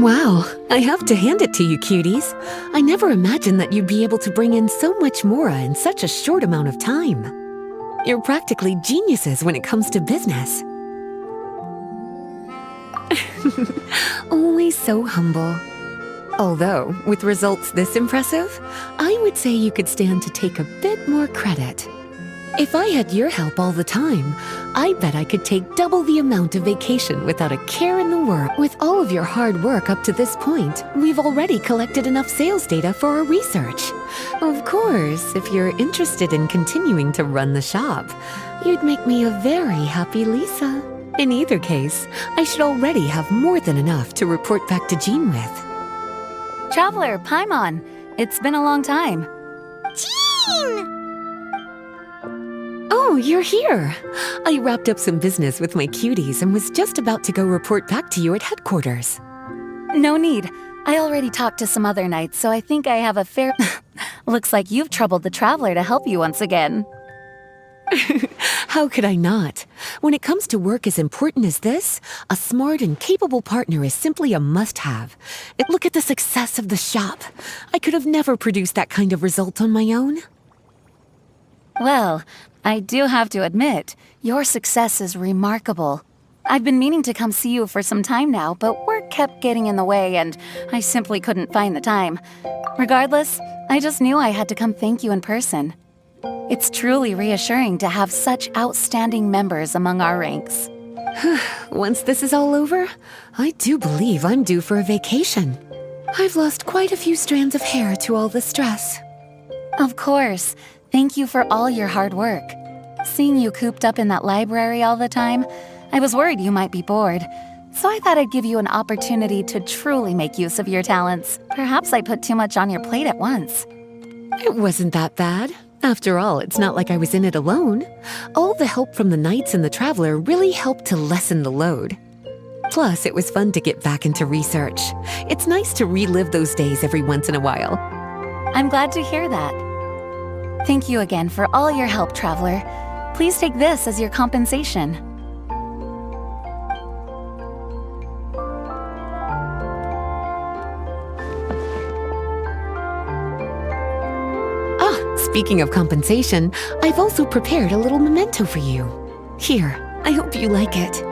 Wow, I have to hand it to you, cuties. I never imagined that you'd be able to bring in so much mora in such a short amount of time. You're practically geniuses when it comes to business. Always so humble. Although, with results this impressive, I would say you could stand to take a bit more credit. If I had your help all the time, I bet I could take double the amount of vacation without a care in the world. With all of your hard work up to this point, we've already collected enough sales data for our research. Of course, if you're interested in continuing to run the shop, you'd make me a very happy Lisa. In either case, I should already have more than enough to report back to Jean with. Traveler, Paimon, it's been a long time. Jean! Oh, you're here. I wrapped up some business with my cuties and was just about to go report back to you at headquarters. No need. I already talked to some other knights, so I think I have a fair... Looks like you've troubled the Traveler to help you once again. How could I not? When it comes to work as important as this, a smart and capable partner is simply a must-have. Look at the success of the shop. I could have never produced that kind of result on my own. Well, I do have to admit, your success is remarkable. I've been meaning to come see you for some time now, but work kept getting in the way and I simply couldn't find the time. Regardless, I just knew I had to come thank you in person. It's truly reassuring to have such outstanding members among our ranks. Once this is all over, I do believe I'm due for a vacation. I've lost quite a few strands of hair to all the stress. Of course. Thank you for all your hard work. Seeing you cooped up in that library all the time, I was worried you might be bored. So I thought I'd give you an opportunity to truly make use of your talents. Perhaps I put too much on your plate at once. It wasn't that bad. After all, it's not like I was in it alone. All the help from the Knights and the Traveler really helped to lessen the load. Plus, it was fun to get back into research. It's nice to relive those days every once in a while. I'm glad to hear that. Thank you again for all your help, Traveler. Please take this as your compensation. Speaking of compensation, I've also prepared a little memento for you. Here, I hope you like it.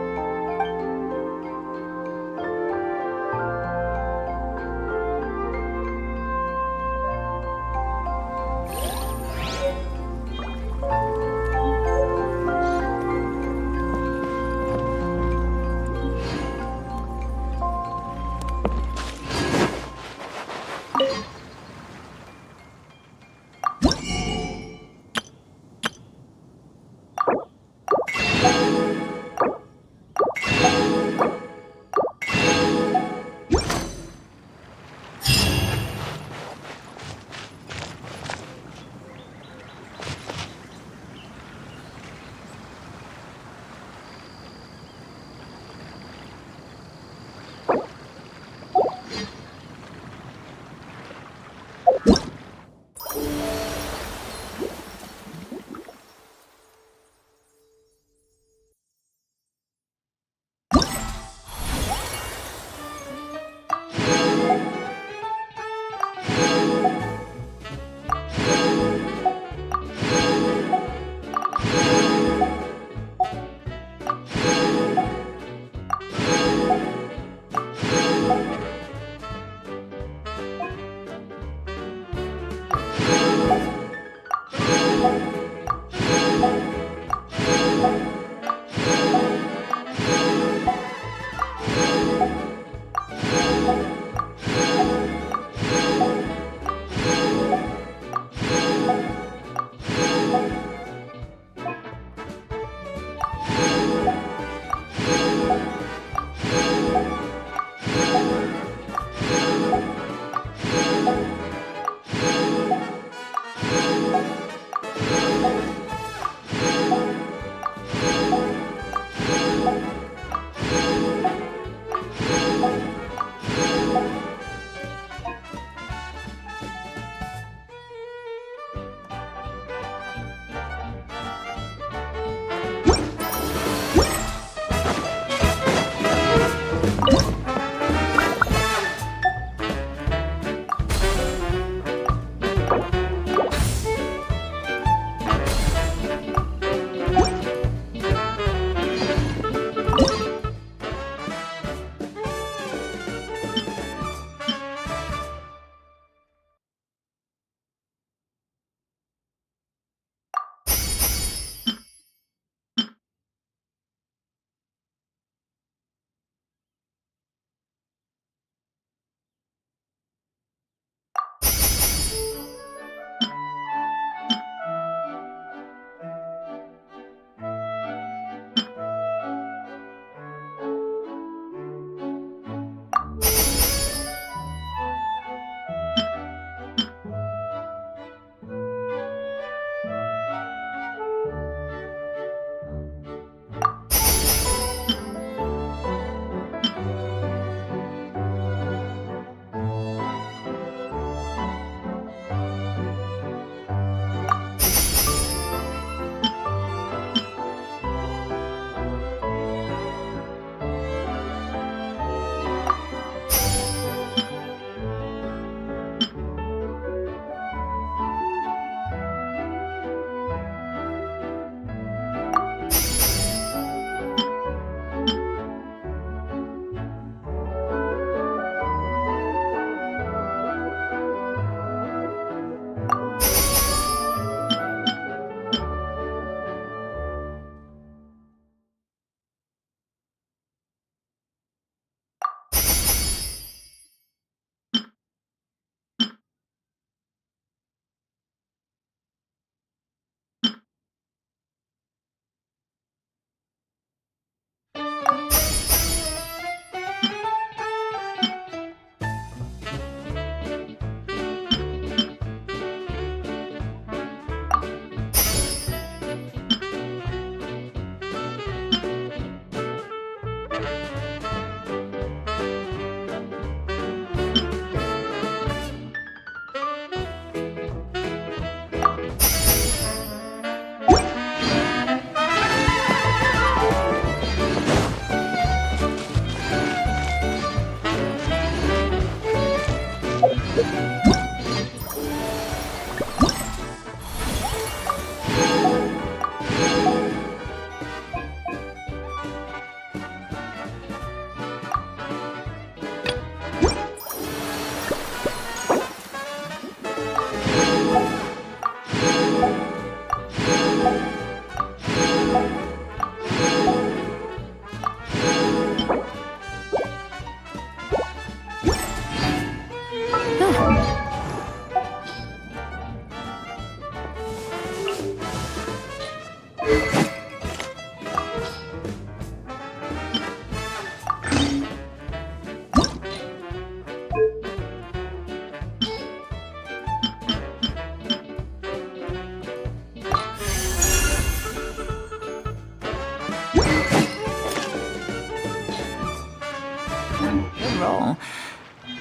Oh.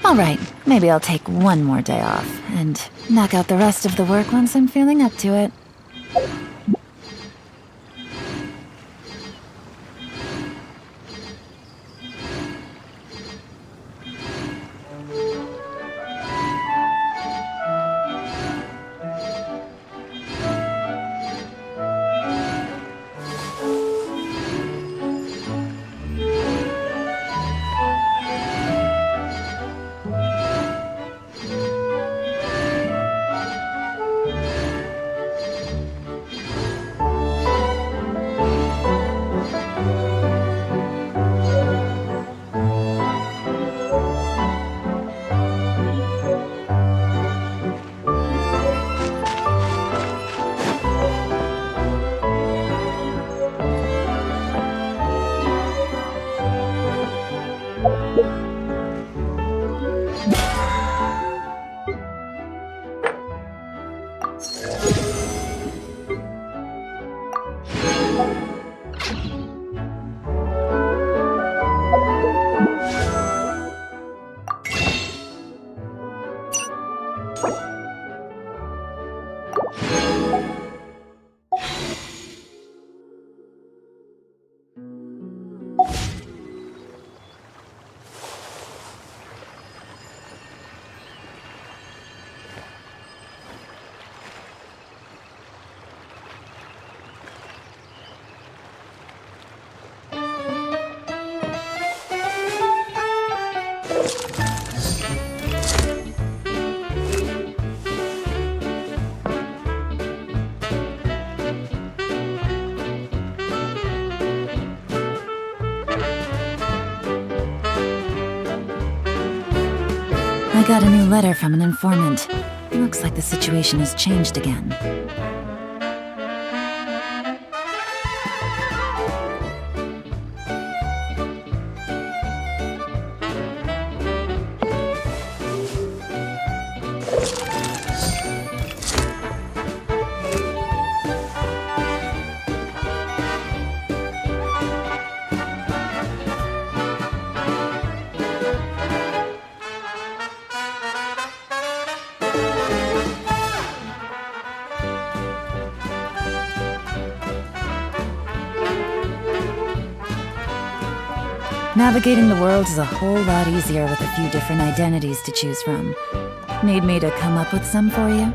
All right, maybe I'll take one more day off and knock out the rest of the work once I'm feeling up to it. I got a new letter from an informant. Looks like the situation has changed again. Navigating the world is a whole lot easier with a few different identities to choose from. Need me to come up with some for you?